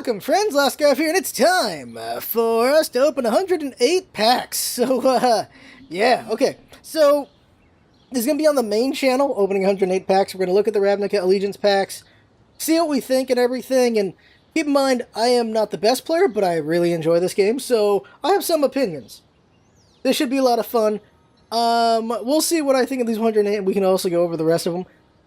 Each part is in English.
Welcome, friends. Last Scarf here, and it's time for us to open 108 packs. So, yeah, okay. So, this is going to be on the main channel, opening 108 packs. We're going to look at the Ravnica Allegiance packs, see what we think and everything, and keep in mind, I am not the best player, but I really enjoy this game, so I have some opinions. This should be a lot of fun. We'll see what I think of these 108, and we can also go over the rest of them.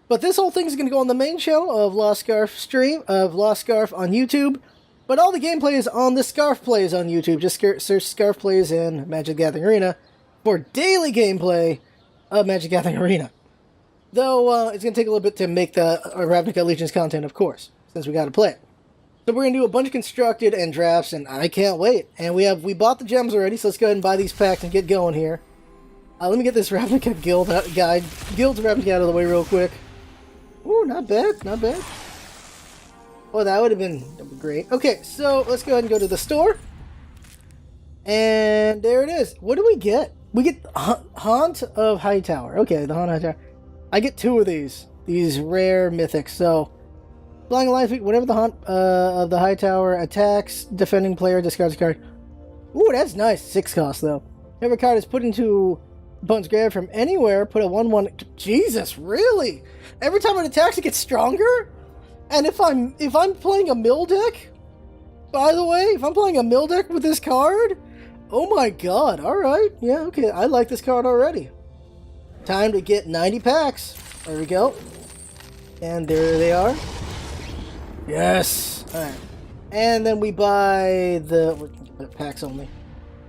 But this whole thing is going to go on the main channel of Lost Scarf on YouTube. But all the gameplay is on the Scarf Plays on YouTube. Just search Scarf Plays in Magic the Gathering Arena for daily gameplay of Magic the Gathering Arena. Though, it's going to take a little bit to make the Ravnica Allegiance content, of course, since we got to play it. So we're going to do a bunch of constructed and drafts, and I can't wait. And we bought the gems already, so let's go ahead and buy these packs and get going here. Let me get this Ravnica Guild Ravnica out of the way real quick. Ooh, not bad, not bad. Oh, that would have been great. Okay, so let's go ahead and go to the store. And there it is. What do we get? We get Haunt of Hightower. Okay, the Haunt of Hightower. I get two of these rare mythics. So, flying life, whenever the Haunt of the Hightower attacks, defending player discards a card. Ooh, that's nice. 6 cost, though. Whenever a card is put into opponent's grave from anywhere, put a 1/1. Jesus, really? Every time it attacks, it gets stronger? And if I'm playing a mill deck, by the way, if I'm playing a mill deck with this card, oh my god, alright, yeah, okay, I like this card already. Time to get 90 packs. There we go. And there they are. Yes! Alright. And then we buy the packs only.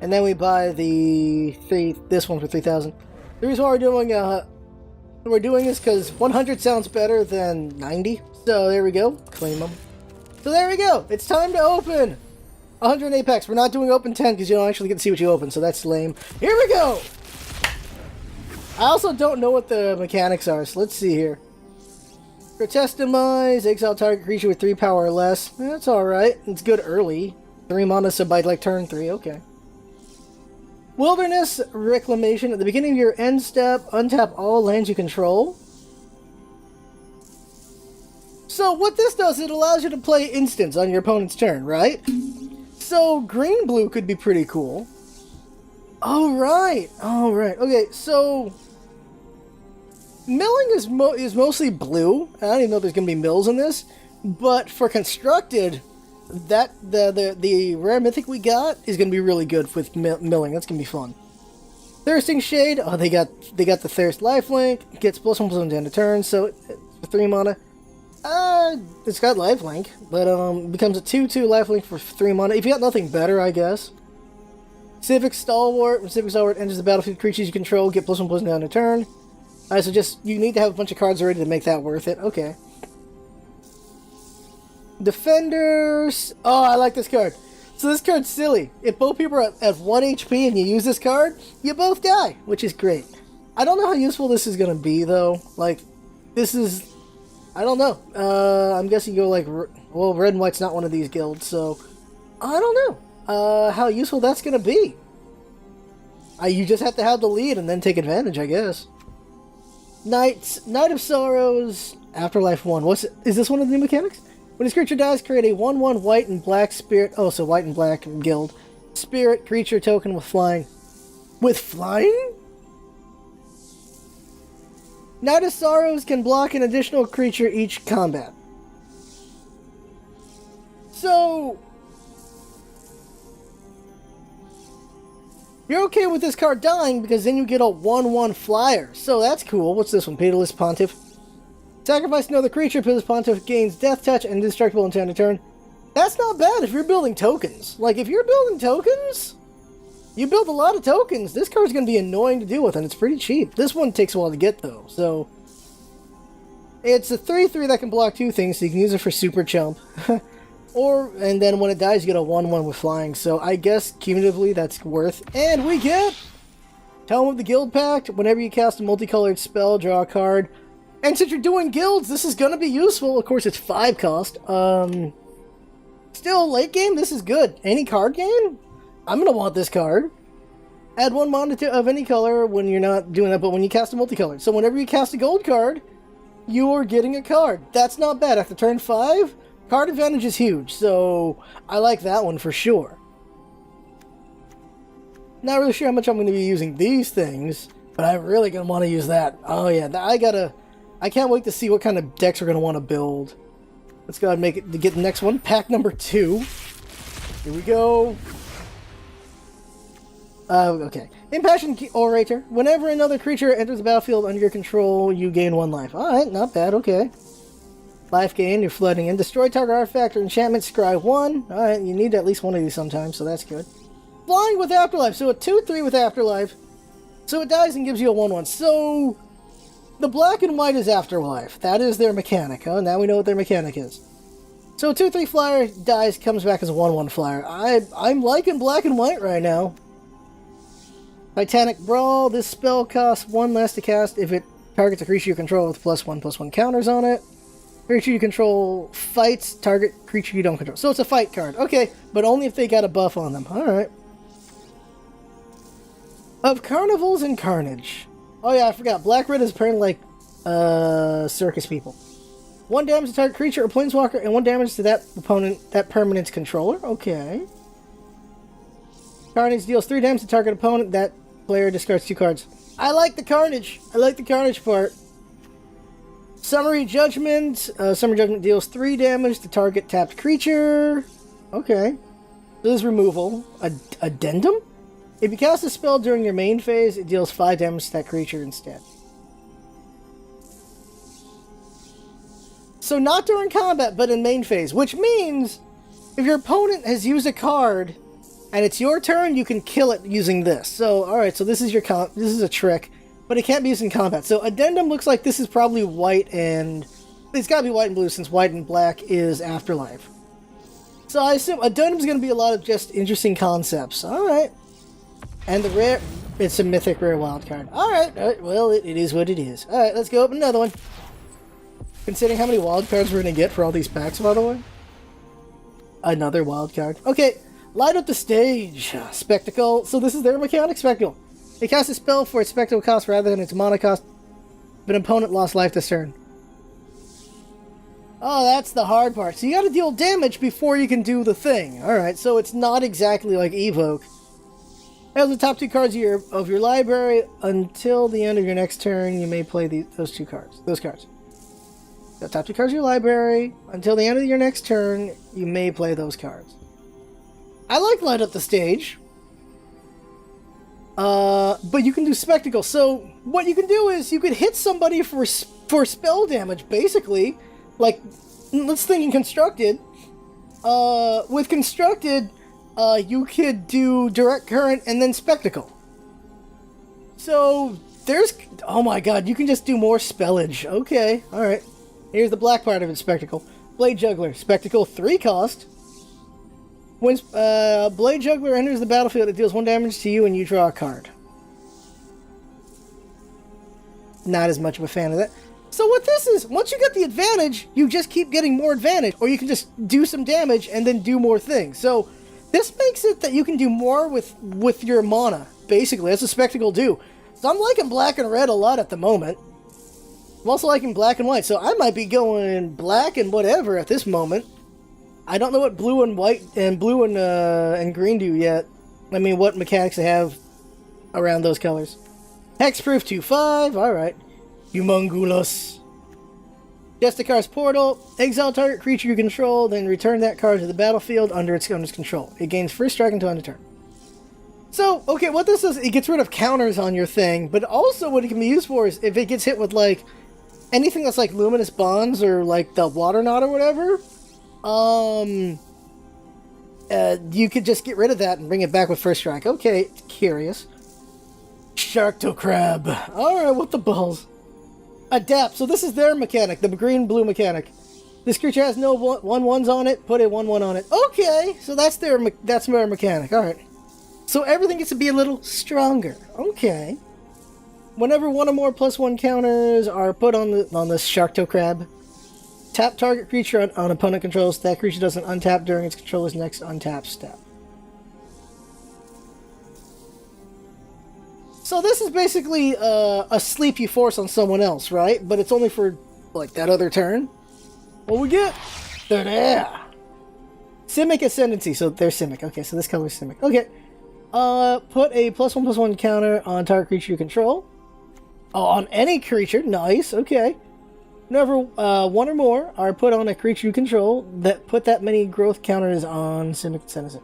And then we buy this one for 3,000. The reason why we're doing this because 100 sounds better than 90. So there we go. Claim them. So there we go. It's time to open 108 packs. We're not doing open 10 because you don't actually get to see what you open, so that's lame. Here we go. I also don't know what the mechanics are, so let's see here. Grotesque Demise, exile target creature with 3 power or less. That's alright. It's good early. 3 mana, so by like turn 3. Okay. Wilderness Reclamation. At the beginning of your end step, untap all lands you control. So what this does, it allows you to play instants on your opponent's turn, right? So green-blue could be pretty cool. Alright, alright. Okay, so milling is mostly blue. I don't even know if there's going to be mills in this. But for constructed, that the rare mythic we got is going to be really good with milling. That's going to be fun. Thirsting Shade. Oh, they got the Thirst Lifelink. Gets +1/+1 end of turn, so for 3 mana. It's got lifelink, but it becomes a 2/2 lifelink for 3 mana. If you got nothing better, I guess. Civic Stalwart. When Civic Stalwart enters the battlefield, creatures you control get +1/+1 end of turn. So just you need to have a bunch of cards ready to make that worth it. Okay. Defenders. Oh, I like this card. So this card's silly. If both people are at 1 HP and you use this card, you both die, which is great. I don't know how useful this is going to be, though. Like, this is... I don't know. I'm guessing you go like... Well, red and white's not one of these guilds, so... I don't know how useful that's going to be. You just have to have the lead and then take advantage, I guess. Night of Sorrows, Afterlife 1. Is this one of the new mechanics? When this creature dies, create a 1/1 white and black spirit... Oh, so white and black guild. Spirit creature token with flying. With flying? Night of Sorrows can block an additional creature each combat. So... You're okay with this card dying because then you get a 1/1 flyer. So that's cool. What's this one? Pitiless Pontiff. Sacrifice another creature, Pitiless Pontiff gains Death Touch and Indestructible until end of turn. That's not bad if you're building tokens. Like, if you're building tokens, you build a lot of tokens. This card's going to be annoying to deal with, and it's pretty cheap. This one takes a while to get, though, so... It's a 3/3 that can block 2 things, so you can use it for Super Chump. And then when it dies, you get a 1/1 with flying, so I guess, cumulatively, that's worth. And we get... Tome of the Guild Pact. Whenever you cast a multicolored spell, draw a card. And since you're doing guilds, this is going to be useful. Of course, it's 5 cost. Still, late game, this is good. Any card game? I'm going to want this card. Add 1 mana of any color when you're not doing that, but when you cast a multicolored. So whenever you cast a gold card, you are getting a card. That's not bad. After turn 5, Card advantage is huge, so I like that one for sure. Not really sure how much I'm going to be using these things, but I'm really going to want to use that. Oh yeah, I can't wait to see what kind of decks we're going to want to build. Let's go ahead and make it to get the next one. Pack number 2. Here we go. Okay. Impassioned Orator. Whenever another creature enters the battlefield under your control, you gain 1 life. Alright, not bad, okay. Life gain, you're flooding in. Destroy target artifact or enchantment, scry 1. Alright, you need at least one of these sometimes, so that's good. Flying with Afterlife, so a 2/3 with Afterlife. So it dies and gives you a 1/1. So, the black and white is Afterlife. That is their mechanic, huh? Now we know what their mechanic is. So a 2/3 flyer dies, comes back as a 1/1 flyer. I'm liking black and white right now. Titanic Brawl. This spell costs 1 less to cast if it targets a creature you control with +1/+1 counters on it. Creature you control fights target creature you don't control. So it's a fight card. Okay, but only if they got a buff on them. Alright. Of Carnivals and Carnage. Oh yeah, I forgot. Black-red is apparently like circus people. 1 damage to target creature or planeswalker, and 1 damage to that permanent's controller. Okay. Carnage deals 3 damage to target opponent. That player discards 2 cards. I like the Carnage. I like the Carnage part. Summary Judgment. Summary Judgment deals 3 damage to target tapped creature. Okay. This is removal. Addendum? If you cast a spell during your main phase, it deals 5 damage to that creature instead. So not during combat, but in main phase. Which means, if your opponent has used a card, and it's your turn, you can kill it using this. So, alright, so this is your this is a trick, but it can't be used in combat. So Addendum looks like this is probably white and... It's gotta be white and blue, since white and black is Afterlife. So I assume Addendum's gonna be a lot of just interesting concepts. Alright. And the rare... It's a mythic rare wild card. Alright, well, it is what it is. Alright, let's go open another one. Considering how many wild cards we're gonna get for all these packs, by the way. Another wild card. Okay, light up the stage. Spectacle. So this is their mechanic, Spectacle. They cast a spell for its spectacle cost rather than its mana cost. But an opponent lost life this turn. Oh, that's the hard part. So you gotta deal damage before you can do the thing. Alright, so it's not exactly like Evoke. As the top 2 cards of your library, until the end of your next turn, you may play those cards. The top 2 cards of your library, until the end of your next turn, you may play those cards. I like Light Up the Stage. But you can do Spectacle. So, what you can do is, you could hit somebody for spell damage, basically. Like, let's think in Constructed. With Constructed... you could do Direct Current and then Spectacle. So, there's... Oh my god, you can just do more spellage. Okay, alright. Here's the black part of it, Spectacle. Blade Juggler. Spectacle 3 cost. When Blade Juggler enters the battlefield, it deals 1 damage to you and you draw a card. Not as much of a fan of that. So what this is, once you get the advantage, you just keep getting more advantage. Or you can just do some damage and then do more things. So... This makes it that you can do more with your mana, basically. That's what Spectacle do. So I'm liking black and red a lot at the moment. I'm also liking black and white, so I might be going black and whatever at this moment. I don't know what blue and white and blue and green do yet. I mean, what mechanics they have around those colors. Hexproof 2/5, alright. Humongulous. Justicar's Portal. Exile target creature you control, then return that card to the battlefield under its owner's control. It gains first strike until end of turn. So, okay, what this does, it gets rid of counters on your thing, but also what it can be used for is if it gets hit with, like, anything that's like Luminous Bonds or, like, the Water Knot or whatever, you could just get rid of that and bring it back with first strike. Okay, curious. Sharktocrab. Alright, what the balls? Adapt. So this is their mechanic, the green-blue mechanic. This creature has no 1/1s on it, put a 1/1 on it. Okay, so that's their mechanic. Alright. So everything gets to be a little stronger. Okay. Whenever 1 or more +1 counters are put on this Sharktocrab, tap target creature on opponent controls. That creature doesn't untap during its controller's next untap step. So this is basically a sleep you force on someone else, right? But it's only for, like, that other turn. What we get? They're there. Simic Ascendancy, so they're Simic. Okay, so this color's Simic. Okay. Put a +1/+1 counter on target creature you control. Oh, on any creature. Nice. Okay. Whenever one or more are put on a creature you control, that put that many growth counters on Simic Ascendancy.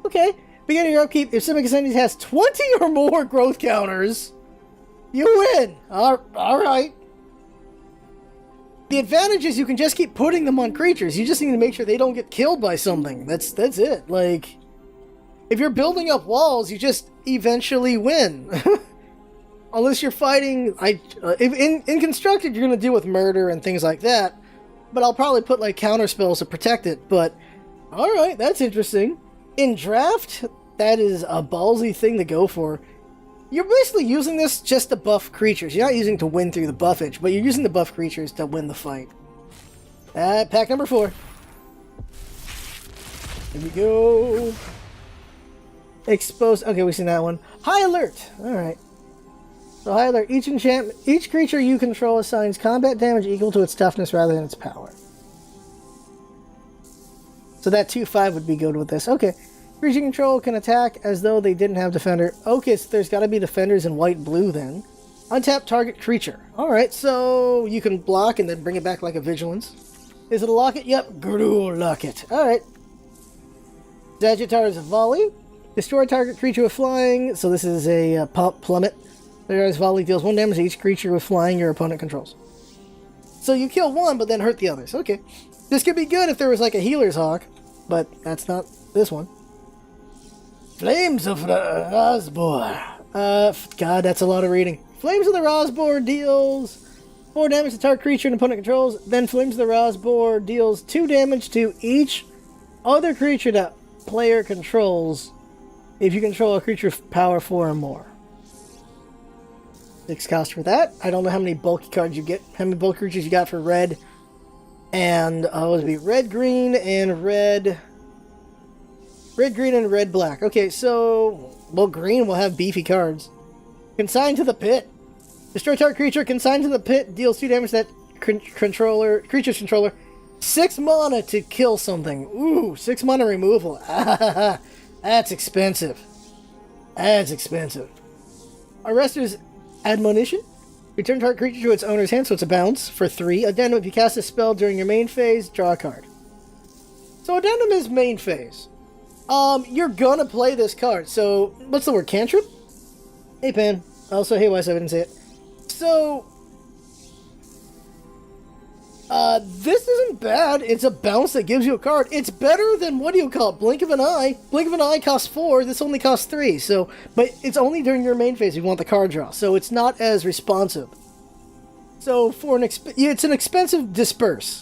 Okay. Beginning your upkeep, if Simic Ascendancy has 20 or more growth counters, you win. Alright. The advantage is you can just keep putting them on creatures. You just need to make sure they don't get killed by something. That's it. Like, if you're building up walls, you just eventually win. Unless you're fighting... in Constructed, you're going to deal with murder and things like that. But I'll probably put, like, counter spells to protect it. But, alright, that's interesting. In Draft, that is a ballsy thing to go for. You're basically using this just to buff creatures. You're not using it to win through the buffage, but you're using the buff creatures to win the fight. Pack number 4. Here we go. Expose. Okay, we've seen that one. High Alert. Alright. So High Alert. Each creature you control assigns combat damage equal to its toughness rather than its power. So that 2/5 would be good with this. Okay. Creature control can attack as though they didn't have defender. Okay, so there's got to be defenders in white-blue then. Untap target creature. Alright, so you can block and then bring it back like a Vigilance. Is it a locket? Yep, Gruul locket. Alright. Sagittarius Volley. Destroy target creature with flying. So this is a plummet. Sagittarius Volley deals 1 damage to each creature with flying your opponent controls. So you kill one, but then hurt the others. Okay. This could be good if there was like a Healer's Hawk, but that's not this one. Flames of the Rosbor. God, that's a lot of reading. Flames of the Rosbor deals 4 damage to target creature and opponent controls. Then Flames of the Rosbor deals 2 damage to each other creature that player controls if you control a creature of power 4 or more. 6 cost for that. I don't know how many bulky cards you get. How many bulky creatures you got for red. And, what would it be? Red, green, and red... Red, green, and red, black. Okay, so... Well, green will have beefy cards. Consign to the Pit. Destroy target creature. Consign to the Pit. Deals 2 damage to that creature's controller. 6 mana to kill something. Ooh, 6 mana removal. That's expensive. That's expensive. Arrester's Admonition. Return target creature to its owner's hand, so it's a bounce for 3. Addendum, if you cast a spell during your main phase, draw a card. So Addendum is main phase. You're gonna play this card. So, what's the word? Cantrip? Hey, Pan. Also, hey, Wes, I didn't say it. So, this isn't bad. It's a bounce that gives you a card. It's better than, what do you call it? Blink of an Eye. Blink of an Eye costs 4. This only costs 3. So, but it's only during your main phase if you want the card draw. So, it's not as responsive. So, for it's an expensive disperse.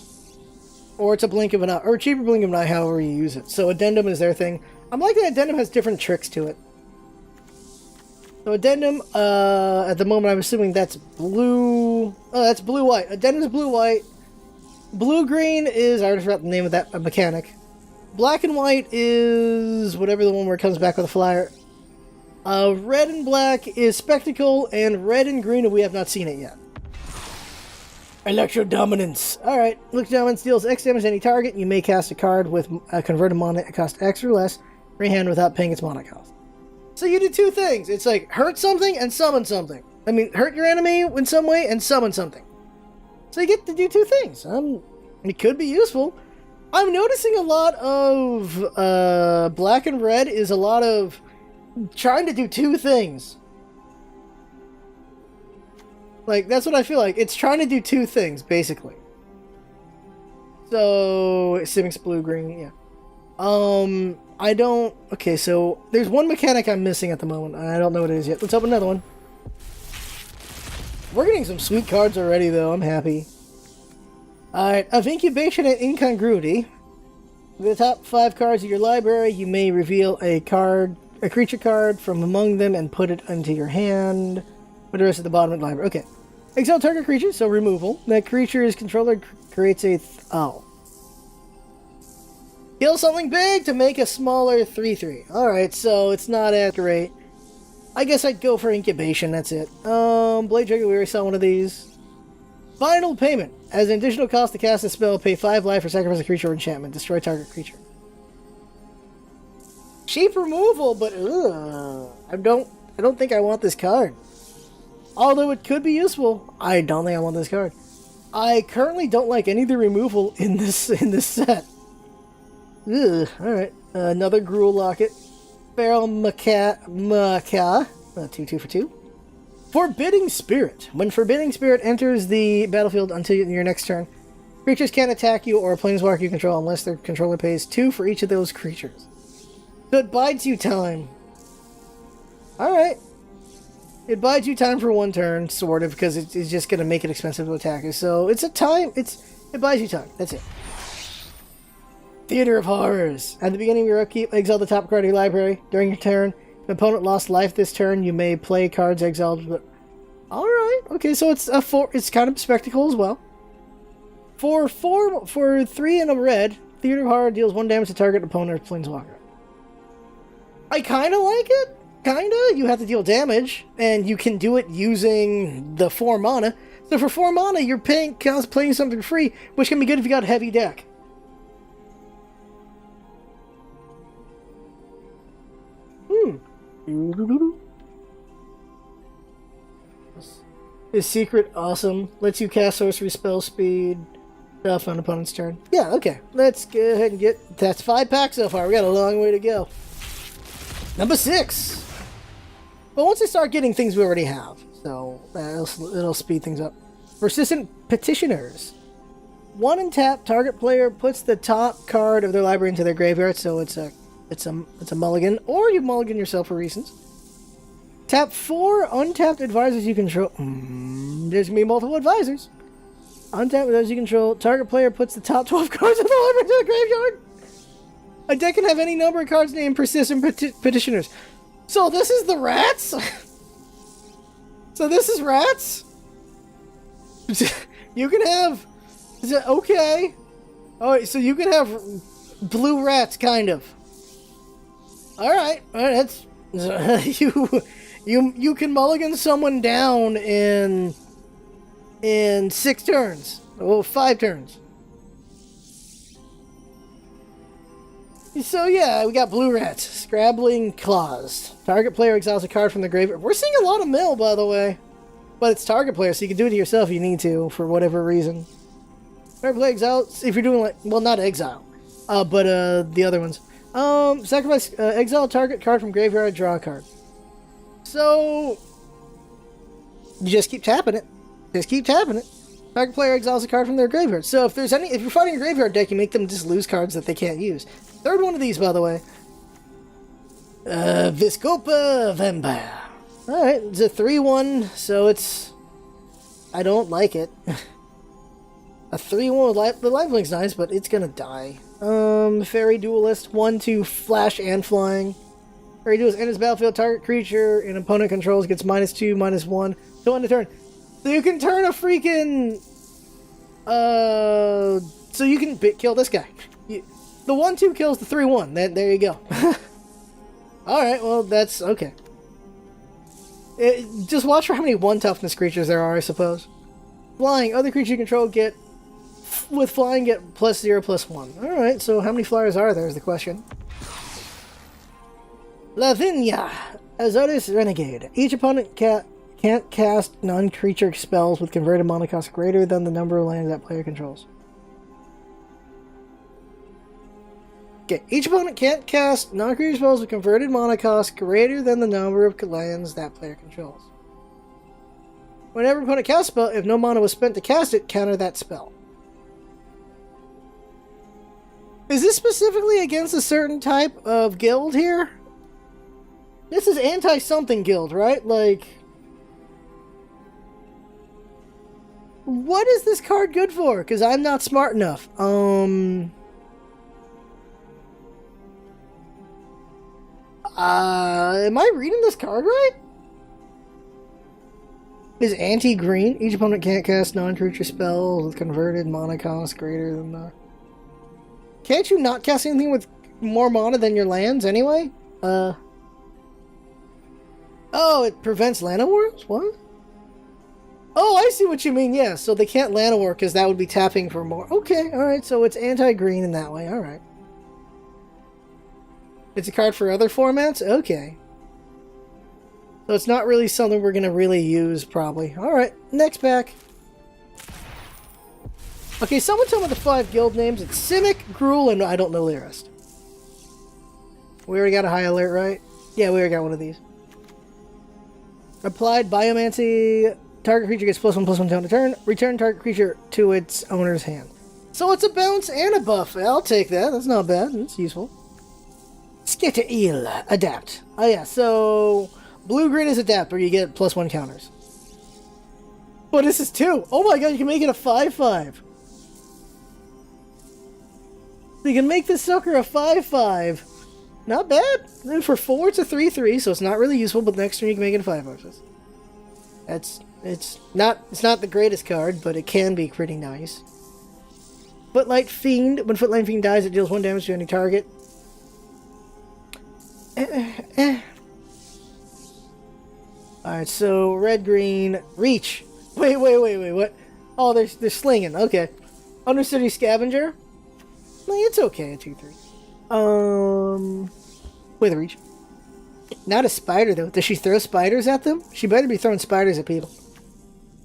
Or it's a Blink of an Eye, or a cheaper Blink of an Eye, however you use it. So Addendum is their thing. I'm liking that Addendum has different tricks to it. So Addendum, at the moment I'm assuming that's blue... Oh, that's blue-white. Addendum's blue-white. Blue-green is... I already forgot the name of that mechanic. Black and white is... whatever the one where it comes back with a flyer. Red and black is Spectacle, and red and green, we have not seen it yet. Electro Dominance. Alright, Electro Dominance deals X damage to any target. You may cast a card with a converted mana at cost X or less. Free hand without paying its mana cost. So you do 2 things. It's like, hurt something and summon something. I mean, hurt your enemy in some way and summon something. So you get to do 2 things. It could be useful. I'm noticing a lot of black and red is a lot of trying to do 2 things. Like, that's what I feel like. It's trying to do 2 things, basically. So, Simic's blue-green, yeah. I don't... Okay, so, there's one mechanic I'm missing at the moment. I don't know what it is yet. Let's open another one. We're getting some sweet cards already, though. I'm happy. Alright, of Incubation and Incongruity. The top 5 cards of your library, you may reveal a creature card from among them and put it into your hand. Put the rest at the bottom of the library. Okay. Exile target creature, so removal. That creature's controller creates a... Oh. Kill something big to make a smaller 3/3. Alright, so it's not as great. I guess I'd go for Incubation, that's it. Blade Trigger, we already saw one of these. Final payment. As an additional cost to cast a spell, pay 5 life or sacrifice a creature or enchantment. Destroy target creature. Cheap removal, but I don't think I want this card. Although it could be useful, I don't think I want this card. I currently don't like any of the removal in this set. Ugh, alright. Another Gruul Locket. Feral Macaw. 2/2 for 2. Forbidding Spirit. When Forbidding Spirit enters the battlefield until your next turn, creatures can't attack you or a planeswalker you control unless their controller pays 2 for each of those creatures. So it bides you time. Alright. It buys you time for 1 turn, sort of, because it's just going to make it expensive to attack you. So it's a time, it buys you time. That's it. Theater of Horrors. At the beginning of your upkeep, exile the top card of your library. During your turn, if an opponent lost life this turn, you may play cards exiled. But alright, okay, so it's kind of spectacle as well. For 3 and a red, Theater of Horror deals 1 damage to target opponent or planeswalker. I kind of like it. Kinda. You have to deal damage, and you can do it using the 4 mana. So for 4 mana, you're playing something free, which can be good if you got a heavy deck. Is Secret awesome? Lets you cast sorcery spell speed stuff on opponent's turn. Yeah, okay. Let's go ahead and get... That's 5 packs so far. We got a long way to go. Number 6. But once I start getting things we already have, so it'll speed things up. Persistent Petitioners. 1 and tap, target player puts the top card of their library into their graveyard, so it's a mulligan, or you mulligan yourself for reasons. Tap 4 untapped advisors you control. There's gonna be multiple advisors. Untapped advisors you control. Target player puts the top 12 cards of the library into the graveyard. A deck can have any number of cards named Persistent Petitioners. So this is the rats? So this is rats? You can have... Is it okay? Alright, so you can have blue rats, kind of. Alright, that's... You can mulligan someone down in 6 turns. Oh, 5 turns. So yeah, we got blue rats. Scrabbling Claws. Target player exiles a card from the graveyard. We're seeing a lot of mill, by the way. But it's target player, so you can do it to yourself if you need to, for whatever reason. Target player exiles, if you're doing like... Well, not exile. But the other ones. Sacrifice, exile target card from graveyard, draw a card. So... You just keep tapping it. Just keep tapping it. Target player exiles a card from their graveyard. So if you're fighting a graveyard deck, you make them just lose cards that they can't use. Third one of these, by the way. Viscopa Vampire. Alright, it's a 3/1, so it's... I don't like it. A 3/1 with the lifelink's nice, but it's gonna die. Fairy Duelist, 1/2 flash and flying. Fairy Duelist enters battlefield, target creature an opponent controls gets -2, -1. So end of turn. So you can turn a freaking... So you can kill this guy. The 1/2 kills the 3/1. There you go. Alright, well, that's okay. Just watch for how many 1 toughness creatures there are, I suppose. Flying. Other creatures you control get... With flying, get +0/+1. Alright, so how many flyers are there is the question. Ravnica Allegiance Renegade. Each opponent can't cast non-creature spells with converted mana cost greater than the number of lands that player controls. Okay, each opponent can't cast non-creature spells with converted mana cost greater than the number of lands that player controls. Whenever an opponent casts a spell, if no mana was spent to cast it, counter that spell. Is this specifically against a certain type of guild here? This is anti-something guild, right? Like... What is this card good for? Because I'm not smart enough. Am I reading this card right? Is anti-green. Each opponent can't cast non-creature spells with converted mana cost greater than the... Can't you not cast anything with more mana than your lands anyway? Oh, it prevents land awards? What? Oh, I see what you mean. Yeah, so they can't land war because that would be tapping for more. Okay, alright, so it's anti-green in that way. Alright. It's a card for other formats? Okay. So it's not really something we're going to really use, probably. Alright, next pack. Okay, someone tell me the 5 guild names. It's Simic, Gruul, and I don't know the rest. We already got a high alert, right? Yeah, we already got one of these. Applied Biomancy. Target creature gets +1/+1 on a turn. Return target creature to its owner's hand. So it's a bounce and a buff. I'll take that. That's not bad. That's useful. Skitter Eel. Adapt. Oh yeah, so blue-green is adapt, where you get +1 counters. But this is 2. Oh my god, you can make it a 5/5. So you can make this sucker a 5/5. Not bad. And for 4, it's a 3/3, so it's not really useful, but next turn you can make it a 5/5. It's not the greatest card, but it can be pretty nice. Footlight Fiend. When Footlight Fiend dies, it deals 1 damage to any target. Alright, so red-green. Reach. Wait, what? Oh, they're slinging. Okay. Undercity Scavenger. No, it's okay, a 2/3. With a reach. Not a spider, though. Does she throw spiders at them? She better be throwing spiders at people.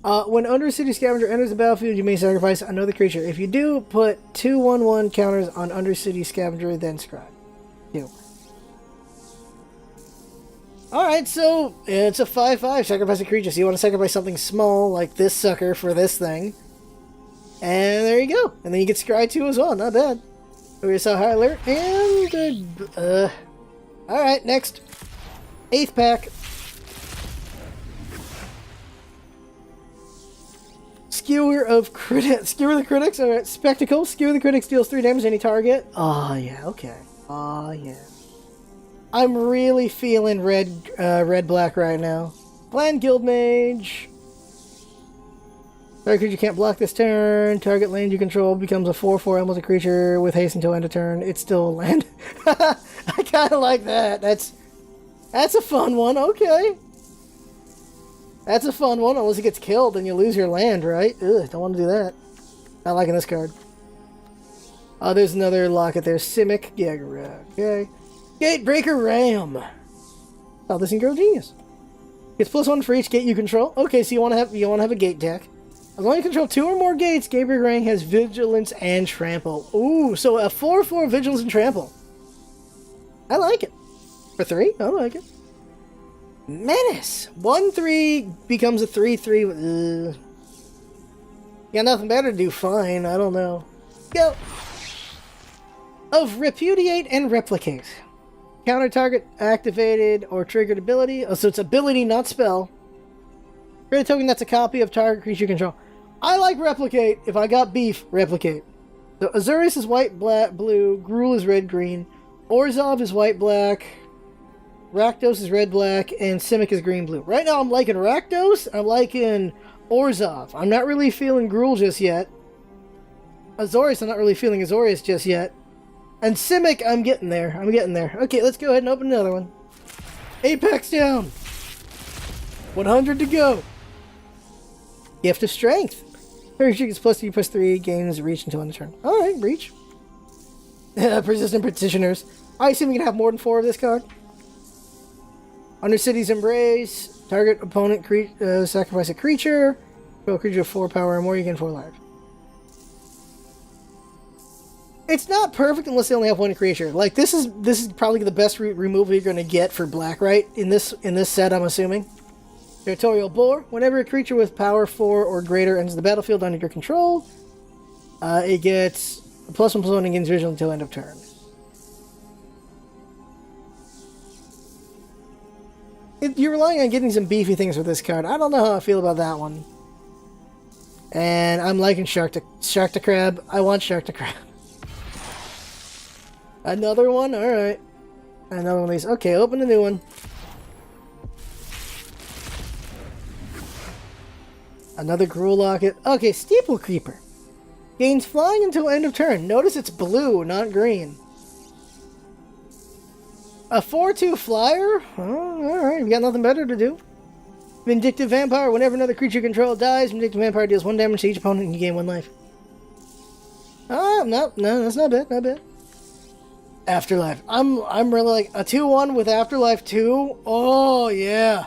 When Undercity Scavenger enters the battlefield, you may sacrifice another creature. If you do, put 2/1/1 counters on Undercity Scavenger, then scribe. 2. Alright, so it's a 5/5. Sacrifice a creature. So you want to sacrifice something small, like this sucker, for this thing. And there you go. And then you get Scry 2 as well. Not bad. We saw high alert. And, alright, next. 8th pack. Skewer the critics. Alright, Spectacle. Skewer the critics deals 3 damage to any target. Oh, yeah, okay. Oh, yeah. I'm really feeling red-black right now. Plan Guildmage. Target creature can't block this turn. Target land you control becomes a 4/4 almost a creature with haste until end of turn. It's still land. I kind of like that. That's a fun one. Okay. That's a fun one. Unless it gets killed, then you lose your land, right? Ugh, don't want to do that. Not liking this card. Oh, there's another locket there. Simic. Yeah, okay. Gatebreaker Ram. Oh, this is Girl Genius. It's +1 for each gate you control. Okay, so you want to have a gate deck. As long as you control 2 or more gates, Gatebreaker Ram has Vigilance and Trample. Ooh, so a 4/4 Vigilance and Trample. I like it. For 3, I like it. Menace. 1/3 becomes a 3/3. Got nothing better to do. Fine. I don't know. Go. Of Repudiate and Replicate. Counter target activated or triggered ability. Oh, so it's ability, not spell. Create a token that's a copy of target creature you control. I like Replicate. If I got beef, Replicate. So Azorius is white, black, blue. Gruul is red, green. Orzhov is white, black. Rakdos is red, black. And Simic is green, blue. Right now I'm liking Rakdos. I'm liking Orzhov. I'm not really feeling Gruul just yet. Azorius, I'm not really feeling Azorius just yet. And Simic, I'm getting there. Okay, let's go ahead and open another one. 8 packs down. 100 to go. Gift of Strength. Creature gets +3/+3, gains reach until end of turn. Alright, reach. Persistent Petitioners. I assume we can have more than 4 of this card. Undercity's Embrace. Target opponent sacrifice a creature. Kill a creature with 4 power or more, you gain 4 life. It's not perfect unless they only have 1 creature. Like, this is probably the best removal you're going to get for black, right? In this set, I'm assuming. Territorial Bore. Whenever a creature with power 4 or greater enters the battlefield under your control, it gets a +1/+1 and gains visual until end of turn. You're relying on getting some beefy things with this card. I don't know how I feel about that one. And I'm liking Shark to Crab. I want Shark to Crab. Another one? Alright. Another one of these. Okay, open a new one. Another Gruul Locket. Okay, Steeple Creeper. Gains flying until end of turn. Notice it's blue, not green. A 4/2 flyer? Oh, alright, we got nothing better to do. Vindictive Vampire. Whenever another creature you control dies, Vindictive Vampire deals 1 damage to each opponent and you gain 1 life. Oh, no, that's not bad, not bad. Afterlife. I'm really like a 2/1 with Afterlife 2. Oh yeah.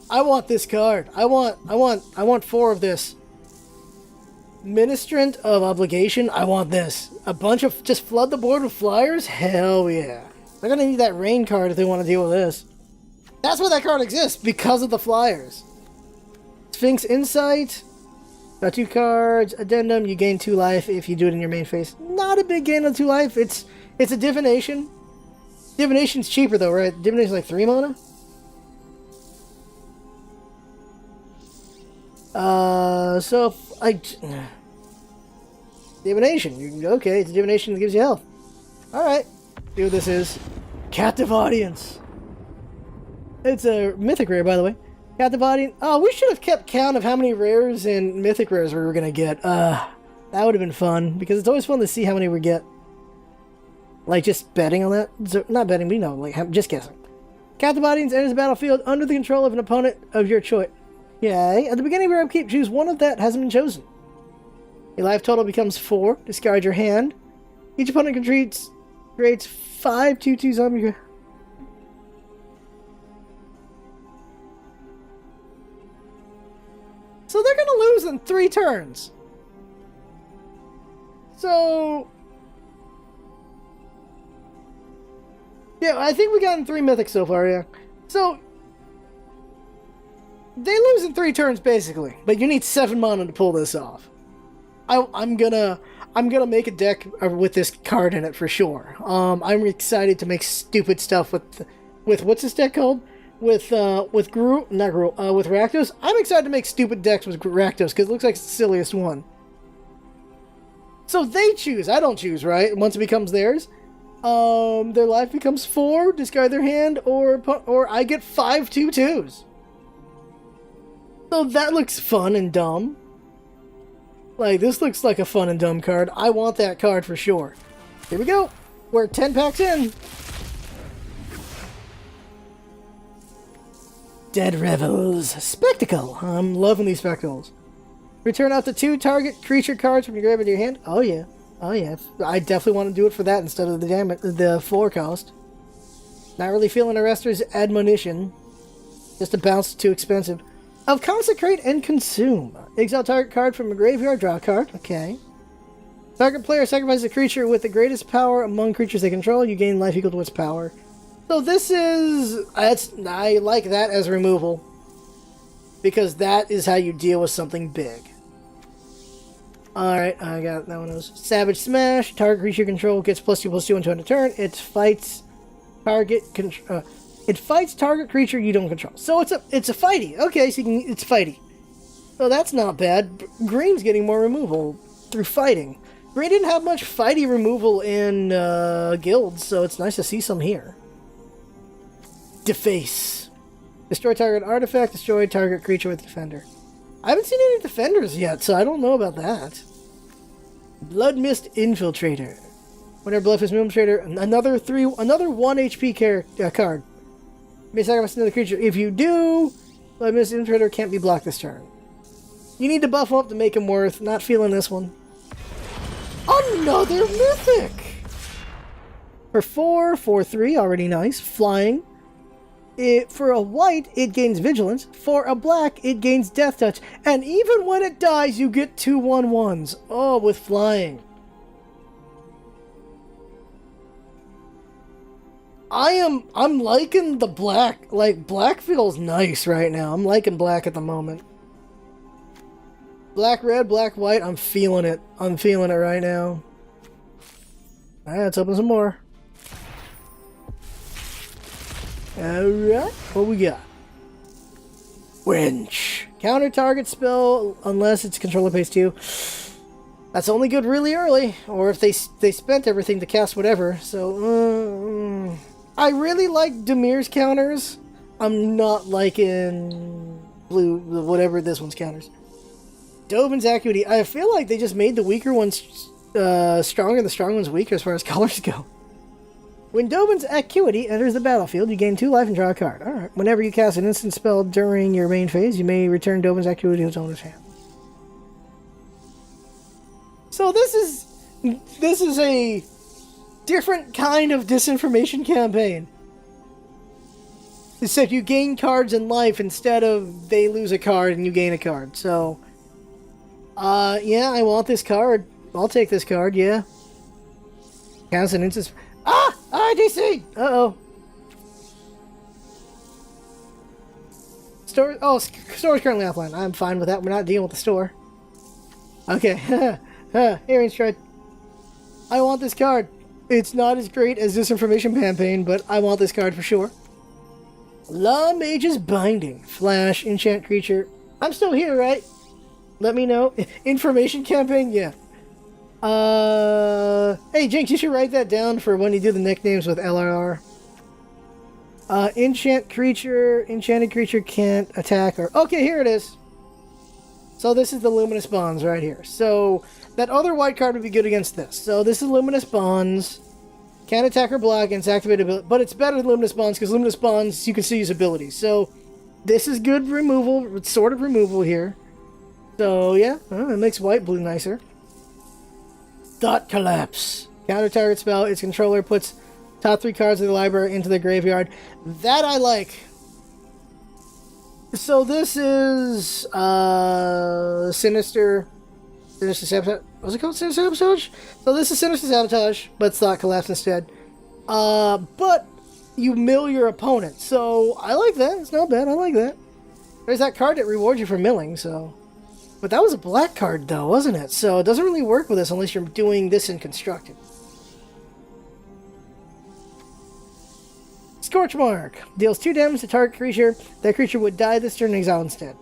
I want this card. I want 4 of this. Ministrant of Obligation. I want this. A bunch of just flood the board with flyers. Hell yeah. They're gonna need that rain card if they want to deal with this. That's why that card exists, because of the flyers. Sphinx Insight. Got 2 cards. Addendum. You gain 2 life if you do it in your main phase. Not a big gain of 2 life. It's a divination. Divination's cheaper though, right? Divination's like 3 mana. So if I divination. Okay, it's a divination that gives you health. All right, see what this is. Captive Audience. It's a mythic rare, by the way. Captive Audience. Oh, we should have kept count of how many rares and mythic rares we were gonna get. That would have been fun because it's always fun to see how many we get. Like, just betting on that? So, not betting, but like, just guessing. Captive Audience enters the battlefield under the control of an opponent of your choice. Yay. At the beginning of your upkeep, choose one of that hasn't been chosen. Your life total becomes 4. Discard your hand. Each opponent creates 5 2/2 zombie. So they're gonna lose in 3 turns. So... yeah, I think we got in 3 mythics so far, yeah. So, they lose in 3 turns, basically. But you need 7 mana to pull this off. I'm gonna make a deck with this card in it for sure. I'm excited to make stupid stuff with what's this deck called? With Rakdos. I'm excited to make stupid decks with Rakdos, because it looks like it's the silliest one. So they choose. I don't choose, right? Once it becomes theirs. Their life becomes 4, discard their hand, or I get 5 2/2s. So that looks fun and dumb. Like, this looks like a fun and dumb card. I want that card for sure. Here we go. We're 10 packs in. Dead Revels. Spectacle. I'm loving these spectacles. Return up to 2 target creature cards from your grave into your hand. Oh yeah. Oh yeah, I definitely want to do it for that instead of the 4 cost. Not really feeling Arrester's admonition. Just a bounce too expensive. Of Consecrate and Consume. Exile target card from a graveyard, draw a card. Okay. Target player sacrifices a creature with the greatest power among creatures they control. You gain life equal to its power. So this is... I like that as removal. Because that is how you deal with something big. Alright, I got that one. Was Savage Smash. Target creature control gets +2/+2 until end of turn. It fights target creature you don't control. So it's a fighty. Okay, so it's fighty. So that's not bad. Green's getting more removal through fighting. Green didn't have much fighty removal in guilds, so it's nice to see some here. Deface. Destroy target artifact. Destroy target creature with defender. I haven't seen any defenders yet, so I don't know about that. Blood Mist Infiltrator. Whenever Blood Mist Infiltrator, another 1 HP card. You may sacrifice another creature. If you do, Blood Mist Infiltrator can't be blocked this turn. You need to buff him up to make him worth. Not feeling this one. Another Mythic! For 4/4/3, already nice. Flying. For a white, it gains Vigilance. For a black, it gains Death Touch. And even when it dies, you get 2 1/1s. Oh, with flying. I'm liking the black. Like, black feels nice right now. I'm liking black at the moment. Black, red, black, white. I'm feeling it. I'm feeling it right now. Alright, let's open some more. Alright, what we got? Winch. Counter target spell unless its controller pays 2. That's only good really early, or if they spent everything to cast whatever. So, I really like Demir's counters. I'm not liking blue, whatever this one's counters. Dovin's Acuity. I feel like they just made the weaker ones stronger and the strong ones weaker as far as colors go. When Dovin's Acuity enters the battlefield, you gain 2 life and draw a card. Alright. Whenever you cast an instant spell during your main phase, you may return Dovin's Acuity to its owner's hand. So this is a different kind of disinformation campaign. Except you gain cards in life instead of they lose a card and you gain a card. So, yeah, I want this card. I'll take this card, yeah. Cast an instant... Ah! IDC! Uh-oh. Store... Oh, store's currently offline. I'm fine with that. We're not dealing with the store. Okay. Hearing strike. I want this card. It's not as great as Disinformation Campaign, but I want this card for sure. Law Mage's Binding. Flash, enchant creature. I'm still here, right? Let me know. Information Campaign? Yeah. Hey, Jinx, you should write that down for when you do the nicknames with LRR. Enchanted creature can't attack or... Okay, here it is. So this is the Luminous Bonds right here. So that other white card would be good against this. So this is Luminous Bonds. Can't attack or block against activated ability. But it's better than Luminous Bonds because Luminous Bonds, you can still use abilities. So this is good removal, sort of removal here. So yeah, it makes white blue nicer. Thought Collapse. Counter target spell. Its controller puts top 3 cards of the library into the graveyard. That I like. So this is Sinister Sabotage. Was it called Sinister Sabotage? So this is Sinister Sabotage, but it's Thought Collapse instead. But you mill your opponent. So I like that. It's not bad. I like that. There's that card that rewards you for milling, so... But that was a black card, though, wasn't it? So it doesn't really work with us unless you're doing this in Constructed. Scorch Mark. Deals 2 damage to target creature. That creature would die this turn and exile instead.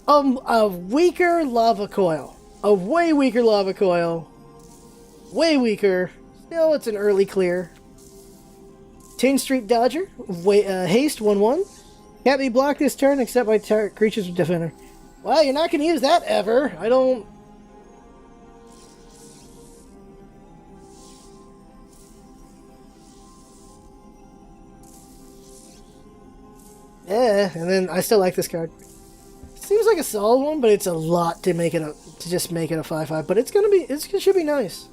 A weaker Lava Coil. A way weaker Lava Coil. Way weaker. Still, it's an early clear. Tin Street Dodger. Haste 1/1. Can't be blocked this turn except by target creatures with Defender. Well, you're not going to use that ever. I don't... Yeah, and then I still like this card. Seems like a solid one, but it's a lot to make it to just make it a 5/5. But it should be nice.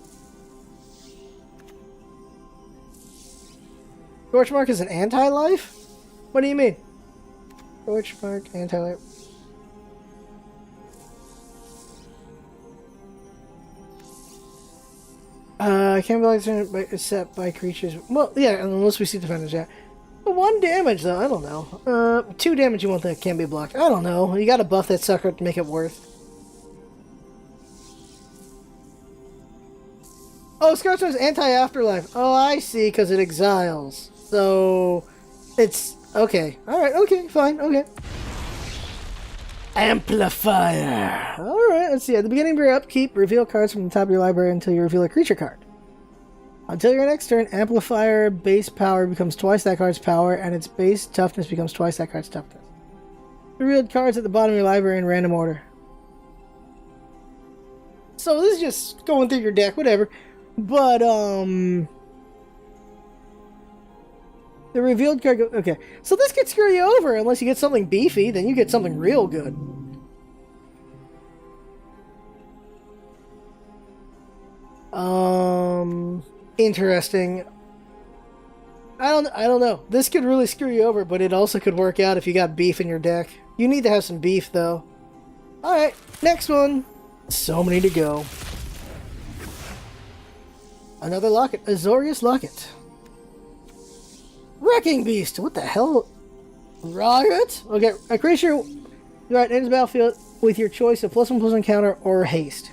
Torchmark is an anti-life? What do you mean? Torchmark, anti-life. I can't be like except by creatures. Well, yeah, unless we see defenders, yeah. But 1 damage, though, I don't know. 2 damage you want that can't be blocked. I don't know. You gotta buff that sucker to make it worth. Oh, Scorchmark's anti-afterlife. Oh, I see, because it exiles. So, it's... Okay. Alright, okay, fine, okay. Amplifier. Alright, let's see. At the beginning of your upkeep, reveal cards from the top of your library until you reveal a creature card. Until your next turn, Amplifier base power becomes twice that card's power, and its base toughness becomes twice that card's toughness. Revealed cards at the bottom of your library in random order. So this is just going through your deck, whatever. But, the revealed card... Okay, so this could screw you over unless you get something beefy, then you get something real good. Interesting. I don't know. This could really screw you over, but it also could work out if you got beef in your deck. You need to have some beef, though. Alright, next one. So many to go. Another Locket. Azorius Locket. Wrecking Beast! What the hell? Rocket? Okay, a creature... Right, enters the battlefield with your choice of +1/+1 counter or haste.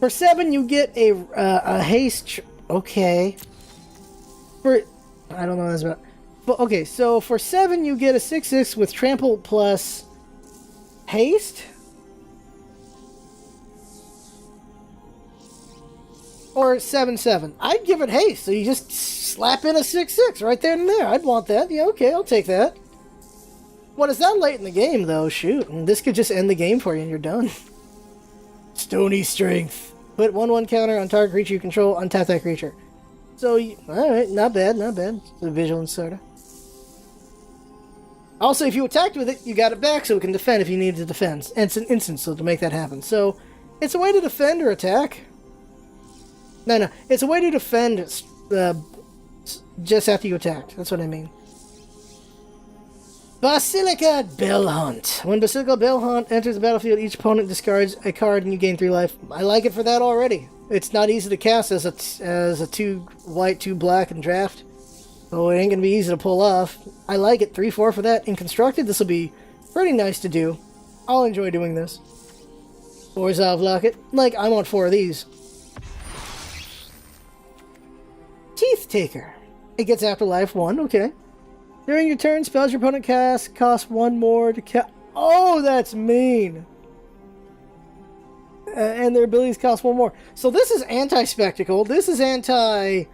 For 7, you get a haste... Okay. For... I don't know what that's about. But, okay, so for 7, you get a 6/6 with trample plus... haste? Or 7/7. I'd give it haste, so you just slap in a 6/6 right there and there. I'd want that. Yeah, okay, I'll take that. When it's that late in the game, though, shoot. And this could just end the game for you and you're done. Stony Strength. Put 1/1 counter on target creature you control, untap that creature. So, alright, not bad, not bad. The visual inserter. Also, if you attacked with it, you got it back so it can defend if you need to defend. And it's an instant, so to make that happen. So, it's a way to defend or attack. No, it's a way to defend just after you attacked. That's what I mean. Basilica Bellhunt. When Basilica Bellhunt enters the battlefield, each opponent discards a card and you gain 3 life. I like it for that already. It's not easy to cast as a 2 white, 2 black and draft. So it ain't going to be easy to pull off. I like it. 3/4 for that. In Constructed, this will be pretty nice to do. I'll enjoy doing this. Orzhov Locket. Like, I want 4 of these. Teeth Taker. It gets Afterlife 1, okay. During your turn, spells your opponent casts cost 1 more to cast. Oh, that's mean! And their abilities cost 1 more. So this is anti-spectacle. This is anti...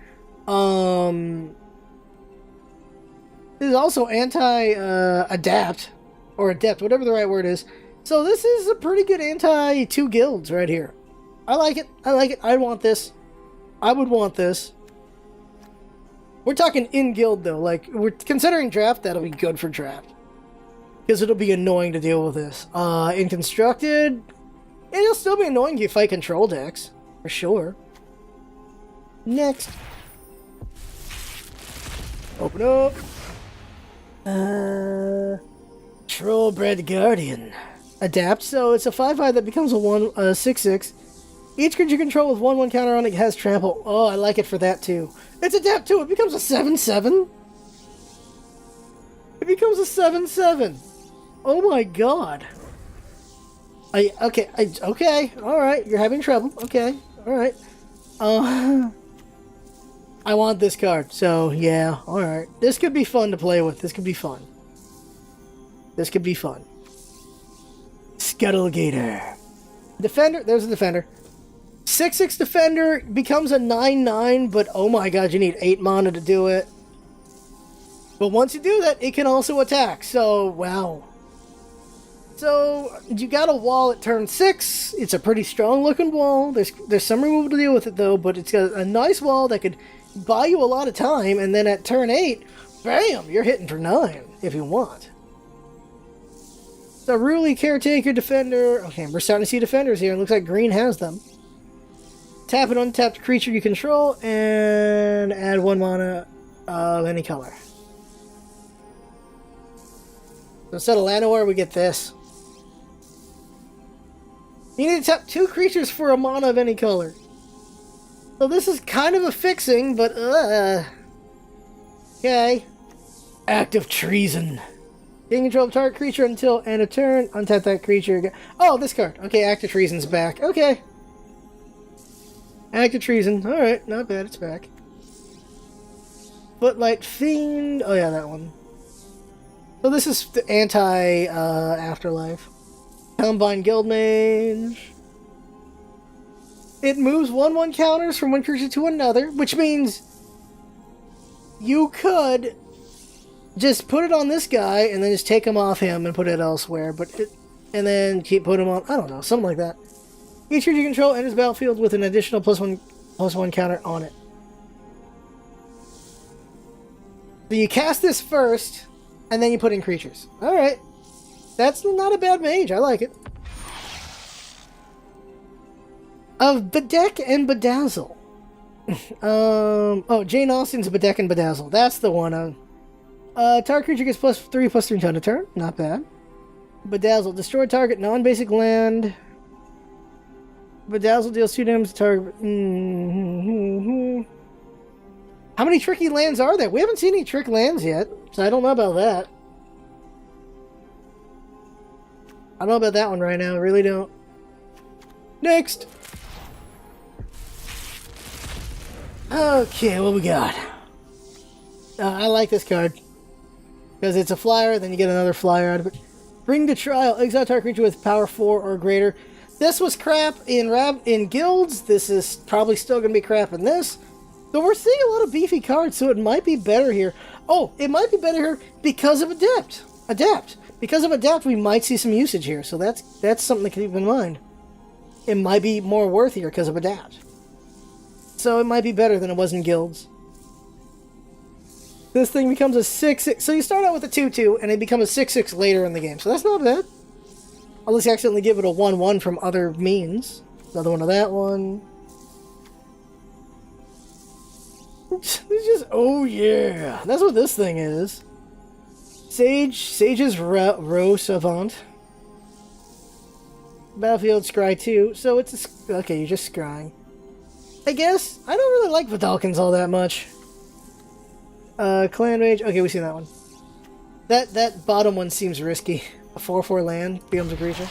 This is also anti-adapt. Or adept, whatever the right word is. So this is a pretty good anti-2 guilds right here. I like it. I like it. I want this. I would want this. We're talking in-guild, though. Like, we're considering draft, that'll be good for draft. Because it'll be annoying to deal with this. In Constructed, it'll still be annoying if you fight control decks. For sure. Next. Open up. Trollbred Guardian. Adapt, so it's a 5/5 that becomes a 6/6. Each creature you control with 1/1 counter on it has trample. Oh, I like it for that too. It's adapt too. It becomes a 7/7. It becomes a 7/7. Oh my god. Okay. All right. You're having trouble. Okay. All right. I want this card. So yeah. All right. This could be fun to play with. This could be fun. This could be fun. Scuttlegator. Defender. There's a defender. 6/6 defender becomes a 9/9, but oh my god, you need 8 mana to do it. But once you do that, it can also attack. So wow. So you got a wall at turn 6. It's a pretty strong looking wall. There's some removal to deal with it though, but it's got a nice wall that could buy you a lot of time. And then at turn 8, bam, you're hitting for 9 if you want. So Ruli, Caretaker, Defender. Okay, we're starting to see defenders here. It looks like green has them. Tap an untapped creature you control and add 1 mana of any color. So instead of Llanowar, we get this. You need to tap 2 creatures for a mana of any color. So this is kind of a fixing, but okay. Act of Treason. Gain control of target creature until end of turn. Untap that creature. Oh, this card. Okay, Act of Treason's back. Okay. Act of Treason. Alright, not bad. It's back. Footlight Fiend. Oh yeah, that one. So this is the anti-Afterlife. Combine Guildmage. It moves 1/1 counters from one creature to another, which means you could just put it on this guy and then just take him off him and put it elsewhere, and then keep putting him on, I don't know, something like that. Each creature you control enters the battlefield with an additional +1 counter on it. So you cast this first, and then you put in creatures. Alright. That's not a bad mage. I like it. Of Bedeck and Bedazzle. Oh, Jane Austen's Bedeck and Bedazzle. That's the one. Target creature gets +3/+3 until a turn. Not bad. Bedazzle. Destroy target non-basic land. Bedazzle deals 2 damage to target. How many tricky lands are there? We haven't seen any trick lands yet, so I don't know about that. I don't know about that one right now. I really don't. Next! Okay, what we got? I like this card. Because it's a flyer, then you get another flyer out of it. Bring to trial. Exile target creature with power 4 or greater. This was crap in guilds. This is probably still going to be crap in this. So we're seeing a lot of beefy cards, so it might be better here. Oh, it might be better here because of Adapt. Because of Adapt, we might see some usage here, so that's something to keep in mind. It might be more worth here because of Adapt. So it might be better than it was in guilds. This thing becomes a 6/6. So you start out with a 2/2, and it becomes a 6/6 later in the game. So that's not bad. Unless you accidentally give it a 1/1 from other means. Another one of that one. It's just, oh yeah. That's what this thing is. Sage's Row Savant. Battlefield Scry 2. So it's a, okay, you're just scrying. I guess. I don't really like Vidalkins all that much. Clan Rage. Okay, we see that one. That bottom one seems risky. A 4/4 land becomes a creature.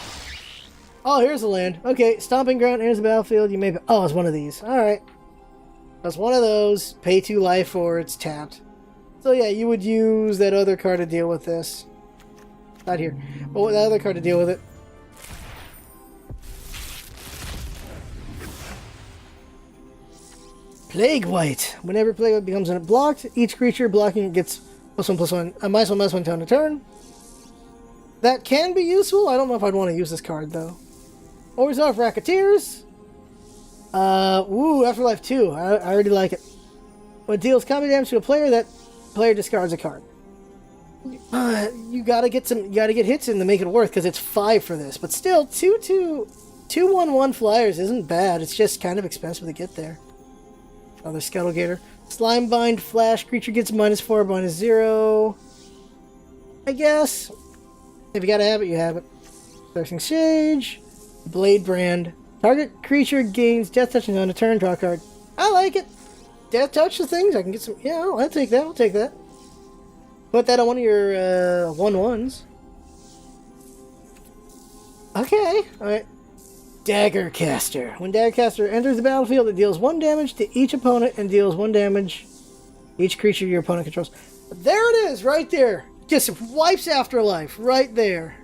Oh, here's the land. Okay, Stomping Ground, here's the battlefield. You may be, oh, it's one of these. Alright. That's one of those. Pay 2 life or it's tapped. So yeah, you would use that other card to deal with this. Not here. But with that other card to deal with it. Plague White. Whenever Plague White becomes blocked, each creature blocking it gets +1/+1. A -1/+1 turn to turn. That can be useful. I don't know if I'd want to use this card though. Orzhov Racketeers. Ooh, Afterlife 2. I already like it. When it deals combat damage to a player, that player discards a card. You gotta get hits in to make it worth, because it's 5 for this. But still, 2/1/1 flyers isn't bad. It's just kind of expensive to get there. Another Scuttlegator. Slimebind Flash. Creature gets -4, -0. I guess. If you gotta have it, you have it. Searching Sage. Blade Brand. Target creature gains Death Touch on a turn. Draw a card. I like it. Death Touch the things. I can get some. Yeah, I'll take that. I'll take that. Put that on one of your 1/1s. Okay. Alright. Dagger Caster. When Dagger Caster enters the battlefield, it deals 1 damage to each opponent and deals 1 damage to each creature your opponent controls. There it is, right there. Just wipes Afterlife, right there.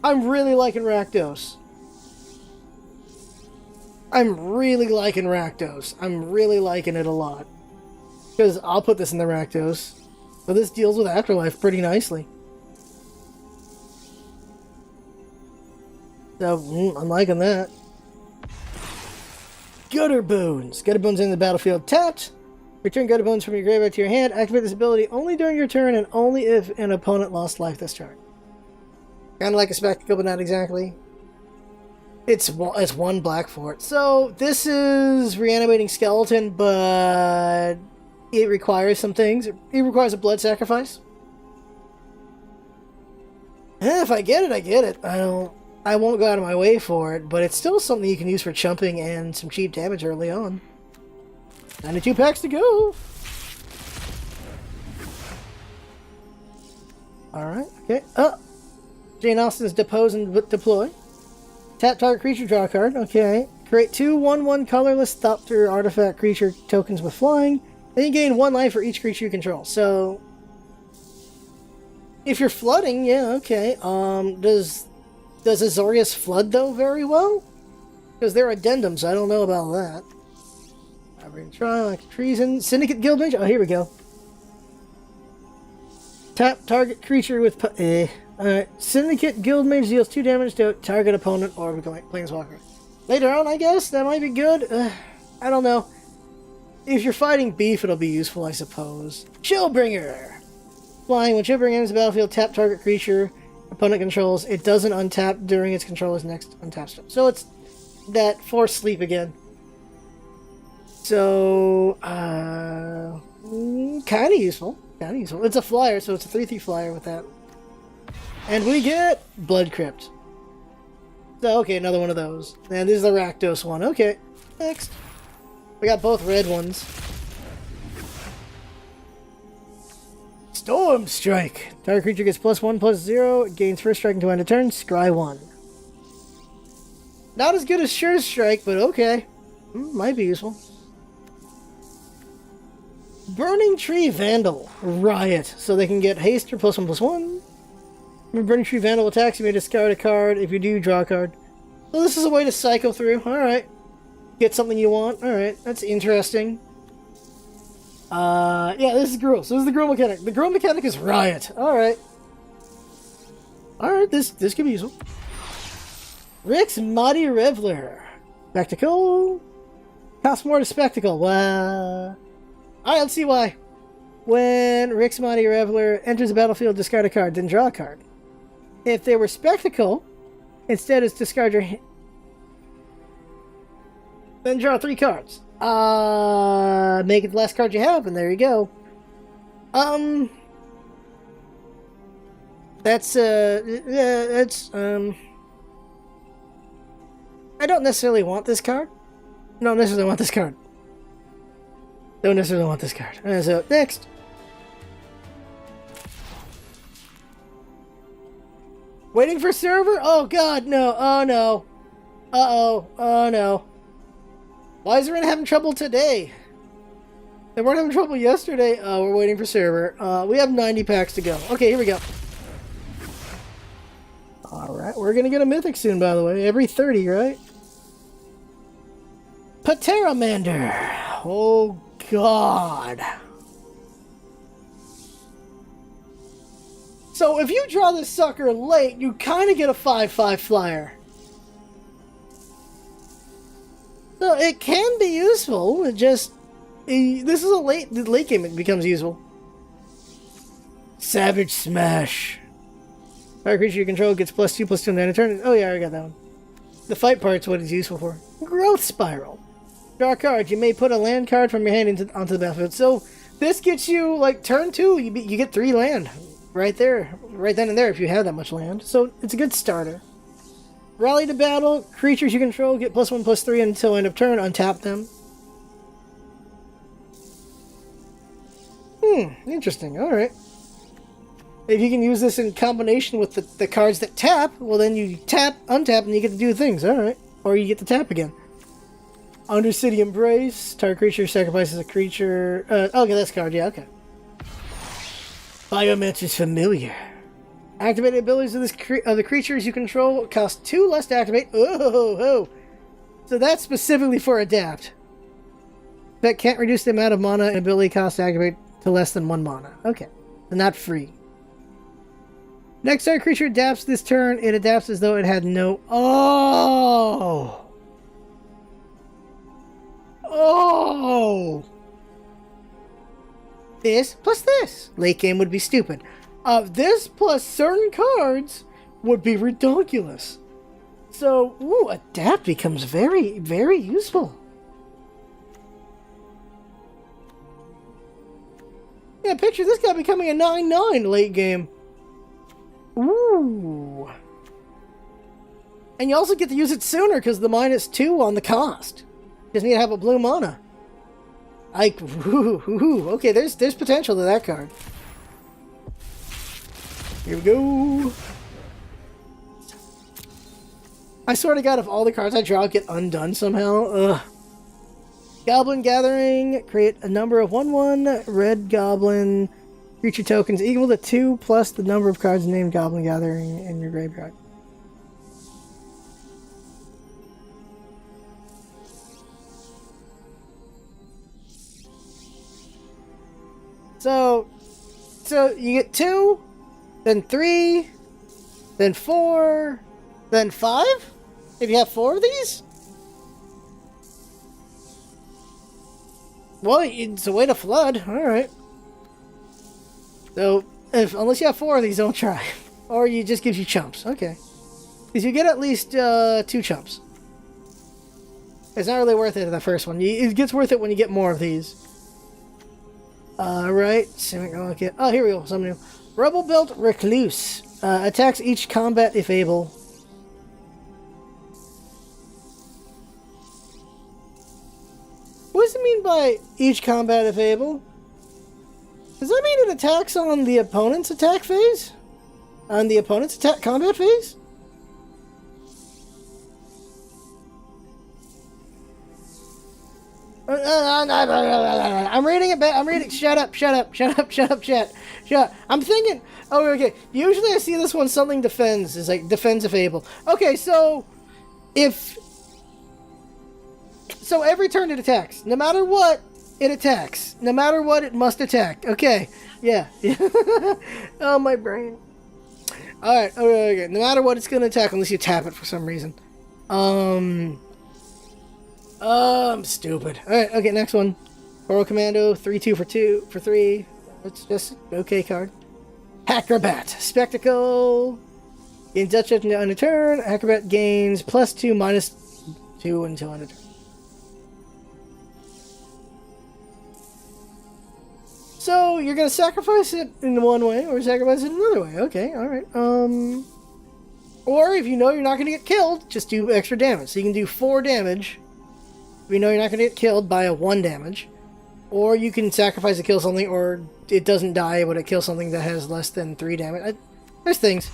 I'm really liking Rakdos. I'm really liking Rakdos. I'm really liking it a lot. Because I'll put this in the Rakdos. So this deals with Afterlife pretty nicely. So, I'm liking that. Gutter Bones. Gutter Bones in the battlefield tapped. Return Gutter Bones from your graveyard to your hand. Activate this ability only during your turn and only if an opponent lost life this turn. Kind of like a Spectacle, but not exactly. It's 1 black for it. So, this is Reanimating Skeleton, but it requires some things. It requires a blood sacrifice. If I get it, I get it. I won't go out of my way for it, but it's still something you can use for chumping and some cheap damage early on. 92 packs to go! Alright, okay. Jane Austen's Depose and Deploy. Tap target creature, draw a card. Okay. Create 2 1/1 colorless Thopter artifact creature tokens with flying. Then you gain 1 life for each creature you control. So, if you're flooding, yeah, okay. Does Azorius flood, though, very well? Because they're addendums, I don't know about that. Aberrant Trial, like Treason. Syndicate Guildmage? Oh, here we go. Tap target creature with... Alright. Syndicate Guildmage deals 2 damage to target opponent or Planeswalker. Later on, I guess? That might be good? I don't know. If you're fighting beef, it'll be useful, I suppose. Chillbringer! Flying. When Chillbringer enters the battlefield, tap target creature opponent controls. It doesn't untap during its controller's next untap step. So it's that forced sleep again. So, kind of useful. Kind of useful. It's a flyer, so it's a 3/3 flyer with that. And we get Blood Crypt. So, okay, another one of those. And this is the Rakdos one. Okay, next. We got both red ones. Storm Strike. Target creature gets +1/+0. It gains first strike until end of turn. Scry 1. Not as good as Sure Strike, but okay. Might be useful. Burning Tree Vandal. Riot. So they can get haste or +1/+1. When Burning Tree Vandal attacks, you may discard a card. If you do, draw a card. So this is a way to cycle through. Alright. Get something you want. Alright. That's interesting. Yeah, this is Gruul. So this is the Gruul mechanic. The Gruul mechanic is Riot. Alright. Alright, this could be useful. Rick's Mighty Reveler. Spectacle. Costs more to Spectacle. Alright, let's see why. When Rick's Mighty Reveler enters the battlefield, discard a card, then draw a card. If they were Spectacle, instead it's discard your hand. Then draw 3 cards. Make it the last card you have, and there you go. I don't necessarily want this card. Don't necessarily want this card. Don't necessarily want this card. So, next. Waiting for server? Oh god, no. Oh no. Uh-oh. Oh no. Why is everyone having trouble today? They weren't having trouble yesterday. Oh, we're waiting for server. We have 90 packs to go. Okay, here we go. Alright, we're gonna get a mythic soon, by the way. Every 30, right? Pateramander. Oh god. So if you draw this sucker late, you kind of get a 5/5 flyer. So it can be useful. It just... this is a late game it becomes useful. Savage Smash. Fire creature you control gets +2/+2 on the end of turn. Oh yeah, I got that one. The fight part's what it's useful for. Growth Spiral. Draw a card. You may put a land card from your hand onto the battlefield. So this gets you, like, turn 2, you get 3 land. Right there. Right then and there if you have that much land. So it's a good starter. Rally to battle. Creatures you control get +1/+3 until end of turn. Untap them. Interesting. Alright. If you can use this in combination with the cards that tap, well then you tap, untap, and you get to do things. Alright. Or you get to tap again. Undercity Embrace. Target creature sacrifices a creature. Okay, that's a card. Yeah, okay. Biomancer's Familiar. Activated abilities of the creatures you control cost 2 less to activate. Oh. So that's specifically for Adapt. That can't reduce the amount of mana and ability cost to activate to less than 1 mana. Okay. So not free. Next time a creature adapts this turn, it adapts as though it had no... Oh! This plus this. Late game would be stupid. This plus certain cards would be ridiculous. So, Adapt becomes very, very useful. Yeah, picture this guy becoming a 9/9 late game. Ooh. And you also get to use it sooner because the -2 on the cost. Just need to have a blue mana. Okay, there's potential to that card. Here we go. I swear to God, if all the cards I draw get undone somehow, ugh. Goblin Gathering. Create a number of 1/1 red goblin creature tokens equal to 2 plus the number of cards named Goblin Gathering in your graveyard. So you get 2, then 3, then 4, then 5? If you have 4 of these? Well, it's a way to flood. Alright. So, unless you have 4 of these, don't try. Or it just gives you chumps. Okay. Because you get at least 2 chumps. It's not really worth it in the first one. It gets worth it when you get more of these. Right. Okay. Oh, here we go. Something new. Rebel Built Recluse. Attacks each combat if able. What does it mean by each combat if able? Does that mean it attacks on the opponent's attack phase? On the opponent's combat phase? I'm reading it back. I'm reading. Shut up, chat. I'm thinking. Oh, okay. Usually I see this one, something defends. Is like defends if able. Okay, so so every turn it attacks. No matter what, it attacks. No matter what, it must attack. Okay. Yeah. Oh, my brain. Alright, okay. No matter what, it's gonna attack unless you tap it for some reason. I'm stupid. Alright, okay, next one. Coral Commando, 3/2 for 3. It's just okay card. Acrobat. Spectacle. Gains Dutch until end of turn. Acrobat gains +2, -2 until end of turn. So, you're going to sacrifice it in one way, or sacrifice it another way. Okay, alright. Or, if you know you're not going to get killed, just do extra damage. So you can do 4 damage. If you know you're not going to get killed by a 1 damage. Or you can sacrifice to kill something, or it doesn't die, but it kills something that has less than 3 damage. There's things.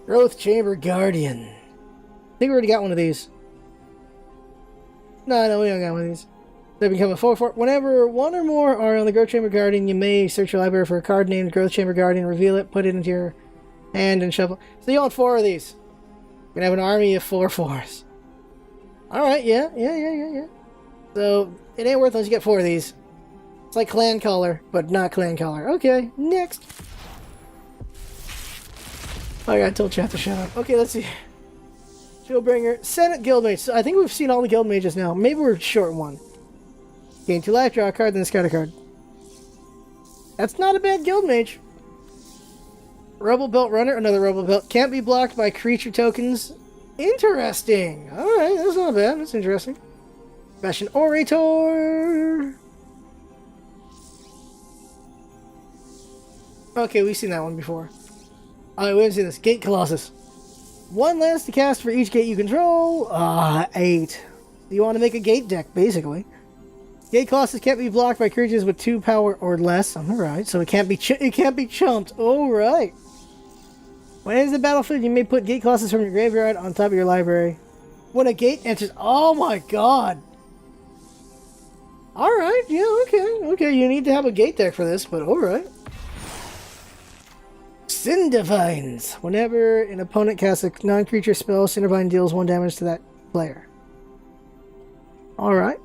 Growth Chamber Guardian. I think we already got one of these. No, we don't got one of these. They become a 4/4. Whenever one or more are on the Growth Chamber Guardian, you may search your library for a card named Growth Chamber Guardian, reveal it, put it into your hand, and shuffle. So you want 4 of these. You're gonna have an army of 4 4s. Alright, yeah. So, it ain't worth unless you get 4 of these. It's like Clan Color, but not Clan Color. Okay, next. I gotta tell chat to shut up. Okay, let's see. Shieldbringer, Senate Guildmage. So I think we've seen all the guild mages now. Maybe we're short one. Gain 2 life, draw a card, then discard a card. That's not a bad guild mage. Rebel Belt Runner, another Rebel Belt. Can't be blocked by creature tokens. Interesting. Alright, that's not bad. That's interesting. Fashion Orator. Okay, we've seen that one before. Alright, we haven't seen this. Gate Colossus. 1 lance to cast for each gate you control. 8. You want to make a gate deck, basically. Gate Colossus can't be blocked by creatures with 2 power or less. Alright, so it can't be chumped. Alright. When it enters the battlefield, you may put Gate Colossus from your graveyard on top of your library. When a gate enters... Oh my god! Alright, yeah, okay, you need to have a gate deck for this, but alright. Cindervines. Whenever an opponent casts a non-creature spell, Cindervine deals 1 damage to that player. Alright.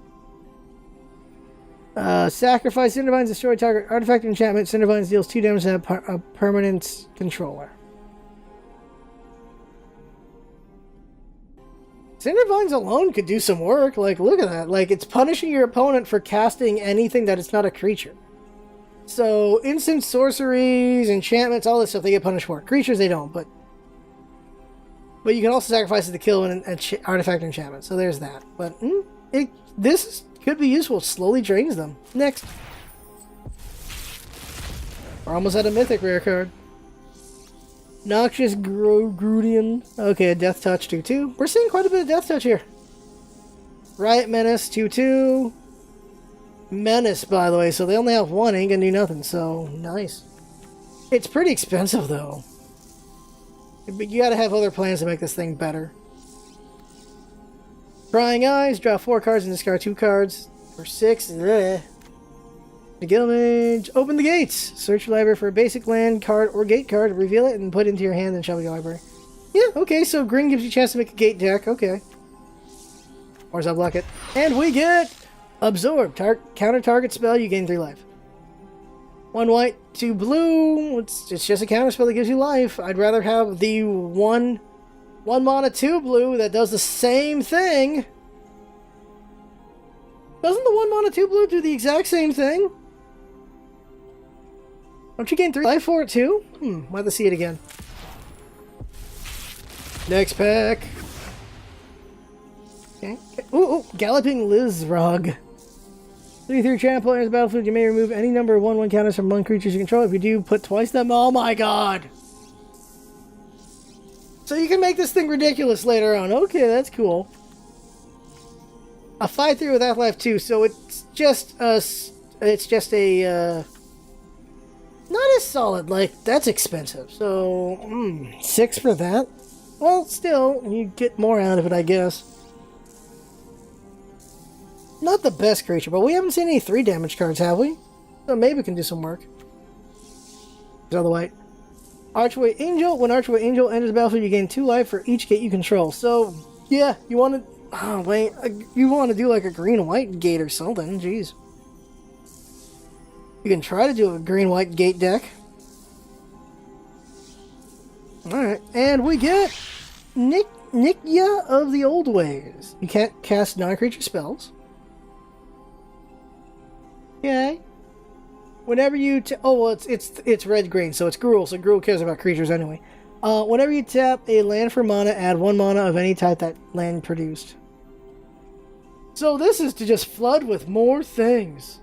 Sacrifice Cindervines, destroy target artifact enchantment. Cindervines deals 2 damage to a permanent controller. Cindervines alone could do some work. Like, look at that. Like, it's punishing your opponent for casting anything that is not a creature. So, instant sorceries, enchantments, all this stuff, they get punished for. Creatures, they don't, but you can also sacrifice it to kill an artifact enchantment. So there's that. But, this could be useful. It slowly drains them. Next. We're almost at a mythic rare card. Noxious Grudian. Okay, a Death Touch 2/2. We're seeing quite a bit of Death Touch here. Riot Menace 2/2. Menace, by the way, so they only have 1, ain't gonna do nothing, so nice. It's pretty expensive, though. But you gotta have other plans to make this thing better. Prying Eyes, draw 4 cards and discard 2 cards for 6. The Guildmage, open the gates. Search your library for a basic land card or gate card, reveal it, and put it into your hand and shuffle your library. Yeah, okay, so green gives you a chance to make a gate deck, okay. Or does that block it? And we get Absorb. Counter target spell, you gain 3 life. 1 white, 2 blue. It's just a counter spell that gives you life. I'd rather have the 1 mana 2 blue that does the same thing. Doesn't the 1 mana 2 blue do the exact same thing? Don't you gain 3 life for it too? Might have to see it again. Next pack. Okay. Ooh, Galloping Lizrog. 3/3 trample enters the battlefield. You may remove any number of 1/1 counters from 1 creatures you control. If you do, put twice them. Oh my god! So you can make this thing ridiculous later on. Okay, that's cool. A 5/3 with half-life 2, so it's just a not as solid. Like, that's expensive. So 6 for that. Well, still, you get more out of it, I guess. Not the best creature, but we haven't seen any 3 damage cards, have we? So maybe we can do some work. There's all the white. Archway Angel. When Archway Angel enters the battlefield, you gain 2 life for each gate you control. So, yeah, you want to... Oh, wait. You want to do like a green-white gate or something. Jeez. You can try to do a green-white gate deck. Alright. And we get... Nikya of the Old Ways. You can't cast non-creature spells. Okay. Whenever you oh well, it's red green, so it's Gruul. So Gruul cares about creatures anyway. Whenever you tap a land for mana, add 1 mana of any type that land produced. So this is to just flood with more things.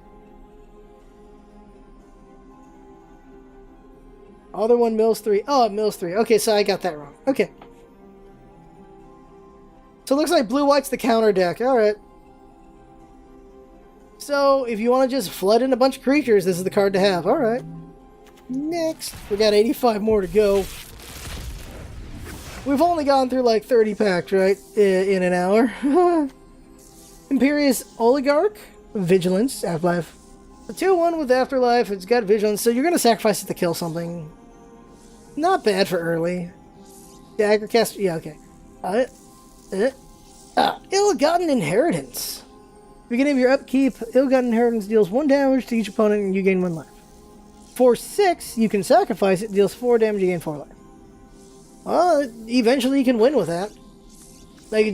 Other one mills 3. Oh, it mills 3. Okay, so I got that wrong. Okay. So it looks like blue-white's the counter deck. Alright. So, if you want to just flood in a bunch of creatures, this is the card to have. Alright. Next. We got 85 more to go. We've only gone through like 30 packs, right? In an hour. Imperious Oligarch. Vigilance. Afterlife. A 2-1 with Afterlife. It's got Vigilance, so you're going to sacrifice it to kill something. Not bad for early. Dagger cast. Yeah, okay. Ill-gotten Inheritance. Beginning of your upkeep, Ill-gotten Inheritance deals 1 damage to each opponent and you gain 1 life. For 6, you can sacrifice it, deals 4 damage, you gain 4 life. Well, eventually you can win with that. Like,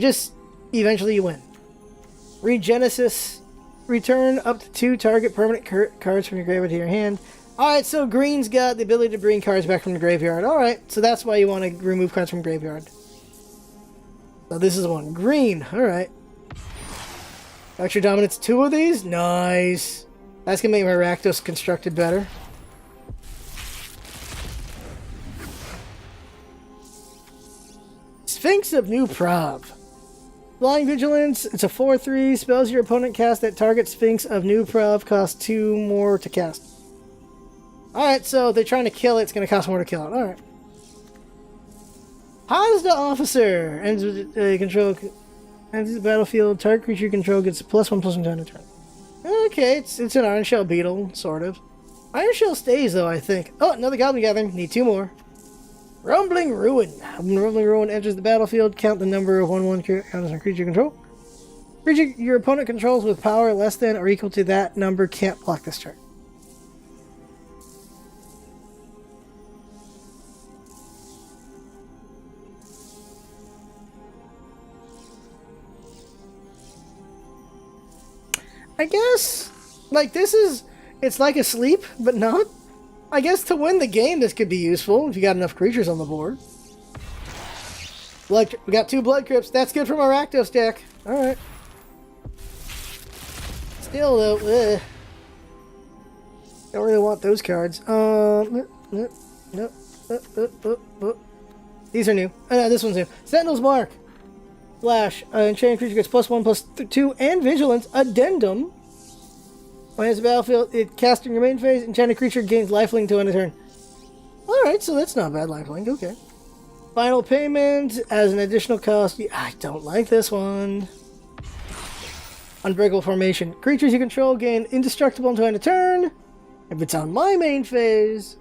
eventually you win. Regenesis. Return up to 2 target permanent cards from your graveyard to your hand. Alright, so green's got the ability to bring cards back from the graveyard. Alright, so that's why you want to remove cards from graveyard. So this is one. Green, alright. Extra Dominance, 2 of these? Nice. That's going to make my Rakdos constructed better. Sphinx of New Prov. Flying Vigilance, it's a 4/3. Spells your opponent cast that target Sphinx of New Prov cost 2 more to cast. Alright, so they're trying to kill it. It's going to cost more to kill it. Alright. Hazda Officer. Ends with control. Ends the battlefield. Target creature you control gets +1/+1 time to turn. Okay, it's an Iron Shell Beetle, sort of. Iron Shell stays, though, I think. Oh, another Goblin Gathering. Need 2 more. Rumbling Ruin. When Rumbling Ruin enters the battlefield, count the number of 1/1 counters on creature you control. Creature your opponent controls with power less than or equal to that number can't block this turn. I guess, like, it's like a sleep, but not. I guess to win the game, this could be useful if you got enough creatures on the board. We got 2 Blood Crypts. That's good from our Rakdos deck. Alright. Still, though, don't really want those cards. These are new. This one's new. Sentinel's Mark. Flash. Enchanted creature gets +1/+2 and Vigilance. Addendum. When it's a battlefield, it casts in your main phase. Enchanted creature gains lifelink to end a turn. Alright, so that's not bad lifelink. Okay. Final payment as an additional cost. I don't like this one. Unbreakable Formation. Creatures you control gain indestructible until end of turn. If it's on my main phase.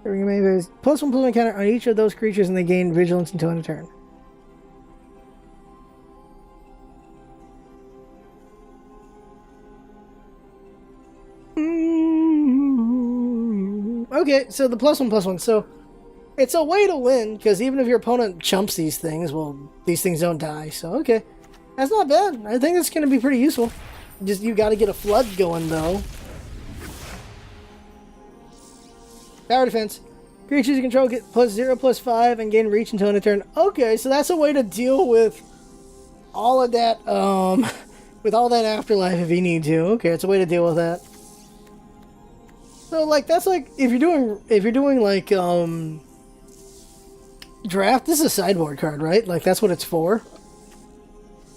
During your main phase, +1/+1 counter on each of those creatures and they gain Vigilance until end of turn. Okay, so the +1/+1. So it's a way to win, because even if your opponent chumps these things, well, these things don't die. So, okay. That's not bad. I think it's going to be pretty useful. Just, you got to get a flood going, though. Tower Defense. Creatures you control get +0/+5 and gain reach until end of turn. Okay, so that's a way to deal with all of that, with all that Afterlife if you need to. Okay, it's a way to deal with that. So, like, that's like, if you're doing, like, draft, this is a sideboard card, right? Like, that's what it's for.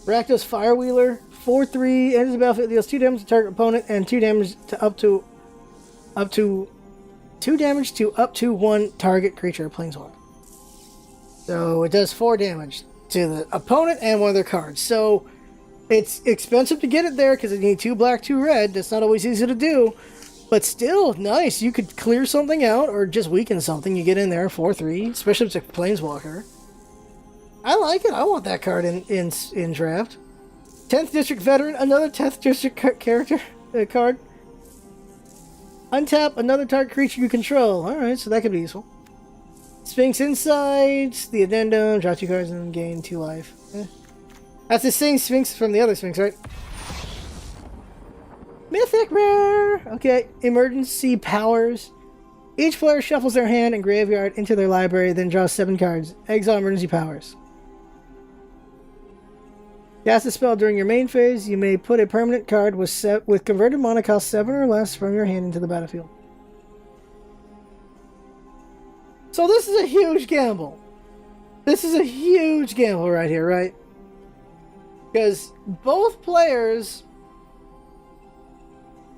Rakdos Firewheeler, 4/3, enters the battlefield, deals 2 damage to target opponent, and 2 damage to up to 2 damage to up to 1 target creature or planeswalker. So, it does 4 damage to the opponent and one of their cards. So, it's expensive to get it there, because you need 2 black, 2 red. That's not always easy to do. But still, nice. You could clear something out or just weaken something. You get in there, 4/3, especially if it's a Planeswalker. I like it. I want that card in draft. 10th District Veteran, another 10th District card. Untap another target creature you control. Alright, so that could be useful. Sphinx Insights, the Addendum, draw 2 cards and gain 2 life. That's the same Sphinx from the other Sphinx, right? Mythic rare! Okay, emergency powers. Each player shuffles their hand and graveyard into their library, then draws 7 cards. Exile emergency powers. Cast a spell during your main phase. You may put a permanent card with converted mana cost 7 or less from your hand into the battlefield. So this is a huge gamble. This is a huge gamble right here, right? Because both players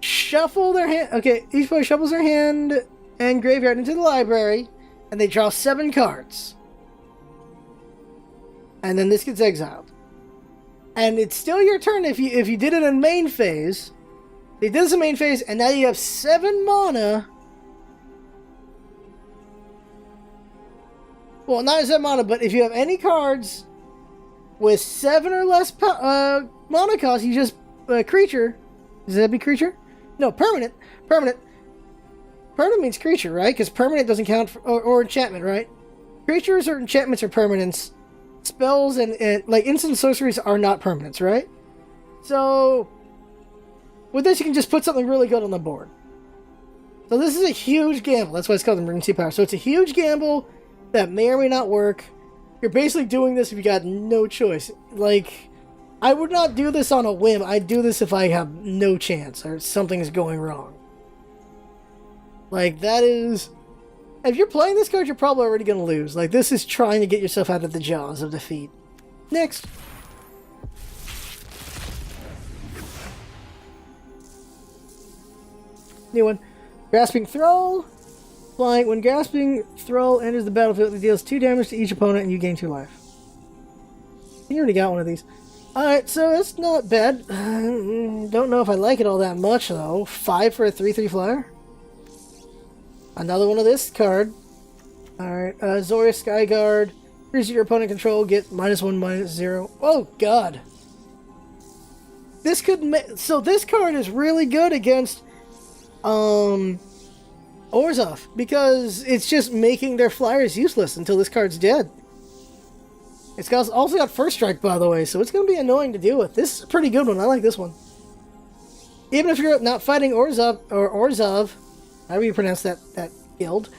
shuffle their hand. Okay, each player shuffles their hand and graveyard into the library, and they draw 7 cards. And then this gets exiled. And it's still your turn if you did it in main phase. They did this in main phase, and now you have 7 mana. Well, not 7 mana, but if you have any cards with 7 or less mana cost, you just creature. Does that be creature? No, permanent. Permanent. Permanent means creature, right? Because permanent doesn't count for, or enchantment, right? Creatures or enchantments are permanents. Spells and like instant sorceries are not permanents, right? So with this, you can just put something really good on the board. So this is a huge gamble. That's why it's called emergency power. So it's a huge gamble that may or may not work. You're basically doing this if you got no choice. Like, I would not do this on a whim. I'd do this if I have no chance or something is going wrong. Like, that is... If you're playing this card, you're probably already going to lose. Like, this is trying to get yourself out of the jaws of defeat. Next. New one. Grasping Thrall. Flying. When Grasping Thrall enters the battlefield, it deals 2 damage to each opponent and you gain 2 life. You already got one of these. Alright, so that's not bad. Don't know if I like it all that much, though. 5 for a 3/3 flyer. Another one of this card. Alright, Zoria Skyguard. Creatures your opponent control get -1/-0. Oh, God. This could so this card is really good against Orzhov, because it's just making their flyers useless until this card's dead. It's also got First Strike, by the way, so it's going to be annoying to deal with. This is a pretty good one. I like this one. Even if you're not fighting Orzhov, however you pronounce that guild,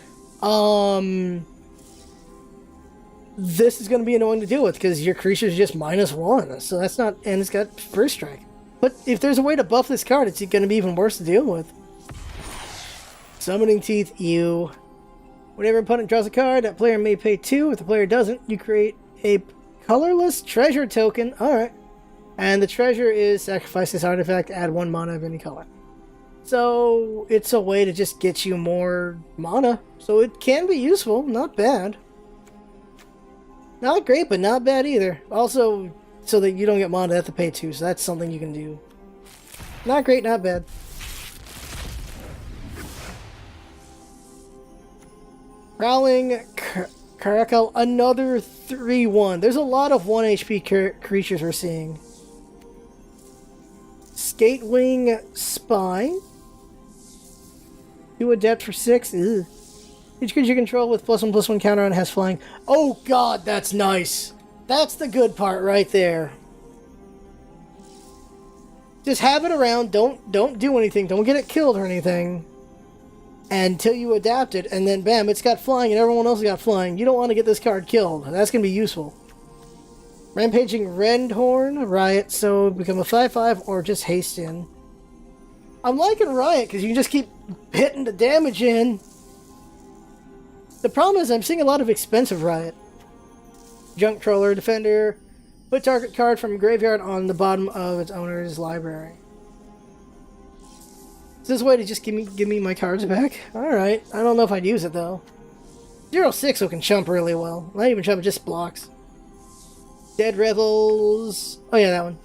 this is going to be annoying to deal with because your creature's just -1, so that's not, and it's got First Strike. But if there's a way to buff this card, it's going to be even worse to deal with. Summoning Teeth, you. Whenever an opponent draws a card, that player may pay 2. If the player doesn't, you create a colorless treasure token. Alright. And the treasure is sacrifice this artifact, add 1 mana of any color. So it's a way to just get you more mana. So it can be useful, not bad. Not great, but not bad either. Also, so that you don't get mana, you have to pay 2, so that's something you can do. Not great, not bad. Prowling Caracal, another 3/1. There's a lot of 1 HP creatures we're seeing. Skatewing Spine. 2 Adept for 6. Ugh. Each creature you control with +1/+1 counter on has flying. Oh God, that's nice. That's the good part right there. Just have it around. Don't do anything. Don't get it killed or anything until you adapt it, and then bam, it's got flying and everyone else got flying. You don't want to get this card killed. That's going to be useful. Rampaging Rendhorn, Riot, so become a 5/5 or just haste in. I'm liking Riot because you can just keep hitting the damage in. The problem is I'm seeing a lot of expensive Riot. Junk Troller, Defender. Put target card from graveyard on the bottom of its owner's library. Is this a way to just give me my cards back? Alright. I don't know if I'd use it though. 0/6 can chump really well. Not even chump, it just blocks. Dead Revels. Oh yeah, that one.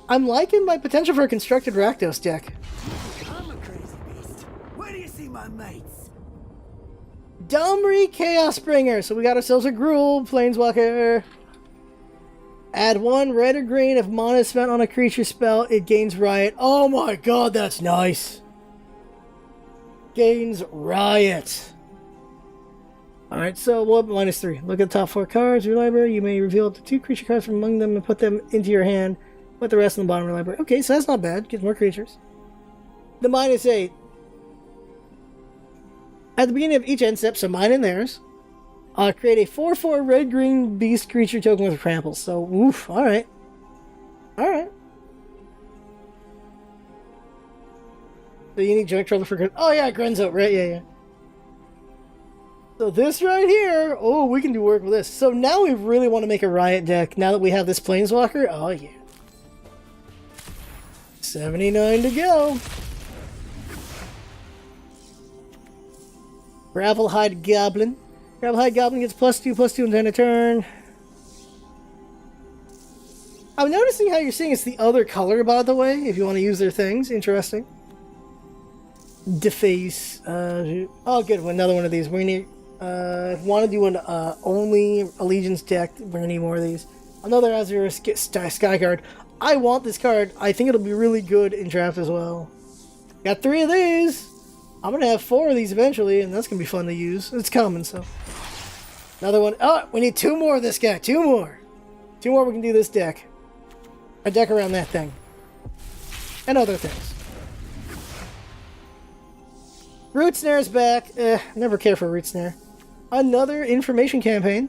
I'm liking my potential for a constructed Rakdos deck. I'm a crazy beast. Where do you see my mates? Domri Chaos Bringer. So we got ourselves a Gruul Planeswalker. Add 1 red or green. If mana is spent on a creature spell, it gains Riot. Oh my God, that's nice. Gains Riot. Alright, so we'll up -3. Look at the top 4 cards of your library. You may reveal up to 2 creature cards from among them and put them into your hand. Put the rest in the bottom of your library. Okay, so that's not bad. Get more creatures. the -8. At the beginning of each end step, so mine and theirs, create a 4/4 red-green beast creature token with trample. So, oof, alright. Alright. So you need Joint Trouble for Gren. Oh yeah, Grenzo, right? Yeah. So this right here, oh, we can do work with this. So now we really want to make a Riot deck, now that we have this Planeswalker. Oh yeah. 79 to go. Gravelhide Goblin. Gravelhide Goblin gets +2/+2 until end of turn. I'm noticing how you're seeing it's the other color, by the way, if you want to use their things. Interesting. Deface. Oh, good. Another one of these. We need. If you want to do an only Allegiance deck, we're going to need more of these. Another Azure Sky card. I want this card. I think it'll be really good in draft as well. Got 3 of these. I'm going to have 4 of these eventually, and that's going to be fun to use. It's common, so. Another one. Oh, we need 2 more of this guy. 2 more. 2 more, we can do this deck. A deck around that thing. And other things. Root Snare's back. Never care for Root Snare. Another information campaign.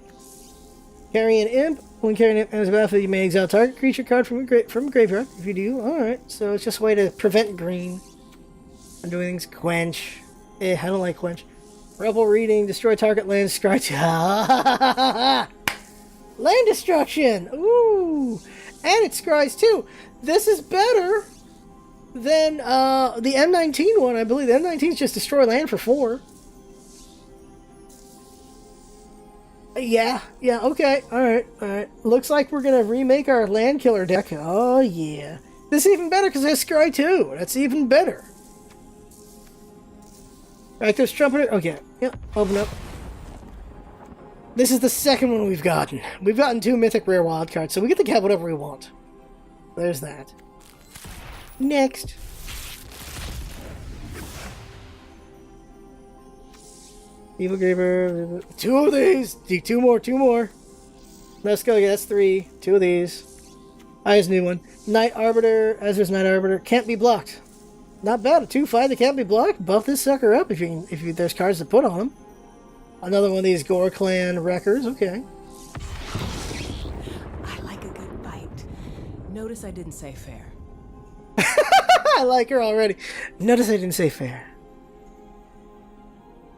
Carry an imp. When carrying it as a battlefield, you may exile target creature card from a graveyard. If you do, alright. So it's just a way to prevent green. I'm doing things. Quench. I don't like Quench. Rebel Reading. Destroy target land. Scry. Land destruction! Ooh! And it scries too. This is better than the M19 one, I believe. The M19 is just destroy land for 4. Yeah, okay. Alright. Looks like we're gonna remake our land killer deck. Oh, yeah. This is even better because it has scry too. That's even better. Alright, there's Trumpeter. Okay, yep, open up. This is the second one we've gotten. We've gotten 2 mythic rare wild cards, so we get to have whatever we want. There's that. Next. Evil Graver. 2 of these! 2 more. Let's go. Yeah, that's 3. 2 of these. There's a new one. Night Arbiter. Ezra's Night Arbiter. Can't be blocked. Not bad. A 2/5 that can't be blocked. Buff this sucker up if there's cards to put on him. Another one of these Gore Clan Wreckers. Okay. I like a good fight. Notice I didn't say fair. I like her already. Notice I didn't say fair.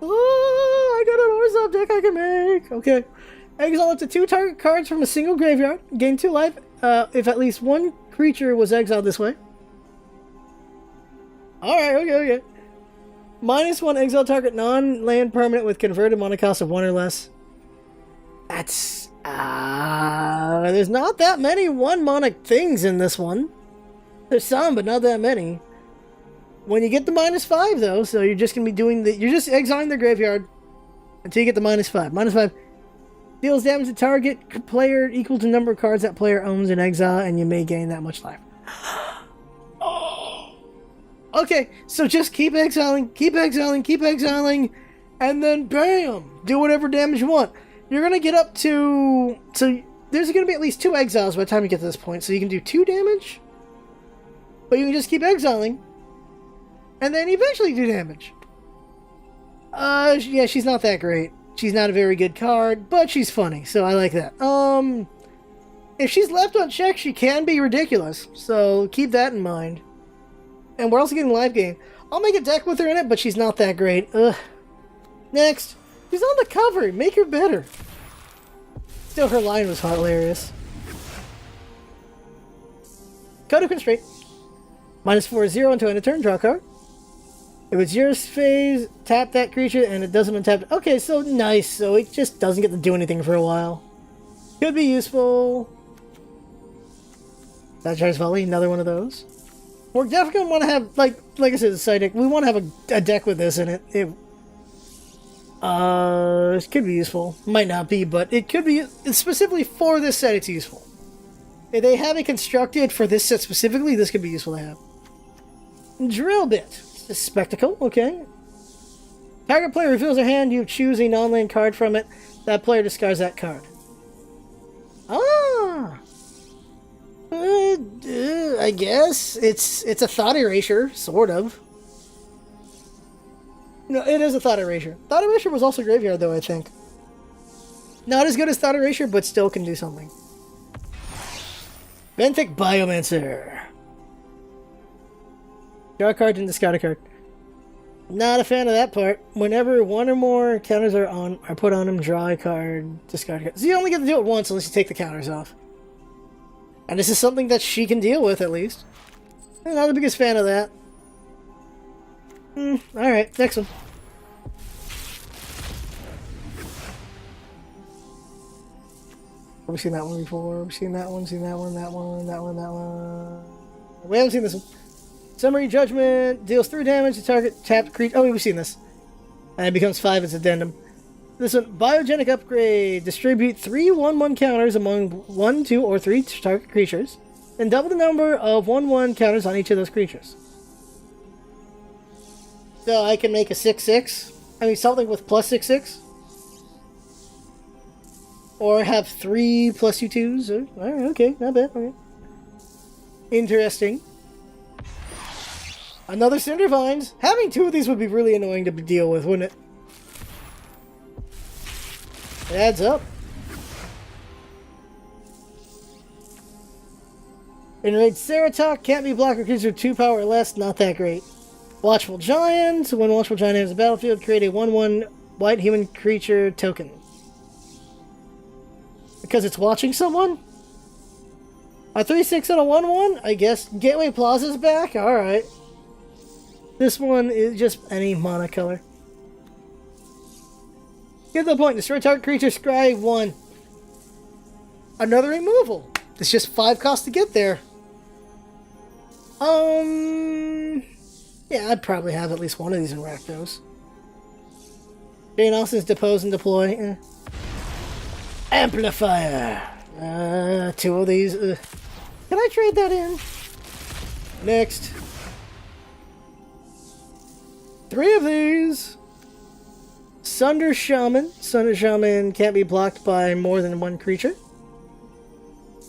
Oh, I got an Orzhov deck I can make. Okay. Exile up to 2 target cards from a single graveyard. Gain 2 life if at least 1 creature was exiled this way. Alright, okay. -1 exile target non-land permanent with converted mana cost of 1 or less. That's... there's not that many 1 mana things in this one. There's some, but not that many. When you get the -5 though, so you're just gonna be doing you're just exiling the graveyard until you get the -5. -5 deals damage to target player equal to number of cards that player owns in exile, and you may gain that much life. Okay, so just keep exiling, and then BAM! Do whatever damage you want. You're gonna get up to... So, there's gonna be at least 2 exiles by the time you get to this point, so you can do 2 damage, but you can just keep exiling, and then eventually do damage. Yeah, she's not that great. She's not a very good card, but she's funny, so I like that. If she's left unchecked, she can be ridiculous, so keep that in mind. And we're also getting live gain. I'll make a deck with her in it, but she's not that great. Ugh. Next. She's on the cover. Make her better. Still, her line was hilarious. Code of Constraint. -4/0 until end of turn. Draw a card. If it's your phase, tap that creature and it doesn't untap. Okay, so nice. So it just doesn't get to do anything for a while. Could be useful. Sagittarius Volley, another one of those. We're definitely going to want to have, like I said, the side deck. We want to have a deck with this in it. It could be useful. Might not be, but it could be. Specifically for this set, it's useful. If they have it constructed for this set specifically, this could be useful to have. Drill Bit. A spectacle, okay. Target player reveals their hand, you choose a non-land card from it. That player discards that card. Ah! I guess. It's a thought erasure, sort of. No, it is a Thought Erasure. Thought Erasure was also Graveyard, though, I think. Not as good as Thought Erasure, but still can do something. Benthic Biomancer. Draw a card and discard a card. Not a fan of that part. Whenever one or more counters are put on him, draw a card, discard a card. So you only get to do it once unless you take the counters off. And this is something that she can deal with, at least. I'm not the biggest fan of that. Alright, next one. Have we seen that one before? We've seen that one, that one. We haven't seen this one. Summary Judgment deals 3 damage to target tapped creature. Oh, we've seen this. And it becomes 5 as addendum. This one, Biogenic Upgrade. Distribute 3 1/1 counters among 1, 2, or 3 target creatures. And double the number of 1/1 counters on each of those creatures. So I can make a 6/6. I mean, something with plus 6/6. Or have 3 plus 2/2s. Alright, okay, not bad. Okay. Interesting. Another Cindervines. Having 2 of these would be really annoying to deal with, wouldn't it? It adds up. Enraged Ceratok. Can't be blocked or creature with 2 power or less. Not that great. Watchful Giant. When Watchful Giant enters the battlefield, create a 1/1 white human creature token. Because it's watching someone? A 3/6 and a 1/1? I guess Gateway Plaza's back? Alright. This one is just any mana color. Get to the point. Destroy target creature, scry 1. Another removal. It's just 5 costs to get there. Yeah, I'd probably have at least one of these in Rakdos. Jane Austen's Depose and Deploy. Amplifier. 2 of these. Can I trade that in? Next. 3 of these. Sunder Shaman. Sunder Shaman can't be blocked by more than 1 creature.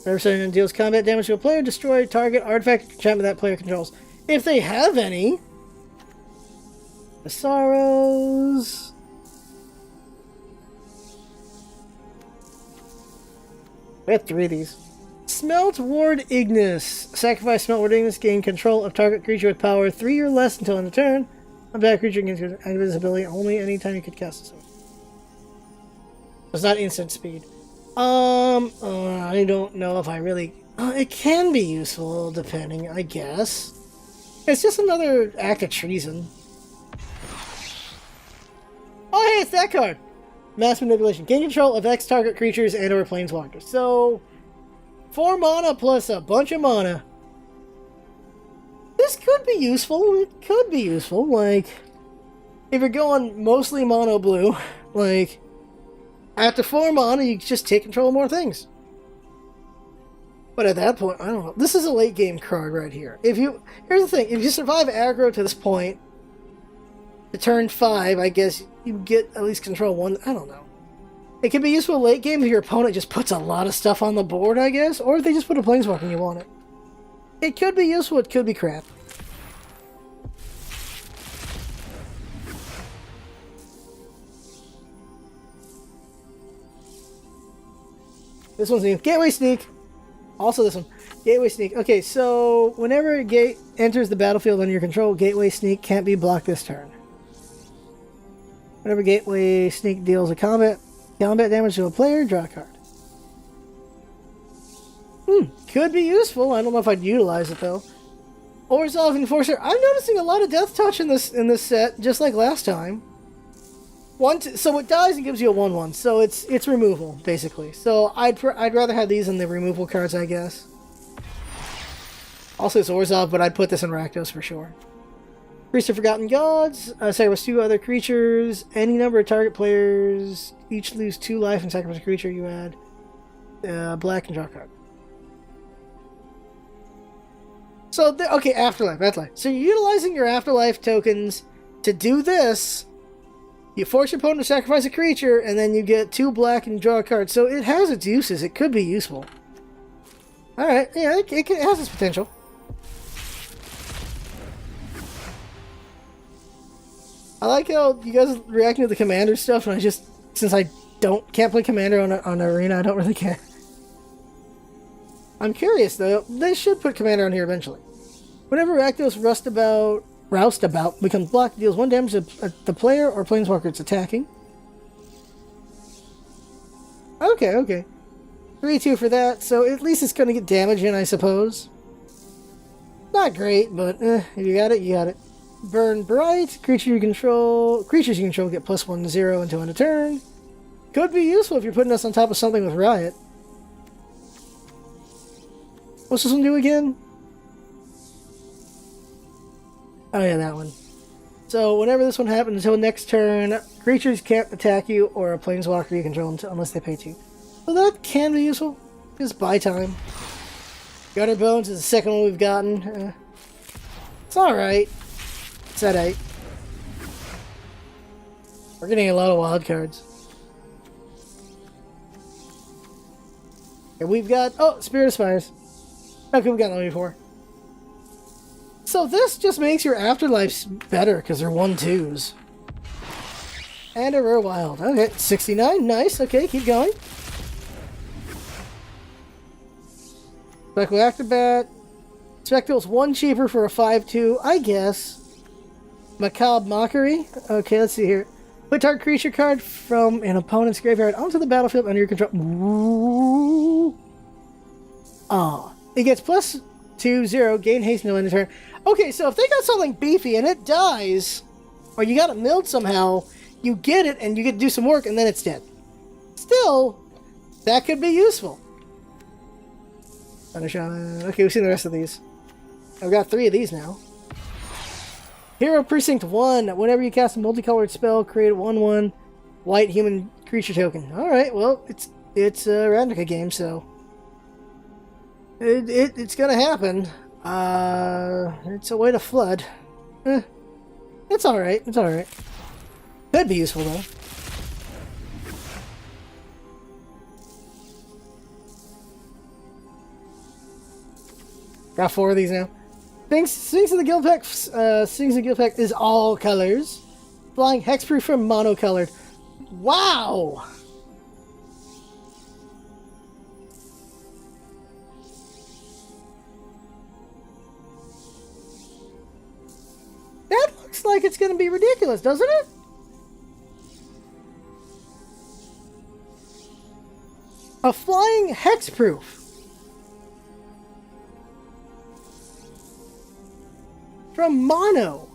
Whenever someone deals combat damage to a player, destroy target artifact enchantment that player controls. If they have any. The Sorrows. We have 3 of these. Smelt Ward Ignis. Sacrifice Smelt Ward Ignis. Gain control of target creature with power 3 or less until end of turn. A bad creature gains activate this ability only anytime you could cast this one. It's not instant speed. I don't know if I really... it can be useful, depending, I guess. It's just another act of treason. Oh, hey, it's that card! Mass Manipulation. Gain control of X target creatures and or planeswalkers. So, 4 mana plus a bunch of mana. This could be useful. It could be useful. Like, if you're going mostly mono blue, like, after 4 mana, you just take control of more things. But at that point, I don't know. This is a late game card right here. Here's the thing. If you survive aggro to this point, to turn 5, I guess you get at least control 1. I don't know. It can be useful late game if your opponent just puts a lot of stuff on the board, I guess. Or if they just put a planeswalker and you want it. It could be useful, it could be crap. This one's new. Gateway Sneak. Also this one. Gateway Sneak. Okay, so whenever a gate enters the battlefield under your control, Gateway Sneak can't be blocked this turn. Whenever Gateway Sneak deals a combat damage to a player, draw a card. Could be useful. I don't know if I'd utilize it though. Orzhov Enforcer. I'm noticing a lot of death touch in this set, just like last time. So it dies and gives you a 1/1. So it's removal basically. So I'd rather have these than the removal cards, I guess. Also it's Orzhov, but I'd put this in Rakdos for sure. Priest of Forgotten Gods. Sacrifice 2 other creatures. Any number of target players each lose 2 life and sacrifice a creature. You add black and draw a card. So, okay, Afterlife. So you're utilizing your Afterlife tokens to do this. You force your opponent to sacrifice a creature, and then you get 2 black and draw a card. So it has its uses. It could be useful. Alright, yeah, it has its potential. I like how you guys reacting to the commander stuff, and since I can't play commander on arena, I don't really care. I'm curious though. They should put commander on here eventually. Whenever Rakdos Roustabout becomes blocked, deals 1 damage to the player or planeswalker it's attacking. Okay. 3-2 for that, so at least it's going to get damage in, I suppose. Not great, but if you got it, you got it. Burn Bright. Creatures you control get +1/0 until end of turn. Could be useful if you're putting us on top of something with Riot. What's this one do again? Oh yeah, that one. So whenever this one happens until next turn, creatures can't attack you or a planeswalker you control unless they pay 2. So that can be useful. Just buy time. Gutter Bones is the second one we've gotten. It's alright. It's at 8. We're getting a lot of wild cards. And we've got... Oh, Spirit Aspires. Okay, we've gotten that one before. So this just makes your afterlives better because they're 1/2s. And a rare wild. Okay, 69. Nice. Okay, keep going. Speckle Acrobat. Spectacle's 1 cheaper for a 5/2, I guess. Macabre Mockery. Okay, let's see here. Put target creature card from an opponent's graveyard onto the battlefield under your control. It gets +2/0, gain haste until end of turn. Okay, so if they got something beefy and it dies, or you got it milled somehow, you get it and you get to do some work and then it's dead. Still, that could be useful. Okay, we've seen the rest of these. I've got 3 of these now. Hero Precinct 1. Whenever you cast a multicolored spell, create a 1/1 white human creature token. Alright, well, it's a Ravnica game, so... It's gonna happen. It's a way to flood. It's alright. It's alright. Could be useful, though. Got 4 of these now. Sphinx of the Guildpact is all colors. Flying Hexproof from monocolored. Wow! That looks like it's going to be ridiculous, doesn't it? A flying hexproof. From mono.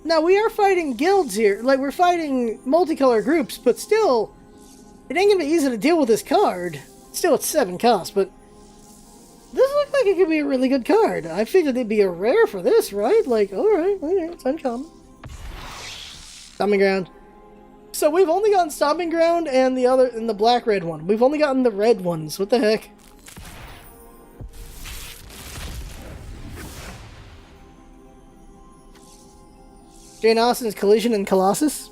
Now we are fighting guilds here. Like, we're fighting multicolor groups, but still, it ain't going to be easy to deal with this card. Still, it's 7 cost, but this looks like it could be a really good card. I figured it'd be a rare for this, right? Like, alright, it's uncommon. Stomping Ground. So we've only gotten Stomping Ground and the black-red one. We've only gotten the red ones. What the heck? Jane Austen's Collision and Colossus.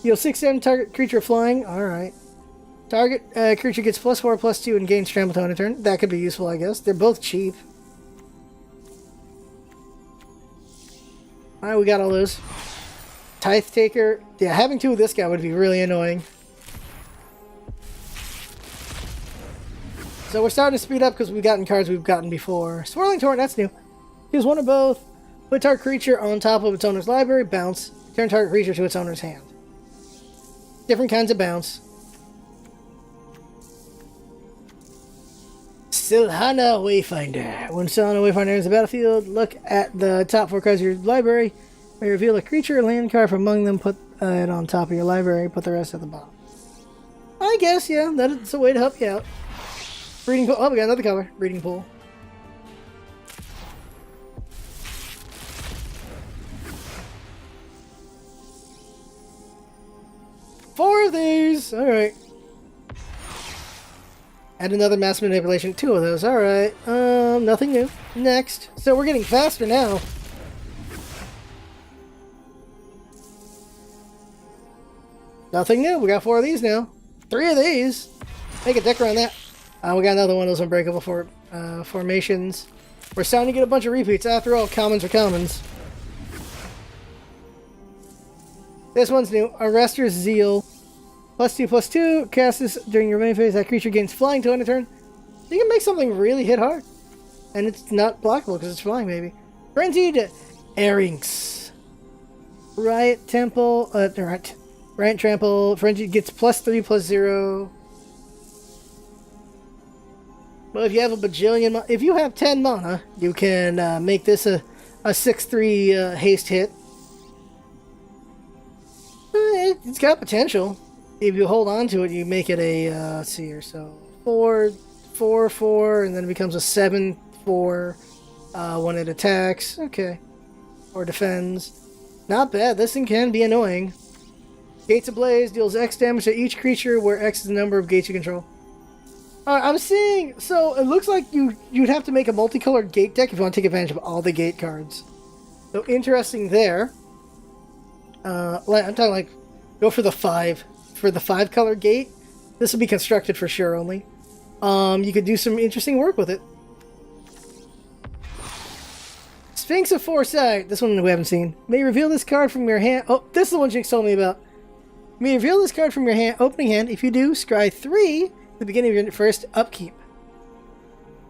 Deal 6 damage, target creature flying. Alright. Target creature gets +4/+2 and gains trample to end of turn. That could be useful, I guess. They're both cheap. Alright, we got all those. Tithe Taker. Yeah, having 2 of this guy would be really annoying. So we're starting to speed up because we've gotten cards we've gotten before. Swirling Torrent, that's new. Use 1 of both. Put target creature on top of its owner's library. Bounce. Turn target creature to its owner's hand. Different kinds of bounce. Silhana Wayfinder. When Silhana Wayfinder enters the battlefield, look at the top 4 cards of your library. May reveal a creature or land card from among them. Put it on top of your library. Put the rest at the bottom. I guess, yeah, that's a way to help you out. Breeding Pool. Oh, we got another color. Breeding Pool. Four of these! Alright. Add another mass manipulation. 2 of those. Alright. Nothing new. Next. So we're getting faster now. Nothing new. We got 4 of these now. 3 of these. Make a deck around that. We got another one of those unbreakable formations. We're starting to get a bunch of repeats. After all, commons are commons. This one's new. Arrester's Zeal. +2/+2. Cast this during your main phase. That creature gains flying to end a turn. So you can make something really hit hard. And it's not blockable because it's flying, maybe. Frenzied Airings. Riot Temple. Riot Trample. Frenzied gets +3/+0. Well, if you have a bajillion... If you have 10 mana, you can make this a 6/3 haste hit. It's got potential. If you hold on to it, you make it a, let's see here, so 4/4, and then it becomes a 7/4 when it attacks. Okay. Or defends. Not bad. This thing can be annoying. Gates Ablaze deals X damage to each creature, where X is the number of gates you control. I'm seeing, so it looks like you'd have to make a multicolored gate deck if you want to take advantage of all the gate cards. So interesting there. I'm talking like, go for the 5. For the 5-color gate, this will be constructed for sure only. You could do some interesting work with it. Sphinx of Foresight. This one we haven't seen. May reveal this card from your hand. Oh, this is the one Jinx told me about. May reveal this card from your hand, opening hand. If you do, scry 3 at the beginning of your first upkeep.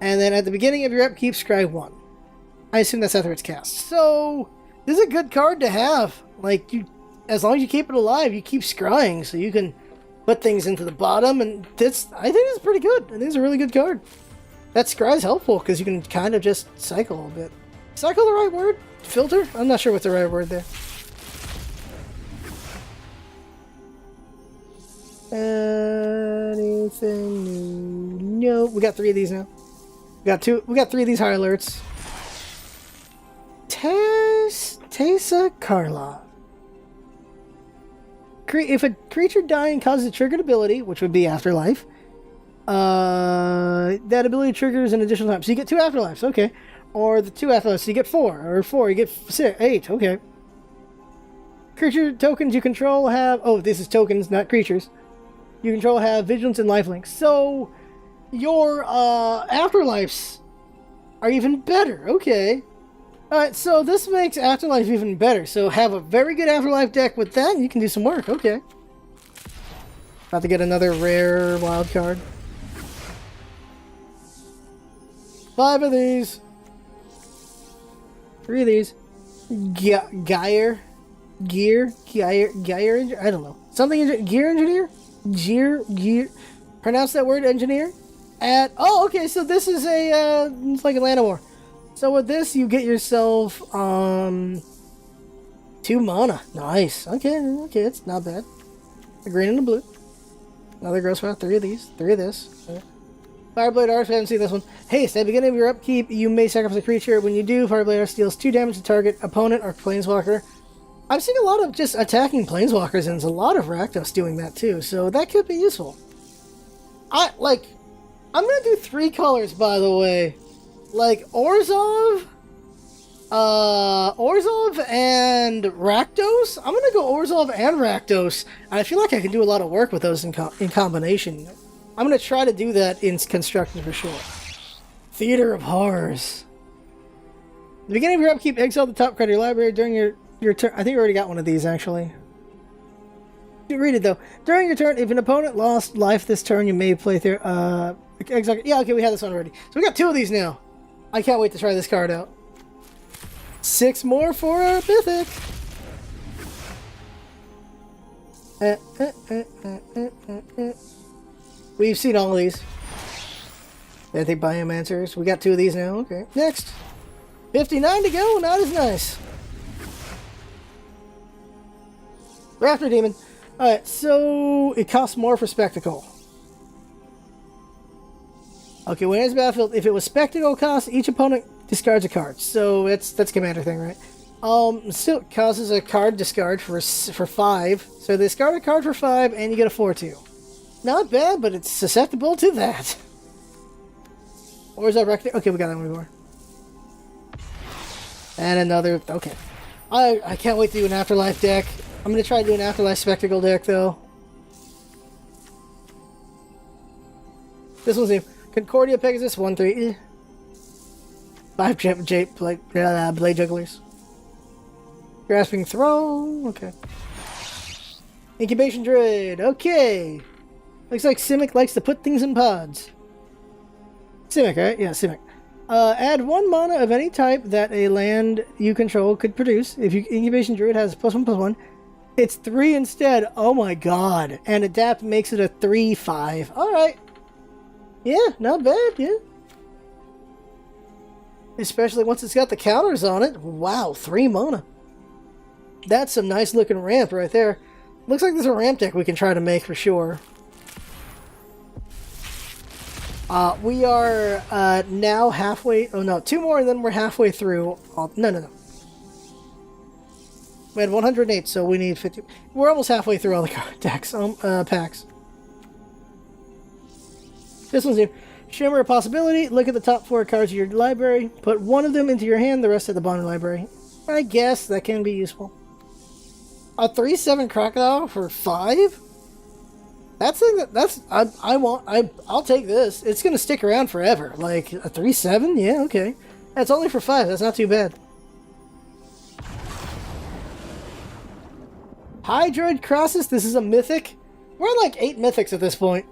And then at the beginning of your upkeep, scry 1. I assume that's after it's cast. So, this is a good card to have. Like, as long as you keep it alive, you keep scrying, so you can put things into the bottom, and I think it's pretty good. I think it's a really good card. That scry is helpful, because you can kind of just cycle a bit. Cycle the right word? Filter? I'm not sure what's the right word there. Anything new? No, we got 3 of these now. We got 3 of these high alerts. Tessa Karla. If a creature dying causes a triggered ability, which would be Afterlife, that ability triggers an additional time. So you get 2 Afterlives, okay. Or the 2 Afterlives, so you get 4. Or 4, you get 8, okay. Creature tokens you control have... Oh, this is tokens, not creatures. You control have Vigilance and Lifelink. So, your Afterlives are even better, okay. Alright, so this makes Afterlife even better. So have a very good Afterlife deck with that, and you can do some work. Okay. About to get another rare wild card. 5 of these. 3 of these. Gear. I don't know. Something, Gear Engineer? Gear. Pronounce that word, Engineer. Oh, okay, so this is it's like a Llanowar. So with this, you get yourself 2 mana. Nice. Okay, it's not bad. A green and a blue. Another gross fire. 3 of these. 3 of this. Okay. Fireblade Arts. I haven't seen this one. Haste. At the beginning of your upkeep, you may sacrifice a creature. When you do, Fireblade Arts deals 2 damage to target opponent or planeswalker. I'm seeing a lot of just attacking planeswalkers, and there's a lot of Rakdos doing that too. So that could be useful. I'm gonna do 3 colors, by the way. Like Orzhov and Rakdos. I'm gonna go Orzhov and Rakdos. I feel like I can do a lot of work with those in combination. I'm gonna try to do that in construction for sure. Theater of Horrors. At the beginning of your upkeep, exile the top card of your library during your turn. I think I already got one of these actually. Read it though. During your turn, if an opponent lost life this turn, you may play through. Exile. Yeah, okay, we had this one already. So we got 2 of these now. I can't wait to try this card out. 6 more for our Mythic. We've seen all of these. I think Biomancers. We got 2 of these now. Okay, next. 59 to go. Not as nice. Raptor Demon. Alright, so it costs more for Spectacle. Okay, when it's battlefield, if it was Spectacle cost, each opponent discards a card. So that's Commander thing, right? Still causes a card discard for 5. So they discard a card for 5, and you get a 4/2. Not bad, but it's susceptible to that. Or is that Rector? Okay, we got that one before. And another. Okay, I can't wait to do an Afterlife deck. I'm gonna try to do an Afterlife Spectacle deck though. This one's new. Concordia Pegasus 1/3. 5 Blade Jugglers. Grasping Throw. Okay. Incubation Druid. Okay. Looks like Simic likes to put things in pods. Simic, right? Yeah, Simic. Add 1 mana of any type that a land you control could produce. If you Incubation Druid has +1/+1, it's 3 instead. Oh my god. And Adapt makes it a 3/5. Alright. Yeah, not bad, yeah. Especially once it's got the counters on it. Wow, 3 mana. That's some nice looking ramp right there. Looks like there's a ramp deck we can try to make for sure. We are now halfway. Oh no, 2 more and then we're halfway through. No. We had 108, so we need 50. We're almost halfway through all the decks, packs. This one's new. Shimmer a possibility. Look at the top 4 cards of your library. Put 1 of them into your hand, the rest at the bottom of the library. I guess that can be useful. A 3/7 Crocodile for 5? I'll take this. It's gonna stick around forever. Like a 3/7? Yeah, okay. That's only for 5. That's not too bad. Hydroid Crosses. This is a mythic. We're on like 8 mythics at this point.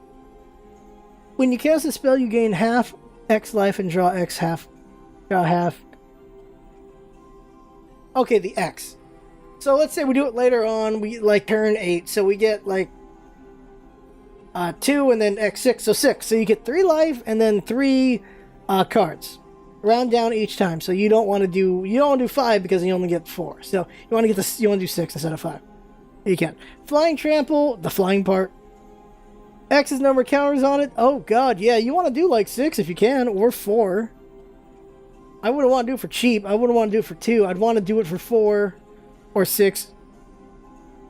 When you cast a spell, you gain half X life and draw X half. Draw half. Okay, the X. So let's say we do it later on. We like turn 8, so we get like 2 and then X6, so 6. So you get 3 life and then 3 cards. Round down each time. So you don't want to do 5 because you only get 4. So you want to do 6 instead of 5. You can. Flying Trample, the flying part. X's number of counters on it. Oh god, yeah, you want to do like 6 if you can, or 4. I wouldn't want to do it for cheap. I wouldn't want to do it for 2. I'd want to do it for 4 or 6.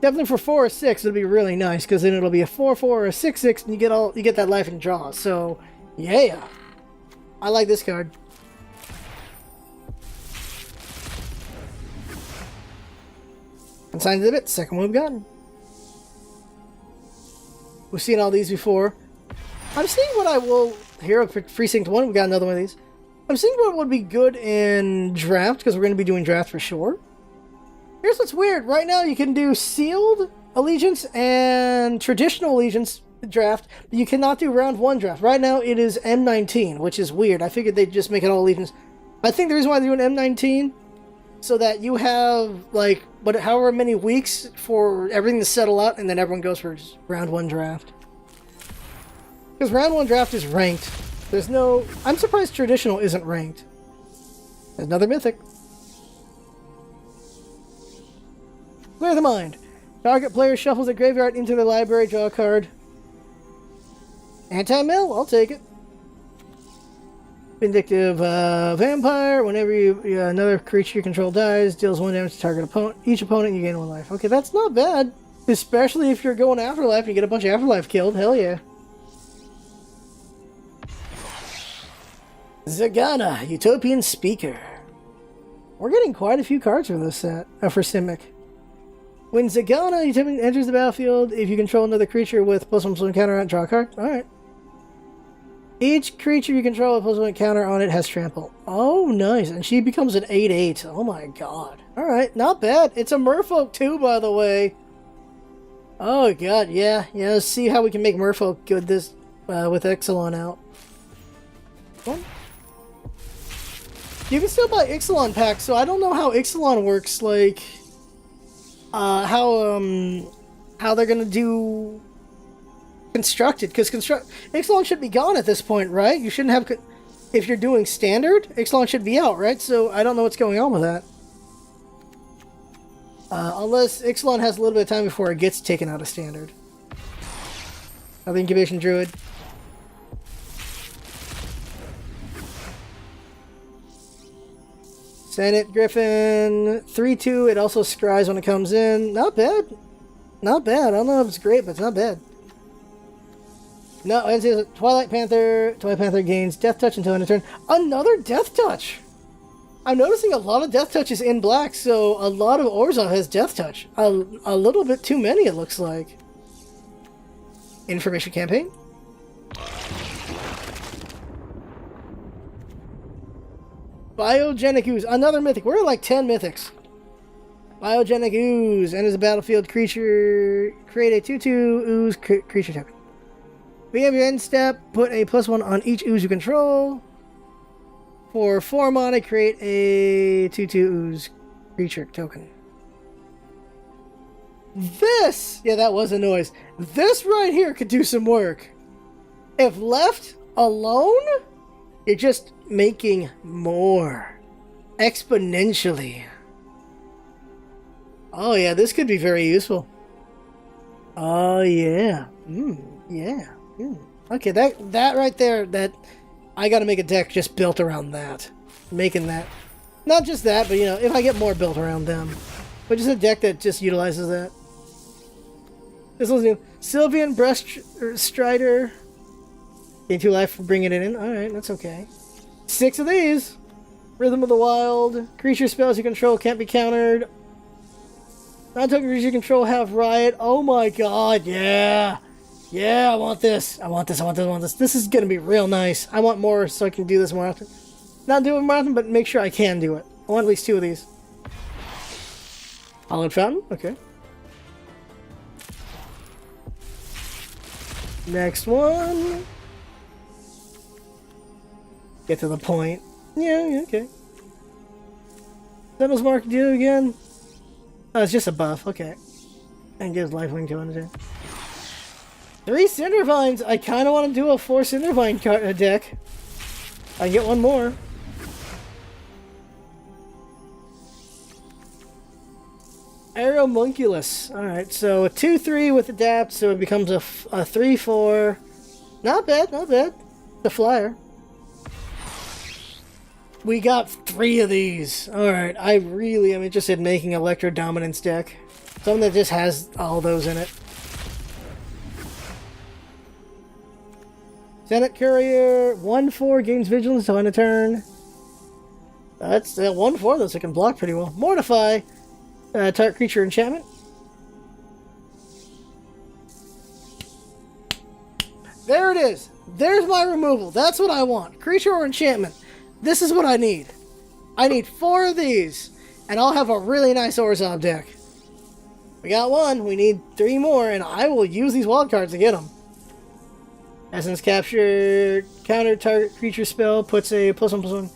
Definitely for 4 or 6 it'll be really nice, because then it'll be a 4/4 or a 6/6 and you get that life and draw. So yeah. I like this card. Consigned to the bit, second one we've gotten. We've seen all these before. I'm seeing what I will... Hero Precinct 1, we got another one of these. I'm seeing what would be good in draft, because we're going to be doing draft for sure. Here's what's weird. Right now you can do Sealed Allegiance and Traditional Allegiance draft, but you cannot do Round 1 draft. Right now it is M19, which is weird. I figured they'd just make it all Allegiance. I think the reason why they're doing M19, so that you have, like, however many weeks for everything to settle out, and then everyone goes for Round 1 draft. Because Round 1 draft is ranked. There's no... I'm surprised Traditional isn't ranked. Another Mythic. Clear the Mind. Target player shuffles a graveyard into their library, draw a card. Anti-mill, I'll take it. Vindictive Vampire. Whenever another creature you control dies, deals 1 damage to target opponent. Each opponent, you gain 1 life. Okay, that's not bad. Especially if you're going Afterlife and you get a bunch of Afterlife killed. Hell yeah. Zagana, Utopian Speaker. We're getting quite a few cards for this set. For Simic. When Zagana Utopian enters the battlefield, if you control another creature with +1/+1 counter on it, draw a card. Alright. Each creature you control with +1 counter on it has trample. Oh, nice. And she becomes an 8/8. Oh my god. Alright, not bad. It's a Merfolk too, by the way. Oh god, yeah. Yeah, let's see how we can make Merfolk good this with Ixalan out. What? You can still buy Ixalan packs, so I don't know how Ixalan works, like how they're gonna do constructed, because Ixalan should be gone at this point, right? You shouldn't have... If you're doing standard, Ixalan should be out, right? So I don't know what's going on with that. Unless Ixalan has a little bit of time before it gets taken out of standard. Another Incubation Druid. Senate Griffin. 3/2. It also scries when it comes in. Not bad. Not bad. I don't know if it's great, but it's not bad. No, and it says Twilight Panther. Twilight Panther gains Death Touch until end of turn. Another Death Touch! I'm noticing a lot of Death Touches in black, so a lot of Orzhov has Death Touch. A little bit too many, it looks like. Information Campaign. Biogenic Ooze. Another Mythic. We're at like 10 Mythics. Biogenic Ooze. Enters a battlefield creature. Create a 2/2 Ooze creature token. Beginning of your end step, put a +1 on each Ooze you control. For 4 mana, create a 2/2 Ooze creature token. This! Yeah, that was a noise. This right here could do some work. If left alone, you're just making more. Exponentially. Oh yeah, this could be very useful. Oh yeah. Yeah. Okay, that right there, that I gotta make a deck just built around that. Making that. Not just that, but you know, if I get more built around them. But just a deck that just utilizes that. This one's new. Sylvian Breast Strider. Gain 2 life for bringing it in. Alright, that's okay. 6 of these. Rhythm of the Wild. Creature spells you control can't be countered. Non-token creatures you control have Riot. Oh my god, yeah. Yeah, I want this. I want this. This is gonna be real nice. I want more so I can do this more often. Not do it more often, but make sure I can do it. I want at least 2 of these. Hallowed Fountain? Okay. Next one. Get to the point. Yeah, okay. Devil's Mark do again? Oh, it's just a buff, okay. And gives lifelink to it. 3 Cindervines! I kind of want to do a 4 Cindervine deck. I get one more. Aeromunculus. Alright, so a 2/3 with Adapt, so it becomes a 3/4. Not bad, not bad. The flyer. We got 3 of these. Alright, I really am interested in making Electro Dominance deck. Something that just has all those in it. Senate Courier, 1/4 gains Vigilance on a turn. That's 1/4 though, so it can block pretty well. Mortify, target creature enchantment. There it is. There's my removal. That's what I want. Creature or enchantment. This is what I need. I need 4 of these, and I'll have a really nice Orzhov deck. We got 1. We need 3 more, and I will use these wildcards to get them. Essence Capture, counter target creature spell, puts a +1/+1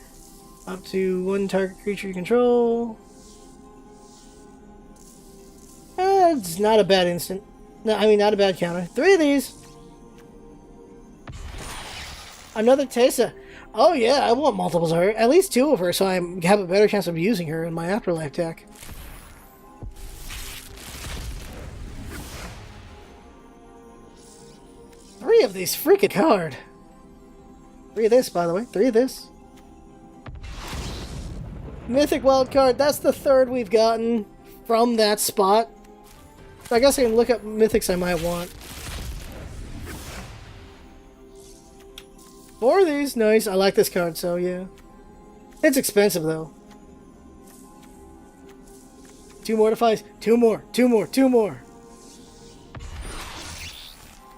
up to 1 target creature you control. It's not a bad instant. No, I mean, not a bad counter. 3 of these. Another Teysa. Oh yeah, I want multiples of her. At least 2 of her, so I have a better chance of using her in my Afterlife deck. Three of these freaking card. 3 of this, by the way. 3 of this. Mythic Wildcard. That's the 3rd we've gotten from that spot. So I guess I can look up mythics I might want. 4 of these. Nice. I like this card, so yeah. It's expensive, though. 2 Mortifies. 2 more. 2 more. 2 more.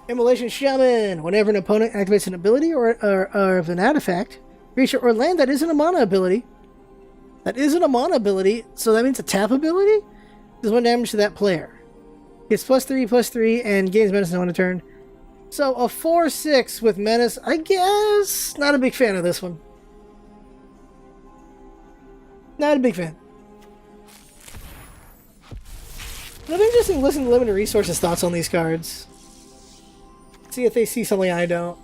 Immolation Shaman. Whenever an opponent activates an ability or of an artifact, creature or land that isn't a mana ability. That isn't a mana ability, so that means a tap ability? Does 1 damage to that player. Gets +3/+3 and gains menace on a turn. So a 4/6 with menace, I guess. Not a big fan of this one. Not a big fan. It'll be interesting to listen to Limited Resources thoughts on these cards. See if they see something I don't.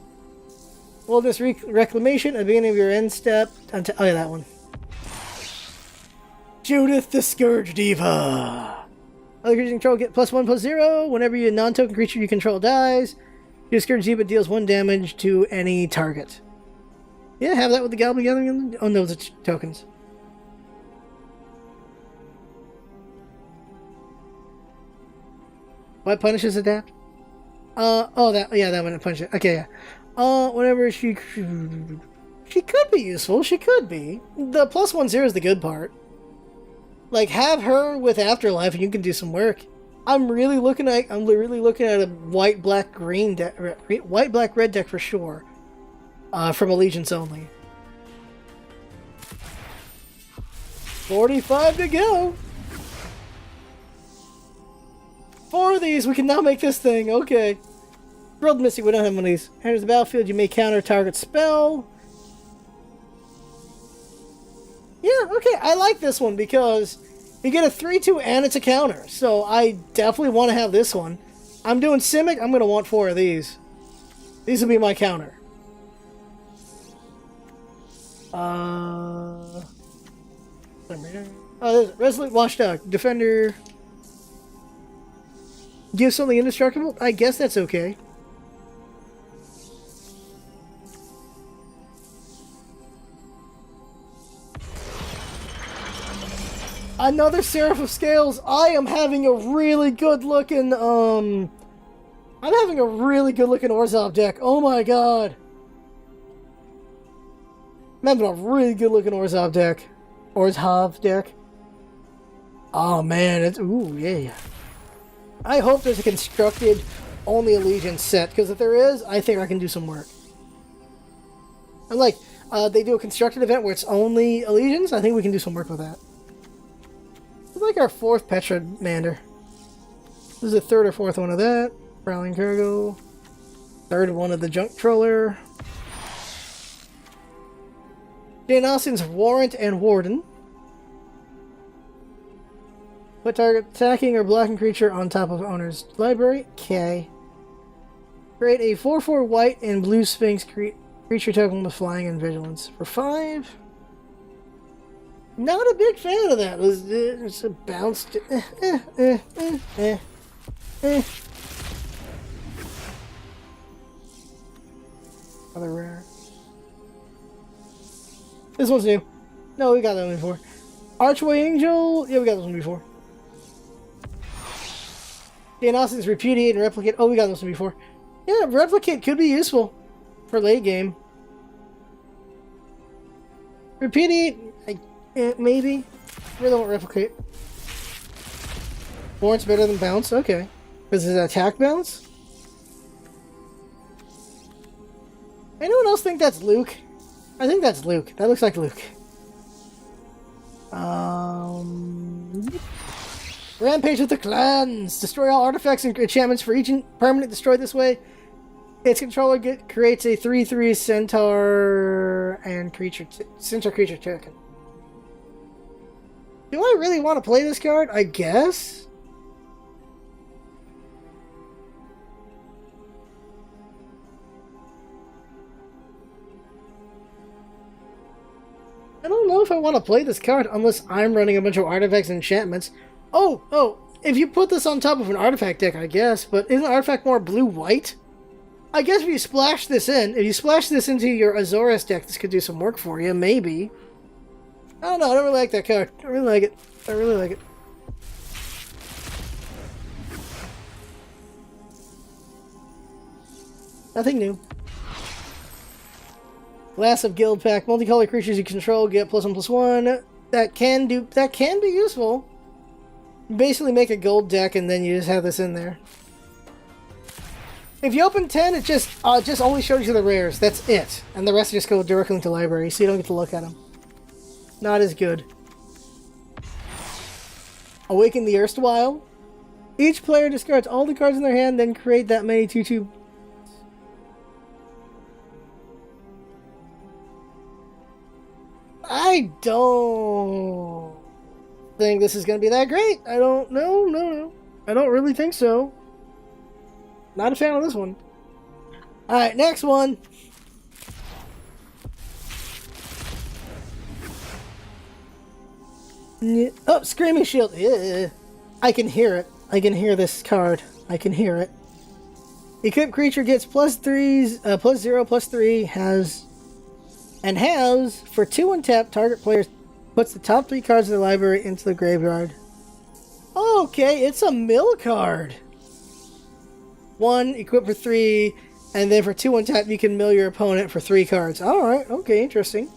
Wilderness Reclamation at the beginning of your end step. Until, oh yeah, that one. Judith the Scourge Diva. Other creatures you control get +1/+0. Whenever your non-token creature you control dies, your Scourge Diva deals 1 damage to any target. Yeah, have that with the Goblin Gathering. Oh no, it's tokens. What punishes Adapt? Oh, that one it punishes. Okay, yeah. Whenever she could be useful. She could be. The +1/0 is the good part. Like, have her with Afterlife and you can do some work. I'm really looking at a white black green deck, white black red deck for sure. From Allegiance only. 45 to go. of these, we can now make this thing. Okay. World Mystic, we don't have one of these. Enters the battlefield, you may counter target spell. Yeah, okay, I like this one because you get a 3/2 and it's a counter. So I definitely want to have this one. I'm doing Simic, I'm going to want 4 of these. These will be my counter. Oh, there's Resolute Watchdog. Defender. Give something indestructible? I guess that's okay. Another Seraph of Scales. I am having a really good looking, I'm having a really good looking Orzhov deck. Oh my god. I'm having a really good looking Orzhov deck. Orzhov deck. Oh man, it's, ooh, yeah. I hope there's a constructed only Allegiance set, because if there is, I think I can do some work. And like, they do a constructed event where it's only Allegiance, I think we can do some work with that. It's like our 4th Petra Mander. This is the 3rd or 4th one of that. Prowling Cargo. 3rd one of the Junk Troller. Jane Austen's Warrant and Warden. Put target attacking or blocking creature on top of owner's library. Okay. Create a 4/4 white and blue Sphinx creature token with flying and vigilance. For 5. Not a big fan of that. It's a bounce. Other rare. This one's new. No, we got that one before. Archway Angel. Yeah, we got this one before. Jane Austen's Repudiate and Replicate. Oh, we got this one before. Yeah, Replicate could be useful for late game. Repudiate, maybe. Really don't Replicate. Warrant's better than Bounce. Okay. Is it attack bounce? Anyone else think that's Luke? I think that's Luke. That looks like Luke. Rampage with the Clans! Destroy all artifacts and enchantments for each permanent destroyed this way. Its controller creates a 3/3 centaur and centaur creature token. Do I really want to play this card? I guess? I don't know if I want to play this card unless I'm running a bunch of artifacts and enchantments. Oh, if you put this on top of an artifact deck, I guess, but isn't artifact more blue-white? I guess if you splash this in, if you splash this into your Azorius deck, this could do some work for you, maybe. I don't know, I don't really like that card. I really like it. I really like it. Nothing new. Glass of Guild Pack. Multicolored creatures you control get +1/+1. That can be useful. Basically make a gold deck and then you just have this in there. If you open 10, it just only shows you the rares. That's it. And the rest just go directly into library, so you don't get to look at them. Not as good. Awaken the Erstwhile. Each player discards all the cards in their hand, then create that many 2/2. I don't think this is going to be that great. I don't know. No. I don't really think so. Not a fan of this one. Alright, next one. Oh, Screaming Shield. Yeah. I can hear it. I can hear this card. I can hear it. Equipped creature gets +3s, +0/+3, has for 2 untapped, target player puts the top 3 cards of the library into the graveyard. Okay, it's a mill card. 1, equip for 3, and then for 2 untapped, you can mill your opponent for 3 cards. Alright, okay, interesting.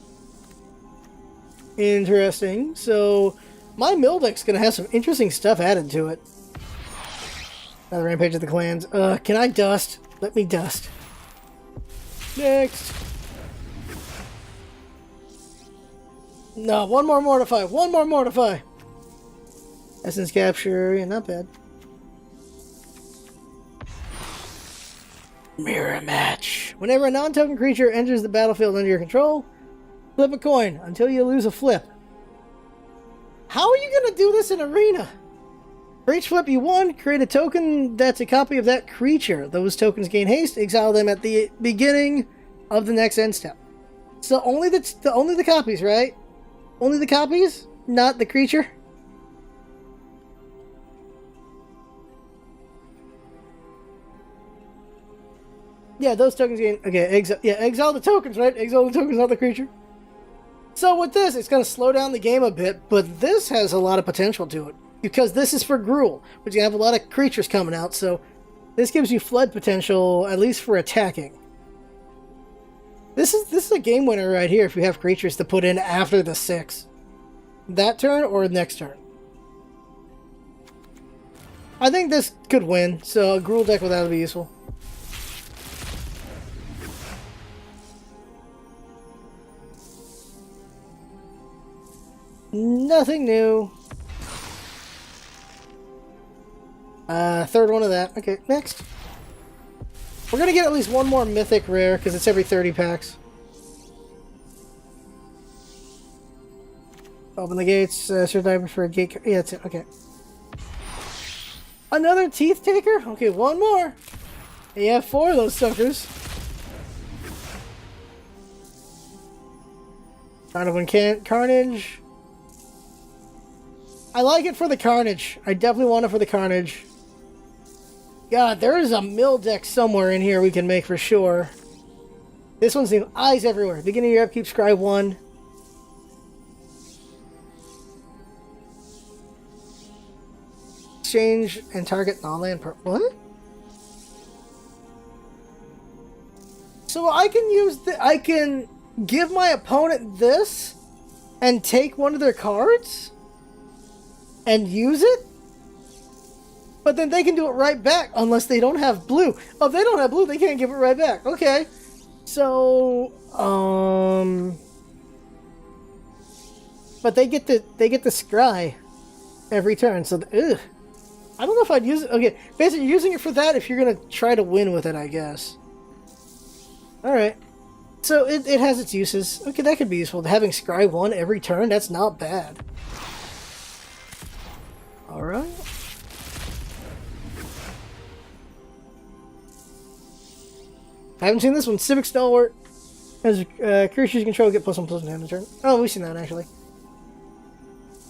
Interesting. So, my mill deck's gonna have some interesting stuff added to it. Another Rampage of the Clans. Can I dust? Let me dust. Next. No, one more Mortify. One more Mortify. Essence Capture. Yeah, not bad. Mirror match. Whenever a non-token creature enters the battlefield under your control, flip a coin until you lose a flip. How are you going to do this in Arena? For each flip you won, create a token that's a copy of that creature. Those tokens gain haste. Exile them at the beginning of the next end step. So only the copies, right? Only the copies, not the creature. Yeah, those tokens gain. Okay, exile the tokens, right? Exile the tokens, not the creature. So with this, it's going to slow down the game a bit, but this has a lot of potential to it. Because this is for Gruul, which you have a lot of creatures coming out, so this gives you flood potential, at least for attacking. This is a game winner right here if you have creatures to put in after the 6. That turn or next turn. I think this could win, so a Gruul deck with that would be useful. Nothing new. Third one of that. Okay, next. We're gonna get at least one more mythic rare, because it's every 30 packs. Open the gates, search diver for a gate. Yeah, that's it. Okay. Another Teeth Taker? Okay, one more. And you have 4 of those suckers. Donovan Carnage. I like it for the Carnage. I definitely want it for the Carnage. God, there is a mill deck somewhere in here we can make for sure. This one's new. Eyes everywhere. Beginning of your upkeep, scry 1. Exchange and target non-land per... What? So I can use I can give my opponent this and take one of their cards and use it? But then they can do it right back unless they don't have blue. Oh, if they don't have blue, they can't give it right back. Okay. So, but they get the scry every turn. So, ugh. I don't know if I'd use it. Okay, basically using it for that if you're going to try to win with it, I guess. Alright. So, it has its uses. Okay, that could be useful. Having scry 1 every turn, that's not bad. Alright. I haven't seen this one. Civic Stalwart. As creatures you control get +1/+1 damage turn. Oh, we've seen that actually.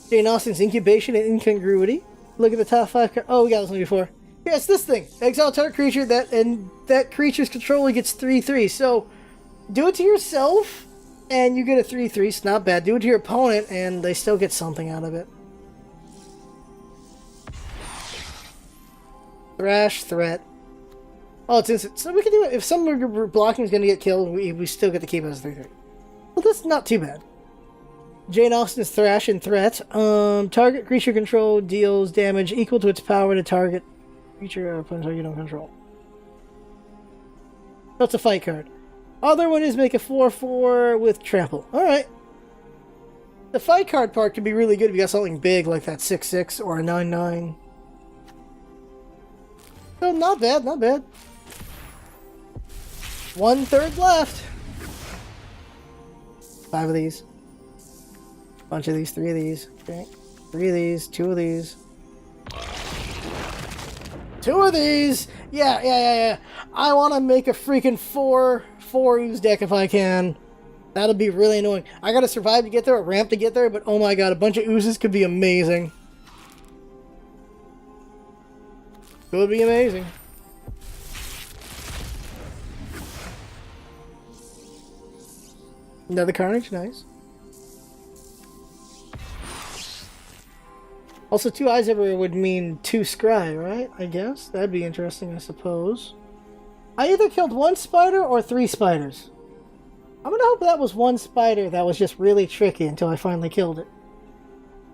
Jane Austen's Incubation and Incongruity. Look at the top 5 oh, we got this one before. Yeah, it's this thing. Exile target creature that creature's controller gets 3/3. So do it to yourself and you get a 3/3. It's not bad. Do it to your opponent and they still get something out of it. Thrash threat. Oh, it's instant. So we can do it. If some of your blocking is going to get killed, we still get to keep it as 3/3. Well, that's not too bad. Jane Austen's Thrash and Threat. Target creature control deals damage equal to its power to target creature or opponent you don't control. That's a fight card. Other one is make a 4/4 with trample. Alright. The fight card part could be really good if you got something big like that 6/6 or a 9/9. So not bad, not bad. 1/3 left. 5 of these. Bunch of these, 3 of these. Okay. 3 of these, 2 of these. 2 of these! Yeah. I want to make a freaking 4 ooze deck if I can. That'll be really annoying. I gotta survive to get there, a ramp to get there, but oh my god, a bunch of oozes could be amazing. Could be amazing. Another Carnage, nice. Also, 2 eyes everywhere would mean 2 scry, right? I guess. That'd be interesting, I suppose. I either killed 1 spider or 3 spiders. I'm gonna hope that was 1 spider that was just really tricky until I finally killed it.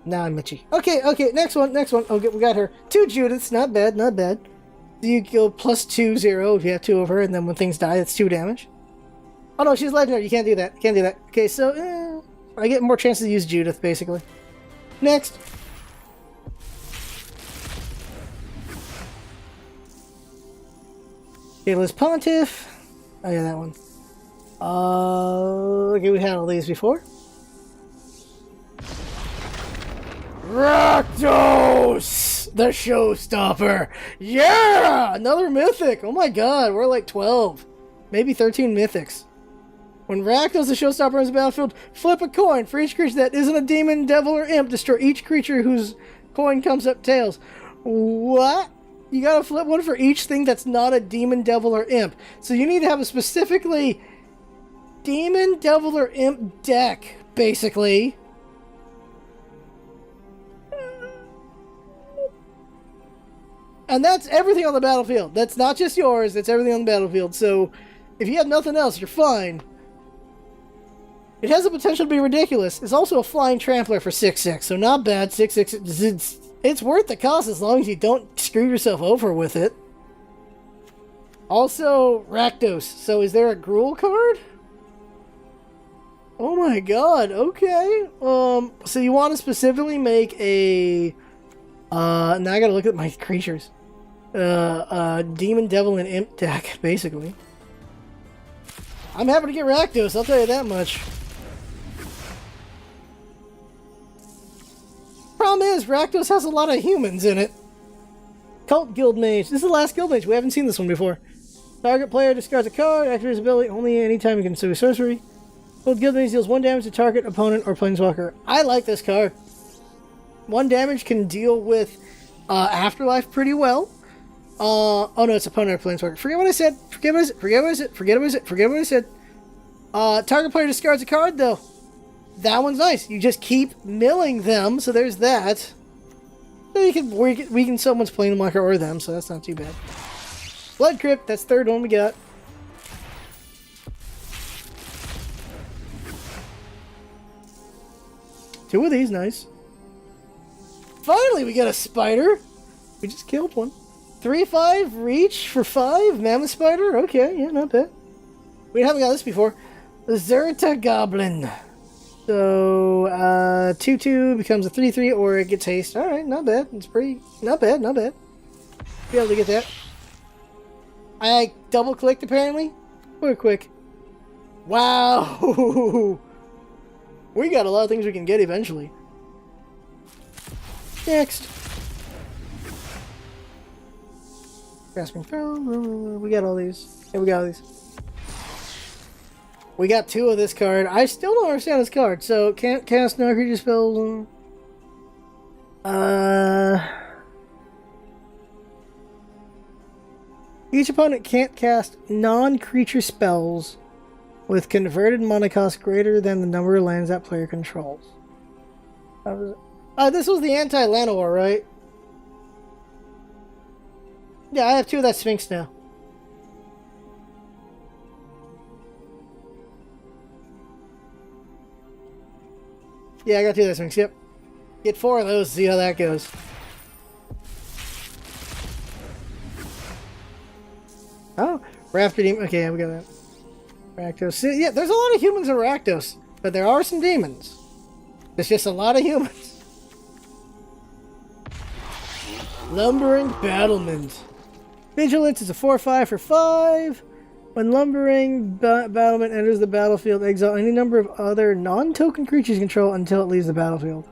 Now I'm itchy. Okay, next one. Okay, we got her. 2 Judiths, not bad, not bad. You go +2/0 if you have 2 of her, and then when things die, it's 2 damage. Oh no, she's legendary, you can't do that. Can't do that. Okay, so, I get more chances to use Judith, basically. Next. Scaleless Pontiff. Oh yeah, that one. Okay, we had all these before. Rakdos! The Showstopper! Yeah! Another mythic! Oh my god, we're like 12. Maybe 13 mythics. When Rakdos the Showstopper is the battlefield, flip a coin. For each creature that isn't a demon, devil, or imp, destroy each creature whose coin comes up tails. What? You gotta flip one for each thing that's not a demon, devil, or imp. So you need to have a specifically demon, devil, or imp deck, basically. And that's everything on the battlefield. That's not just yours, that's everything on the battlefield. So if you have nothing else, you're fine. It has the potential to be ridiculous. It's also a flying trampler for 6/6, so not bad. 6/6, it's worth the cost as long as you don't screw yourself over with it. Also, Rakdos. So is there a Gruul card? Oh my god, okay. So you want to specifically make a... now I gotta look at my creatures. Demon, Devil, and Imp deck, basically. I'm happy to get Rakdos, I'll tell you that much. Problem is, Rakdos has a lot of humans in it. Cult Guild Mage. This is the last Guild Mage. We haven't seen this one before. Target player discards a card. Activates his ability only anytime you can do a sorcery. Cult Guild Mage deals 1 damage to target opponent or planeswalker. I like this card. 1 damage can deal with Afterlife pretty well. Oh no, it's opponent or planeswalker. Forget what I said. Forget what I said. Target player discards a card though. That one's nice. You just keep milling them, so there's that. So you can weaken someone's planeswalker or them, so that's not too bad. Blood Crypt, that's the 3rd one we got. Two of these, nice. Finally, we got a spider. We just killed one. 3/5 reach for 5 mammoth spider. Okay, yeah, not bad. We haven't got this before. The Zerta Goblin. So 2/2 becomes a 3/3, or it gets haste. All right, not bad. It's pretty not bad. Be able to get that. I double clicked apparently. Real quick. Wow. We got a lot of things we can get eventually. Next. Grasping Throne. We got all these. Yeah, we got all these. We got 2 of this card. I still don't understand this card. So, can't cast non-creature spells. Each opponent can't cast non-creature spells with converted mana cost greater than the number of lands that player controls. This was the anti-Llanowar, right? Yeah, I have 2 of that Sphinx now. Yeah, I got 2 of that Sphinx, yep. Get 4 of those, see how that goes. Oh, Raptor Demon. Okay, yeah, we got that. Rakdos. See, yeah, there's a lot of humans in Rakdos, but there are some demons. There's just a lot of humans. Lumbering Battlement. Vigilance is a 4/5 for 5. When Lumbering Battlement enters the battlefield, exile any number of other non-token creatures you control until it leaves the battlefield.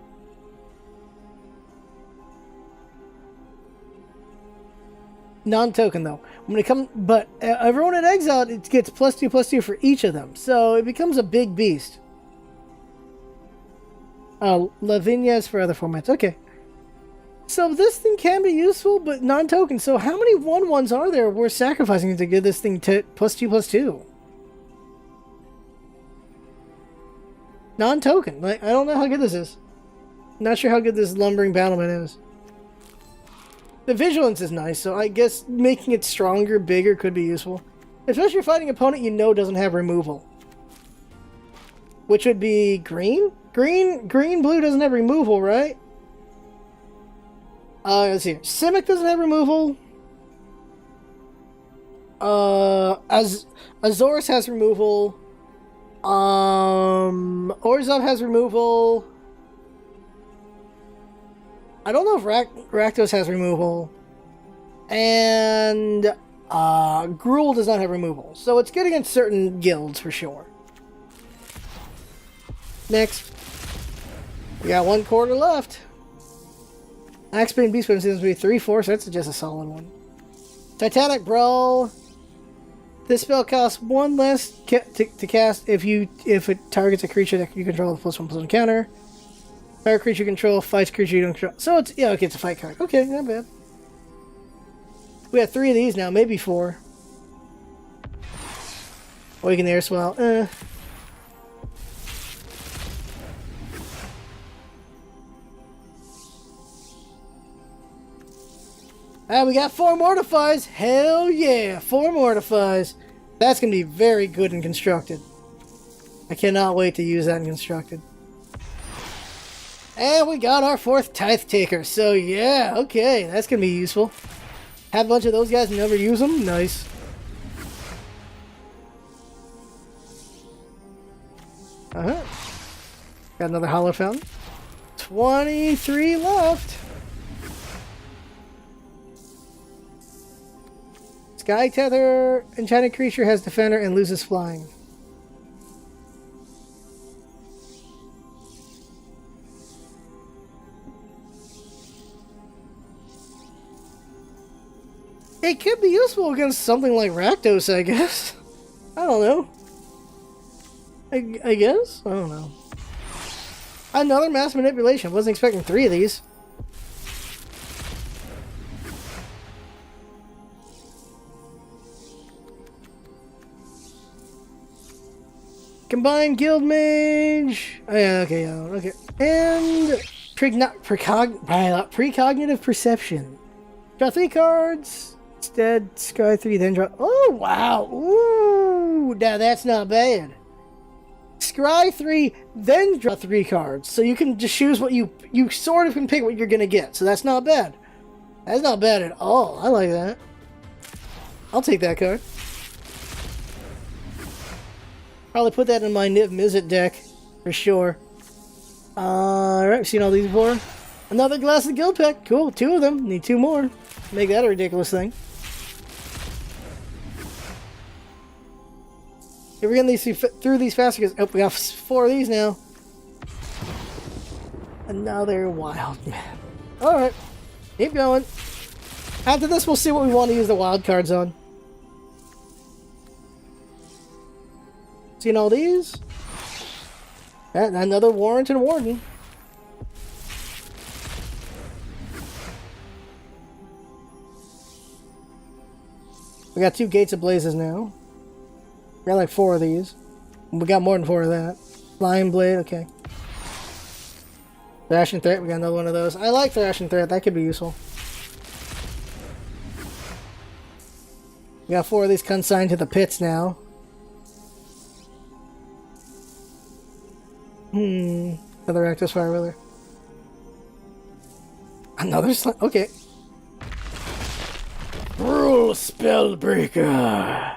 Non-token though. When it comes, but everyone at exile, it gets +2/+2 for each of them, so it becomes a big beast. Lavinia's for other formats. Okay. So this thing can be useful, but non-token. So how many 1/1s are there we're sacrificing to get this thing to +2/+2? Non-token. Like, I don't know how good this is. Not sure how good this Lumbering Battlement is. The Vigilance is nice, so I guess making it stronger, bigger could be useful. Especially if you're fighting an opponent you know doesn't have removal. Which would be green? Green, blue doesn't have removal, right? Let's see. Simic doesn't have removal. Azorius has removal. Orzhov has removal. I don't know if Rakdos has removal. And Gruul does not have removal, so it's good against certain guilds for sure. Next, we got 1/4 left. Axebane Beast Weapon seems to be 3/4, so that's just a solid one. Titanic Brawl. This spell costs 1 less to cast if it targets a creature that you control with +1/+1 counter. Fire creature you control fights creature you don't control. So it's okay, it's a fight card. Okay, not bad. We have 3 of these now, maybe 4. Awaken the Air Swell. We got 4 Mortifies. Hell yeah, 4 Mortifies. That's going to be very good and constructed. I cannot wait to use that in constructed. And we got our 4th Tithe Taker. So yeah, okay, that's going to be useful. Have a bunch of those guys and never use them. Nice. Got another Hollow Fountain. 23 left. Sky Tether, enchanted creature has defender and loses flying. It could be useful against something like Rakdos, I guess. I don't know. I guess? I don't know. Another Mass Manipulation. Wasn't expecting 3 of these. Combined Guild Mage. Oh, yeah, okay, okay. And Precognitive Perception. Draw 3 cards. Instead, Sky 3, then draw. Oh, wow. Ooh, now that's not bad. Scry 3, then draw 3 cards. So you can just choose what you sort of can pick what you're going to get. So that's not bad. That's not bad at all. I like that. I'll take that card. Probably put that in my Niv Mizzet deck for sure. Alright, seen all these before. Another Glass of Guild pack. Cool, 2 of them. Need 2 more. Make that a ridiculous thing. If we're getting through these faster, because we got 4 of these now. Another Wild Man. Alright, keep going. After this, we'll see what we want to use the wild cards on. Seen all these? And another Warrington Warden. We got 2 Gates of Blazes now. We got like 4 of these. We got more than 4 of that. Flying Blade, okay. Thrashing Threat, we got another one of those. I like Thrashing Threat, that could be useful. We got 4 of these consigned to the pits now. Another Rakdos Fire Wheeler. Another okay. Gruul Spellbreaker.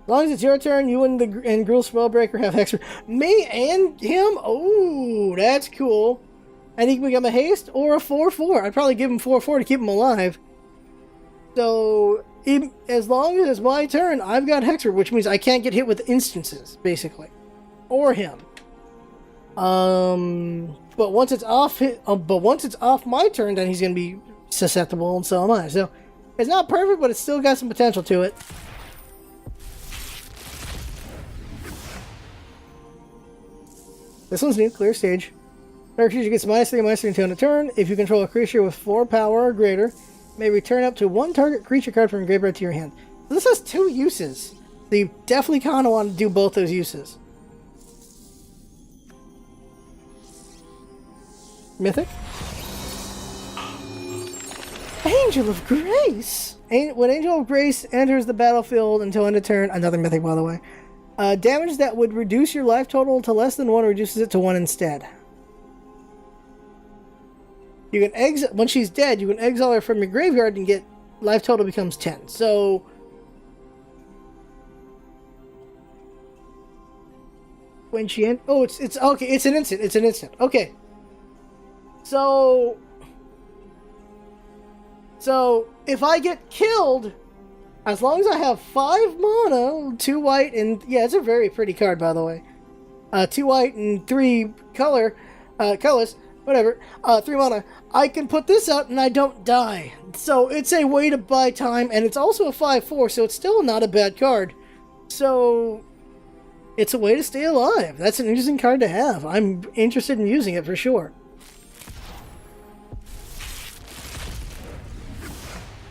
As long as it's your turn, you and Gruul Spellbreaker have Hex. Me and him? Oh, that's cool. And he can become a haste or a 4/4. I'd probably give him 4/4 to keep him alive. So, as long as it's my turn, I've got Hexer, which means I can't get hit with instances, basically. Or him. But once it's off my turn, then he's gonna be susceptible, and so am I. So it's not perfect, but it's still got some potential to it. This one's new. Clear stage. Target creature gets -3/-3 until end of turn. If you control a creature with 4 power or greater, may return up to 1 target creature card from your graveyard to your hand. So this has 2 uses. So you definitely kind of want to do both those uses. Mythic. Angel of Grace. When Angel of Grace enters the battlefield until end of turn, another mythic by the way, damage that would reduce your life total to less than 1 reduces it to 1 instead. You can exile when she's dead. You can exile her from your graveyard and get life total becomes 10. So when she it's okay. It's an instant. It's an instant. Okay. So if I get killed, As long as I have 5 mana, 2 white, and yeah, it's a very pretty card, by the way. 2 white and 3 colors, whatever, 3 mana, I can put this out and I don't die. So it's a way to buy time, and it's also a 5/4, so it's still not a bad card. So it's a way to stay alive. That's an interesting card to have. I'm interested in using it for sure.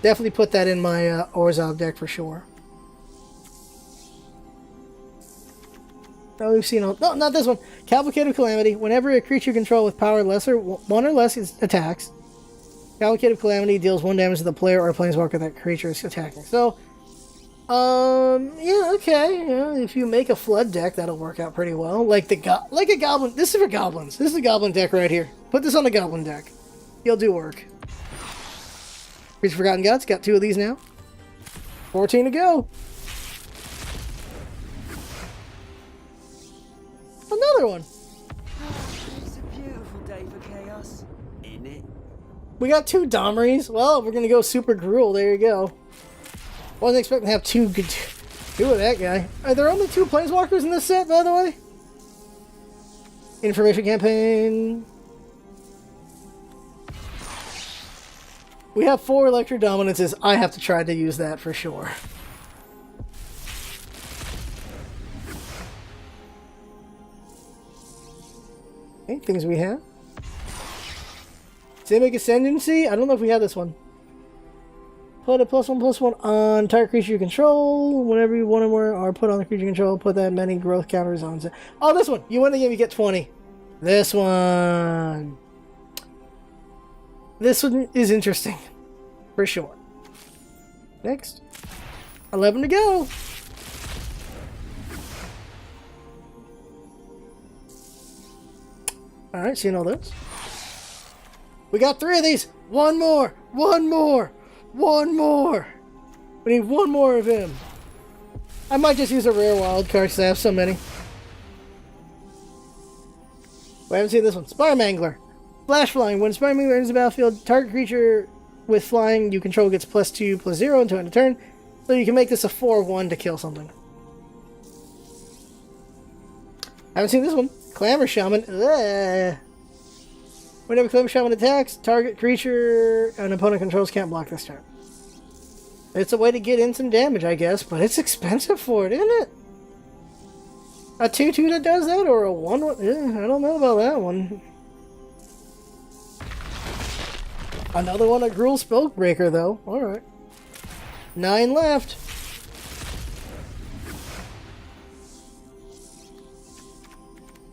Definitely put that in my Orzhov deck for sure. Oh, we've seen all... No, not this one. Cavalcade of Calamity. Whenever a creature you control with power lesser 1 or less attacks, Cavalcade of Calamity deals 1 damage to the player or planeswalker that creature is attacking. So, yeah, okay. Yeah, if you make a flood deck, that'll work out pretty well. Like a goblin. This is for goblins. This is a goblin deck right here. Put this on the goblin deck. You'll do work. Creature Forgotten Gods. Got 2 of these now. 14 to go. Another one. It's a beautiful day for chaos, isn't it? We got 2 Domries. Well, we're gonna go Super Gruel. There you go. Wasn't expecting to have 2 of that guy. Are there only 2 Planeswalkers in this set, by the way? Information campaign. We have 4 Electro Dominances. I have to try to use that for sure. Okay, things we have. Simic Ascendancy. I don't know if we have this one. Put a +1/+1 on target creature you control. Whenever you want to or put on the creature you control, put that many growth counters on it. Oh, this one. You win the game, you get 20. This one. This one is interesting. For sure. Next. 11 to go. Alright, seeing all those. We got 3 of these. One more. One more. One more. We need 1 more of him. I might just use a rare wild card because I have so many. We haven't seen this one. Spire Mangler. Flash Flying. When Spire Mangler enters the battlefield, target creature with flying you control gets +2/+0 until end of turn. So you can make this a 4/1 to kill something. Haven't seen this one. Clamor Shaman. Ugh. Whenever Clamor Shaman attacks, target creature an opponent controls can't block this turn. It's a way to get in some damage, I guess, but it's expensive for it, isn't it? A 2/2 that does that, or a 1/1? I don't know about that one. Another one, a Gruul Spellbreaker, though. Alright. 9 left.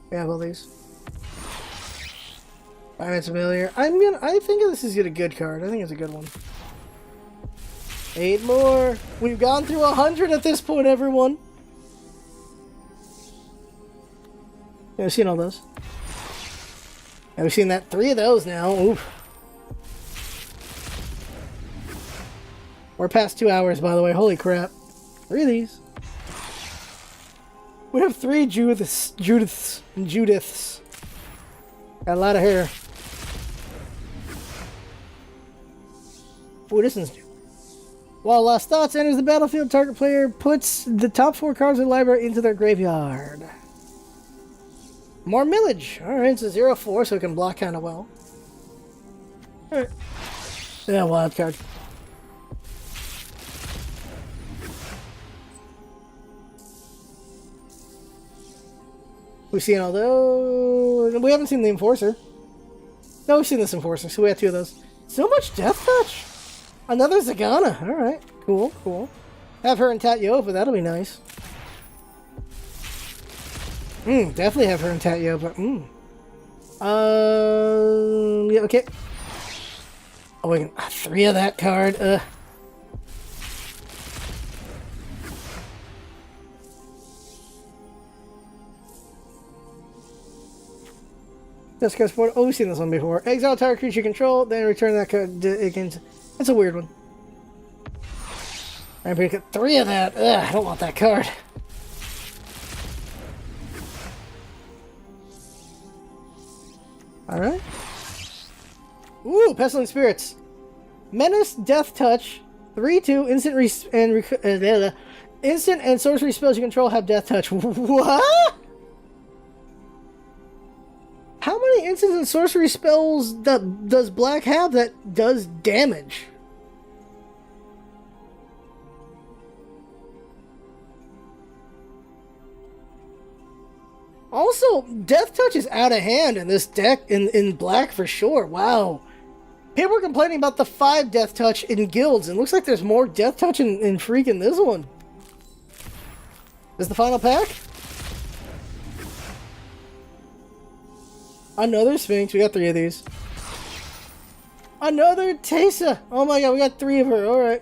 We have all these. Fireman's Familiar. I think this is a good card. I think it's a good one. 8 more. We've gone through 100 at this point, everyone. Yeah, we've seen all those. Yeah, we've seen that 3 of those now. Oof. We're past 2 hours, by the way. Holy crap. 3 of these. We have 3 Judiths. Got a lot of hair. Ooh, this one's new. While Lost Thoughts enters the battlefield, target player puts the top 4 cards of the library into their graveyard. More Millage. Alright, it's a 0/4, so it can block kind of well. Alright. Yeah, wild card. We've seen all those. We haven't seen the Enforcer. No, we've seen this Enforcer, so we have 2 of those. So much Death Touch! Another Zagana. Alright, cool, cool. Have her in Tatyova, that'll be nice. Definitely have her in Tatyova. Yeah, okay. Oh, we can 3 of that card. This card's sport. Oh, we've seen this one before. Exile target creature you control, then return that card against. That's a weird one. I'm gonna get 3 of that. Ugh, I don't want that card. Alright. Ooh, Pestilent Spirits. Menace, Death Touch, 3/2 instant and sorcery spells you control have death touch. What? How many instant and sorcery spells does black have that does damage? Also, death touch is out of hand in this deck in black for sure. Wow. People are complaining about the 5 death touch in guilds, and looks like there's more death touch in freaking this one. Is the final pack? Another Sphinx. We got 3 of these. Another Tesa. Oh my god, we got 3 of her. Alright.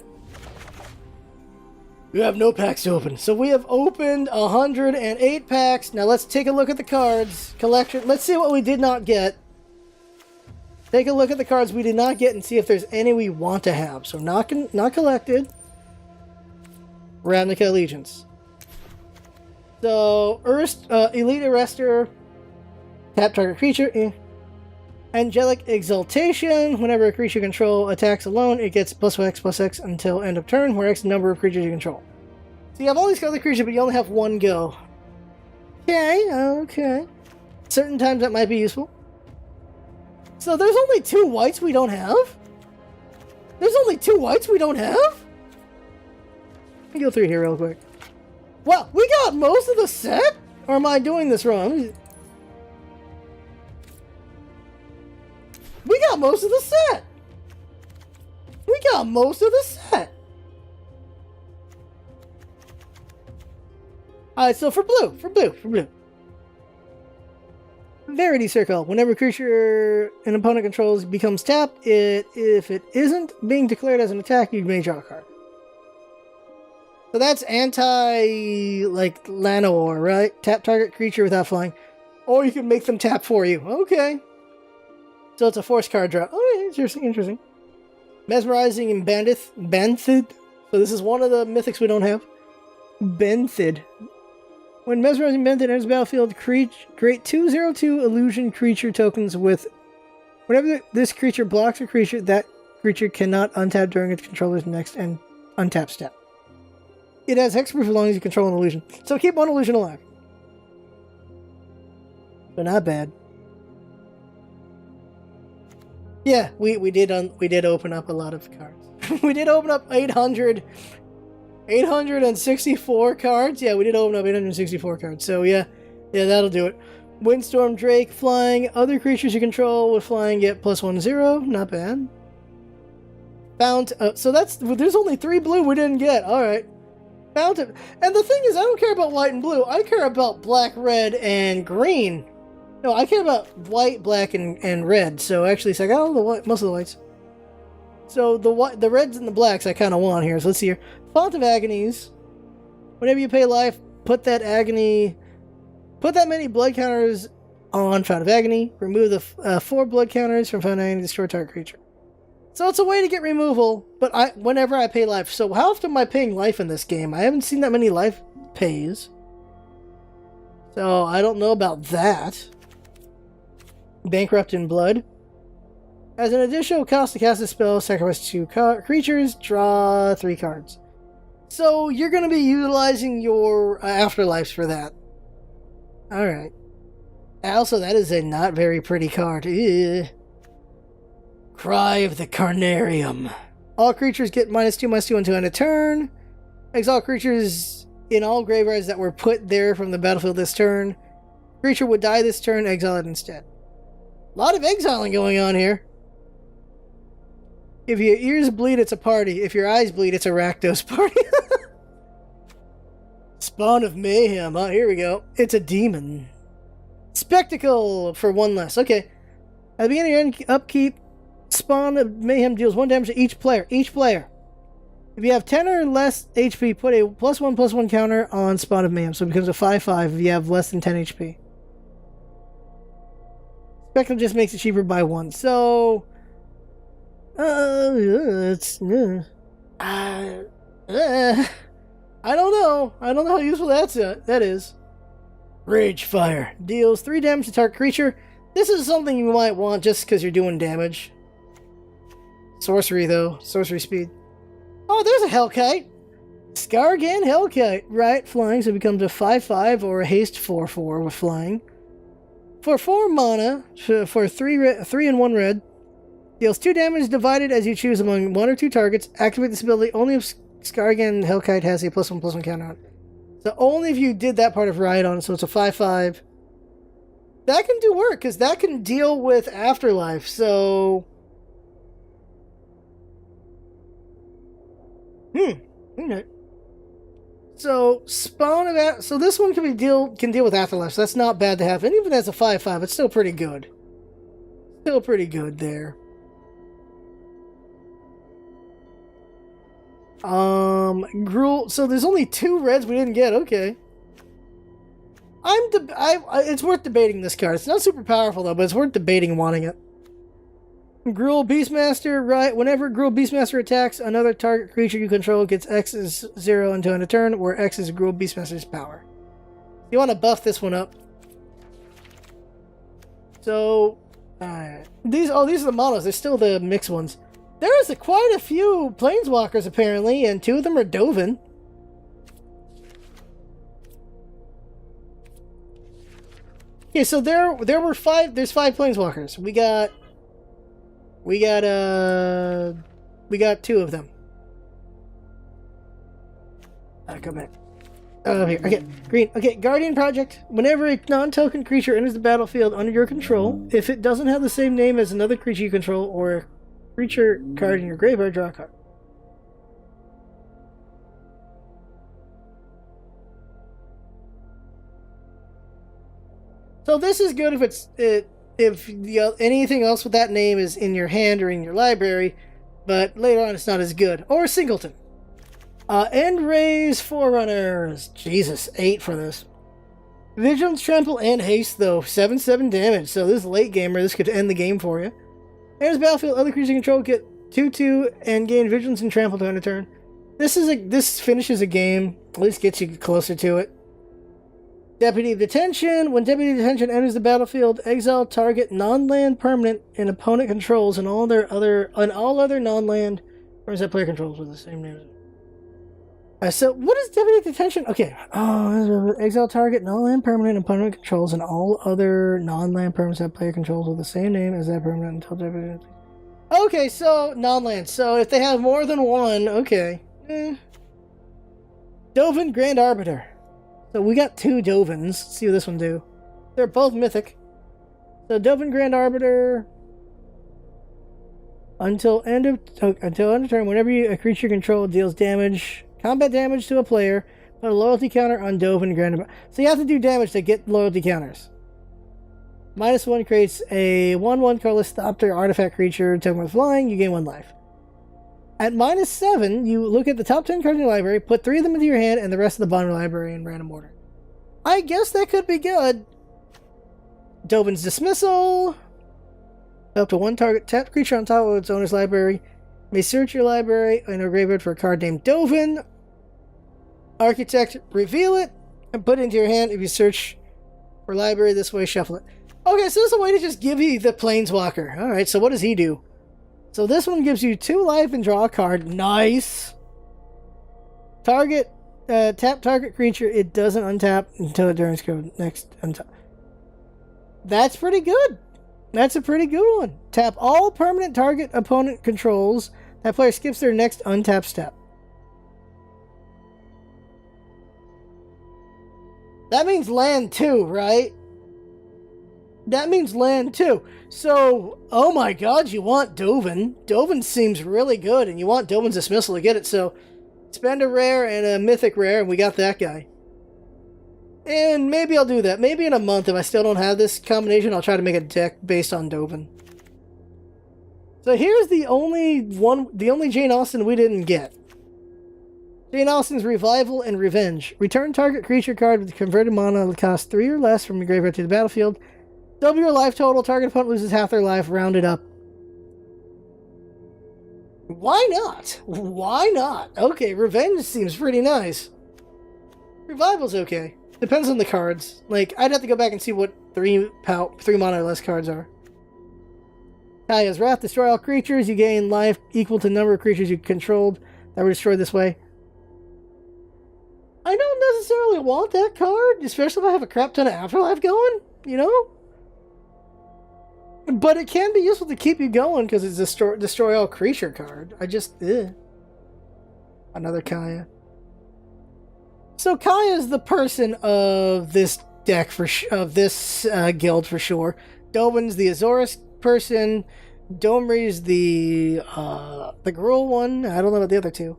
We have no packs to open. So we have opened 108 packs. Now let's take a look at the cards. Collection. Let's see what we did not get. Take a look at the cards we did not get and see if there's any we want to have. So not collected. Ravnica Allegiance. So, Elite Arrestor. Tap target creature. Angelic Exaltation. Whenever a creature you control attacks alone, it gets +X until end of turn, where X is the number of creatures you control. So you have all these other creatures, but you only have 1 go. Okay. Certain times that might be useful. So there's only 2 whites we don't have? There's only 2 whites we don't have? Let me go through here real quick. Wow, we got most of the set? Or am I doing this wrong? We got most of the set! We got most of the set! Alright, so for blue. Verity Circle. Whenever a creature an opponent controls becomes tapped, if it isn't being declared as an attack, you may draw a card. So that's anti, like, Llanowar, right? Tap target creature without flying. Or you can make them tap for you. Okay. So it's a force card draw. Oh, interesting. Mesmerizing and Banthid. So this is one of the mythics we don't have. Banthid. When Mesmerizing Banthid enters the battlefield, create 2/0/2 illusion creature tokens with... Whenever this creature blocks a creature, that creature cannot untap during its controller's next and untap step. It has hexproof as long as you control an illusion. So keep 1 illusion alive. So not bad. Yeah, we did open up a lot of cards. We did open up 864 cards. Yeah, we did open up 864 cards. So yeah, that'll do it. Windstorm Drake, flying. Other creatures you control with flying get +1/0. Not bad. So there's only 3 blue we didn't get. All right. Fountain. And the thing is, I don't care about white and blue. I care about black, red, and green. No, I care about white, black, and red. So actually, I got all the most of the whites. So the reds and the blacks I kind of want here. So let's see here. Font of Agonies. Whenever you pay life, put that many blood counters on Font of Agony. Remove the 4 blood counters from Font of Agony to destroy target creature. So it's a way to get removal, but whenever I pay life. So how often am I paying life in this game? I haven't seen that many life pays. So I don't know about that. Bankrupt in Blood. As an additional cost to cast a spell, sacrifice 2 creatures, draw 3 cards. So you're going to be utilizing your afterlives for that. Alright. Also, that is a not very pretty card. Ew. Cry of the Carnarium. All creatures get -2/2 until end of turn. Exile creatures in all graveyards that were put there from the battlefield this turn. Creature would die this turn, exile it instead. A lot of exiling going on here. If your ears bleed, it's a party. If your eyes bleed, it's a Rakdos party. Spawn of Mayhem. Oh, here we go. It's a demon. Spectacle for 1 less. Okay. At the beginning of your upkeep, Spawn of Mayhem deals 1 damage to each player. If you have 10 or less HP, put a +1/+1 counter on Spawn of Mayhem. So it becomes a 5/5 if you have less than 10 HP. Spectacle just makes it cheaper by 1. So... I don't know. I don't know how useful that is. Rage Fire. Deals 3 damage to target creature. This is something you might want just because you're doing damage. Sorcery, though. Sorcery speed. Oh, there's a Hellkite. Skargan Hellkite. Right, flying, so it becomes a 5/5 or a haste 4/4 with flying. For 4 mana, for 3 and 1 red, deals 2 damage divided as you choose among 1 or 2 targets. Activate this ability only if Skargan Hellkite has a +1/+1 counter on it. So only if you did that part of Ride on it, so it's a 5/5. That can do work, because that can deal with Afterlife, so... Okay. So, so this one can deal with Afterlife, so that's not bad to have. And even as a 5/5, it's still pretty good. Still pretty good there. Gruul. So there's only 2 reds we didn't get. Okay. It's worth debating this card. It's not super powerful though, but it's worth debating wanting it. Gruul Beastmaster, right? Whenever Gruul Beastmaster attacks, another target creature you control gets X is 0 until end of turn, where X is Gruul Beastmaster's power. You want to buff this one up. So, these are the monos. They're still the mixed ones. There's quite a few Planeswalkers apparently, and 2 of them are Dovin. Okay, so there were 5. There's 5 Planeswalkers. We got 2 of them. Come back. Here. Okay, green. Okay, Guardian Project. Whenever a non-token creature enters the battlefield under your control, if it doesn't have the same name as another creature you control or a creature card in your graveyard, draw a card. So this is good if anything else with that name is in your hand or in your library, but later on it's not as good. Or Singleton. End-Raise Forerunners. Jesus, 8 for this. Vigilance, Trample, and Haste, though. 7/7 damage, so this late gamer, this could end the game for you. Enters battlefield, other creatures you control get 2/2 and gain Vigilance and Trample to end a turn. This finishes a game, at least gets you closer to it. Deputy of Detention. When Deputy of Detention enters the battlefield, exile target non-land permanent and opponent controls and all other non-land permanents that player controls with the same name. So what is Deputy of Detention? Okay. Exile target non-land permanent and opponent controls and all other non-land permanents that player controls with the same name as that permanent until Deputy. Okay, so non-land. So if they have more than one, okay. Dovin Grand Arbiter. So we got 2 Dovins. Let's see what this one do. They're both mythic. So Dovin Grand Arbiter. Until end of turn, whenever a creature you control deals combat damage to a player, put a loyalty counter on Dovin Grand Arbiter. So you have to do damage to get loyalty counters. -1 creates a 1/1 colorless Thopter artifact creature, token with flying, you gain 1 life. At -7, you look at the top 10 cards in your library, put 3 of them into your hand, and the rest of the bottom of the library in random order. I guess that could be good. Dovin's Dismissal. Up to 1 target tapped creature on top of its owner's library may search your library in a graveyard for a card named Dovin. Architect, reveal it, and put it into your hand. If you search for library this way, shuffle it. Okay, so this is a way to just give you the Planeswalker. Alright, so what does he do? So this one gives you 2 life and draw a card. Nice! Tap target creature. It doesn't untap until it turns code. Next untap. That's pretty good. That's a pretty good one. Tap all permanent target opponent controls. That player skips their next untap step. That means land 2, right? That means land 2. So, oh my god, you want Dovin. Dovin seems really good, and you want Dovin's Dismissal to get it, so spend a rare and a mythic rare, and we got that guy. And maybe I'll do that. Maybe in a month, if I still don't have this combination, I'll try to make a deck based on Dovin. So here's the only Jane Austen we didn't get. Jane Austen's Revival and Revenge. Return target creature card with converted mana that costs 3 or less from your graveyard to the battlefield. Double your life total. Target opponent loses half their life. Rounded up. Why not? Why not? Okay, Revenge seems pretty nice. Revival's okay. Depends on the cards. Like, I'd have to go back and see what 3 mana or less cards are. Kaya's Wrath. Destroy all creatures. You gain life equal to the number of creatures you controlled. that were destroyed this way. I don't necessarily want that card, especially if I have a crap ton of Afterlife going, you know? But it can be useful to keep you going because it's a destroy all creature card. I just, Another Kaya. So Kaya is the person of this deck of this guild for sure. Dobin's the Azorus person. Domri's the Gruul one. I don't know about the other two.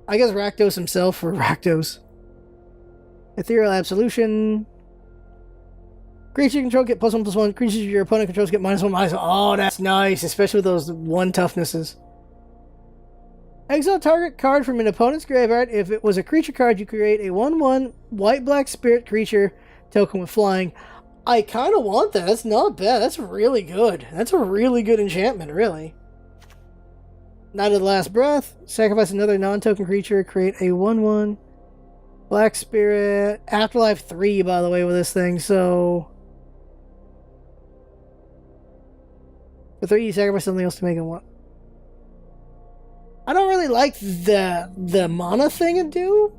I guess Rakdos himself for Rakdos. Ethereal Absolution. Creature you control get +1/+1. Creatures your opponent controls get -1/-1. Oh, that's nice, especially with those 1 toughnesses. Exile target card from an opponent's graveyard. If it was a creature card, you create a 1/1 white-black spirit creature token with flying. I kind of want that. That's not bad. That's really good. That's a really good enchantment, really. Night of the Last Breath. Sacrifice another non-token creature. Create a 1/1 black spirit. Afterlife 3, by the way, with this thing. So for 3, you sacrifice something else to make it 1. I don't really like the mana thing it do.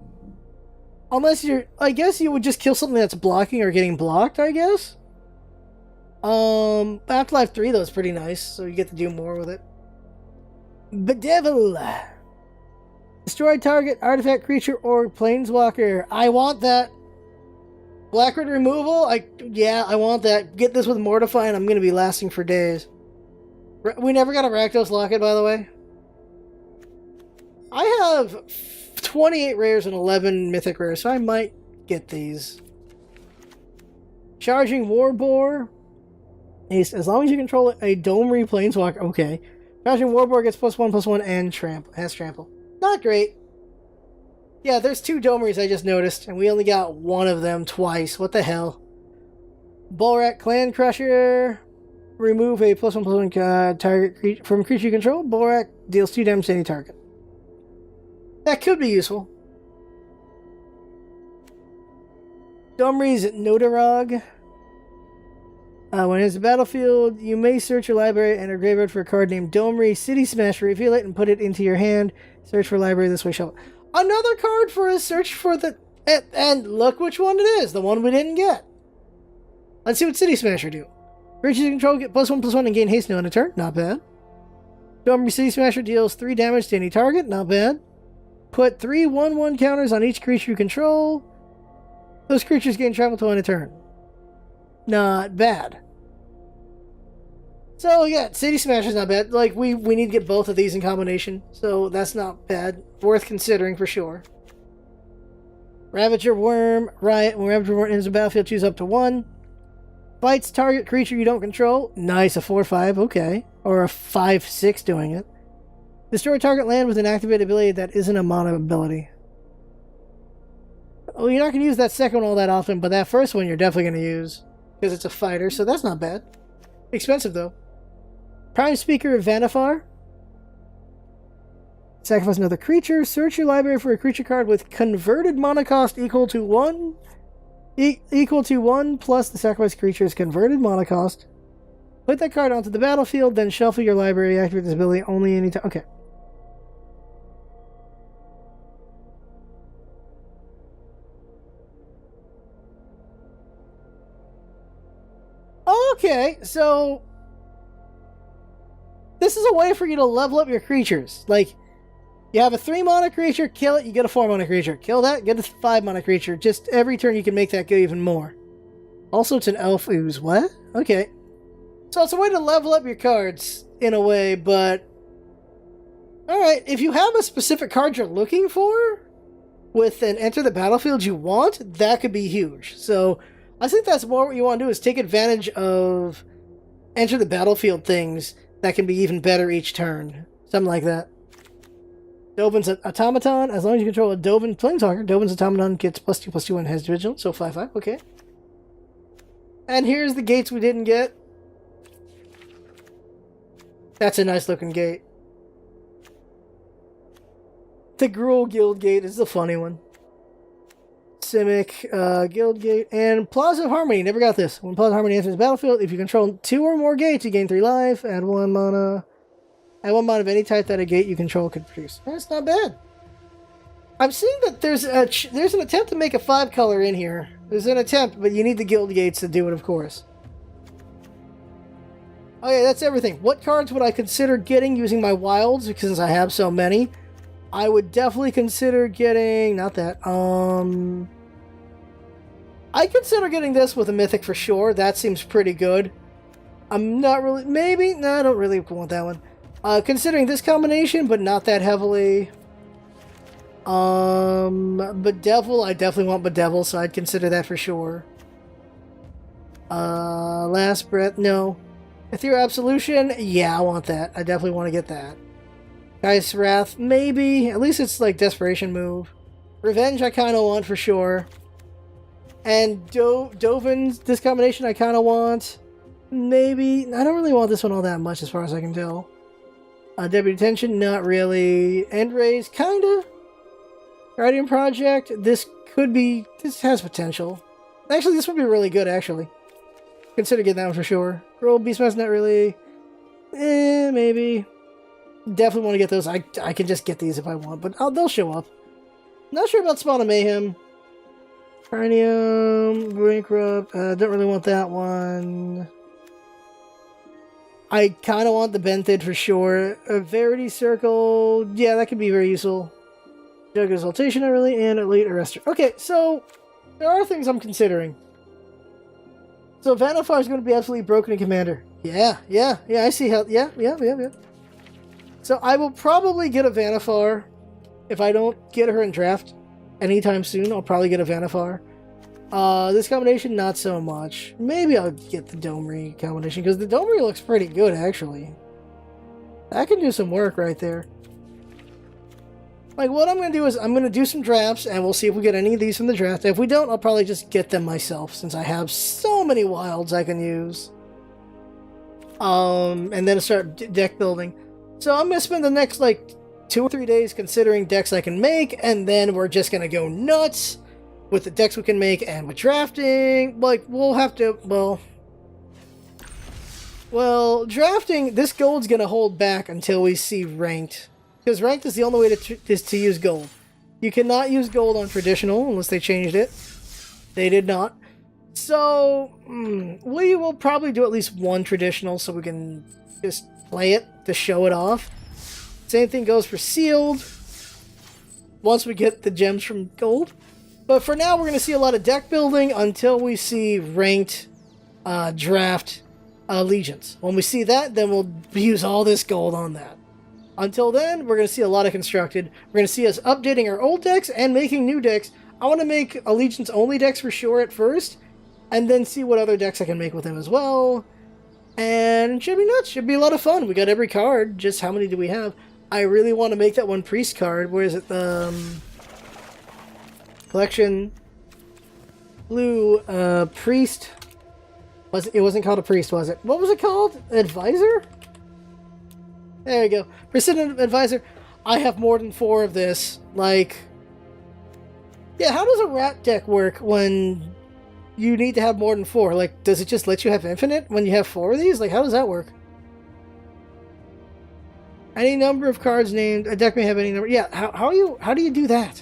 Unless you're... I guess you would just kill something that's blocking or getting blocked, I guess. Afterlife 3, though, is pretty nice. So you get to do more with it. Bedevil. Destroy target artifact, creature, or planeswalker. I want that. Black-red removal? Yeah, I want that. Get this with Mortify and I'm going to be lasting for days. We never got a Rakdos Locket, by the way. I have 28 rares and 11 mythic rares, so I might get these. Charging Warboar. As long as you control a Domri Planeswalker. Okay. Charging Warboar gets +1/+1 and has trample. Not great. Yeah, there's 2 Domris I just noticed, and we only got one of them twice. What the hell? Bolrak Clan Crusher. Remove a +1/+1 target from creature you control. Bolrak deals 2 damage to any target. That could be useful. Domri's Nodarog. When it's a battlefield, you may search your library and a graveyard for a card named Domri. City Smash, reveal it and put it into your hand. Search for library this way, shuffle. Another card for a search for the... And look which one it is. The one we didn't get. Let's see what City Smasher do. Creatures you control get +1/+1 and gain haste on a turn. Not bad. Domri City Smasher deals 3 damage to any target. Not bad. Put 3 1/1 counters on each creature you control. Those creatures gain travel to end a turn. Not bad. So yeah, City Smasher's not bad. Like we need to get both of these in combination, so that's not bad. Worth considering for sure. Ravager Worm, Riot. When Ravager Worm enters the battlefield, choose up to 1. Fights target creature you don't control. Nice, a 4/5, okay. Or a 5/6 doing it. Destroy target land with an activated ability that isn't a mana ability. Well, you're not going to use that second one all that often, but that first one you're definitely going to use. Because it's a fighter, so that's not bad. Expensive, though. Prime Speaker Vanifar. Sacrifice another creature. Search your library for a creature card with converted mana cost equal to 1. Equal to 1 plus the sacrifice creature's converted mana cost. Put that card onto the battlefield, then shuffle your library. Activate this ability only anytime. Okay. Okay, so this is a way for you to level up your creatures. Like, you have a 3 mana creature, kill it, you get a 4 mana creature. Kill that, get a 5 mana creature. Just every turn you can make that go even more. Also, it's an elf ooze. What? Okay. So it's a way to level up your cards in a way, but alright, if you have a specific card you're looking for with an enter the battlefield you want, that could be huge. So I think that's more what you want to do, is take advantage of enter the battlefield things that can be even better each turn. Something like that. Dovin's Automaton. As long as you control a Dovin Planeswalker, Dovin's Automaton gets +2/+2 and has Vigil, so 5/5, okay. And here's the gates we didn't get. That's a nice looking gate. The Gruul Guild Gate is the funny one. Simic, Guild Gate, and Plaza of Harmony. Never got this. When Plaza of Harmony enters the battlefield, if you control 2 or more gates, you gain 3 life, add 1 mana. And one mod of any type that a gate you control could produce. That's not bad. I'm seeing that there's an attempt to make a 5-color in here. There's an attempt, but you need the guild gates to do it, of course. Okay, that's everything. What cards would I consider getting using my wilds? Because since I have so many, I would definitely consider getting... Not that. I consider getting this with a mythic for sure. That seems pretty good. I'm not really... Maybe? No, I don't really want that one. Considering this combination, but not that heavily. Bedevil, I definitely want Bedevil, so I'd consider that for sure. Last Breath, no. Ethereal Absolution, yeah, I want that. I definitely want to get that. Geist's Wrath, maybe. At least it's like Desperation move. Revenge, I kind of want for sure. And Dovin's, this combination I kind of want. Maybe. I don't really want this one all that much as far as I can tell. Deputy Detention, not really. End Raise, kind of. Guardian Project, this could be... This has potential. Actually, this would be really good, actually. Consider getting that one for sure. Roll Beastmaster, not really. Maybe. Definitely want to get those. I can just get these if I want, but they'll show up. Not sure about Spawn of Mayhem. Cranium, Bankrupt, don't really want that one. I kind of want the Benthid for sure. A Verity Circle, yeah, that could be very useful. Jug Exaltation, not really, and Elite Arrestor. Okay, so there are things I'm considering. So Vanifar is going to be absolutely broken in Commander. Yeah, I see how, yeah. So I will probably get a Vanifar. If I don't get her in draft anytime soon, I'll probably get a Vanifar. This combination, not so much. Maybe I'll get the Domri combination, because the Domri looks pretty good, actually. That can do some work right there. Like, what I'm going to do is I'm going to do some drafts, and we'll see if we get any of these from the draft. If we don't, I'll probably just get them myself, since I have so many wilds I can use. And then start deck building. So I'm going to spend the next, like, 2 or 3 days considering decks I can make, and then we're just going to go nuts with the decks we can make and with drafting. Like, we'll have to, well, drafting, this gold's going to hold back until we see ranked. Because ranked is the only way to use gold. You cannot use gold on traditional unless they changed it. They did not. So, we will probably do at least one traditional so we can just play it to show it off. Same thing goes for sealed. Once we get the gems from gold. But for now, we're going to see a lot of deck building until we see ranked draft Allegiance. When we see that, then we'll use all this gold on that. Until then, we're going to see a lot of constructed. We're going to see us updating our old decks and making new decks. I want to make Allegiance only decks for sure at first, and then see what other decks I can make with them as well. And it should be nuts. Should be a lot of fun. We got every card. Just how many do we have? I really want to make that one priest card. Where is it? Collection. Blue priest. It wasn't called a priest, was it? What was it called? Advisor? There you go. Persistent Advisor. I have more than 4 of this. Like, yeah, how does a rat deck work when you need to have more than 4? Like, does it just let you have infinite when you have 4 of these? Like, how does that work? Any number of cards named. A deck may have any number. Yeah, how do you do that?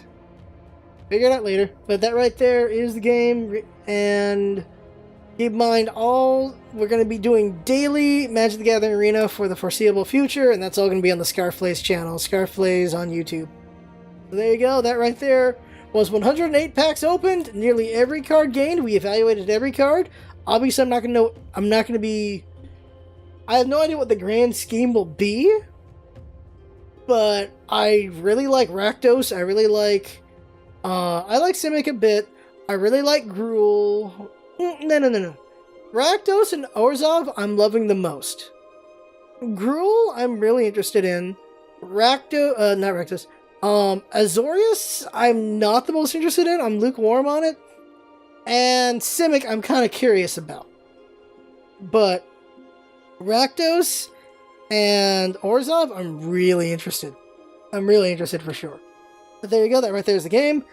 Figure it out later. But that right there is the game. And keep in mind, we're going to be doing daily Magic the Gathering Arena for the foreseeable future, and that's all going to be on the Scarflays channel. Scarflays on YouTube. So there you go. That right there was 108 packs opened. Nearly every card gained. We evaluated every card. Obviously, I have no idea what the grand scheme will be, but I really like Rakdos. I really like. I like Simic a bit. I really like Gruul. No. Rakdos and Orzhov, I'm loving the most. Gruul, I'm really interested in. Not Rakdos. Azorius, I'm not the most interested in. I'm lukewarm on it. And Simic, I'm kind of curious about. But Rakdos and Orzhov, I'm really interested. I'm really interested for sure. But there you go. That right there is the game.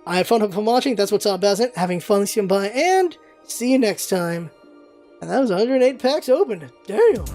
I had fun from watching. That's what's all about it. Having fun, see you by, and see you next time. And that was 108 packs opened. Damn.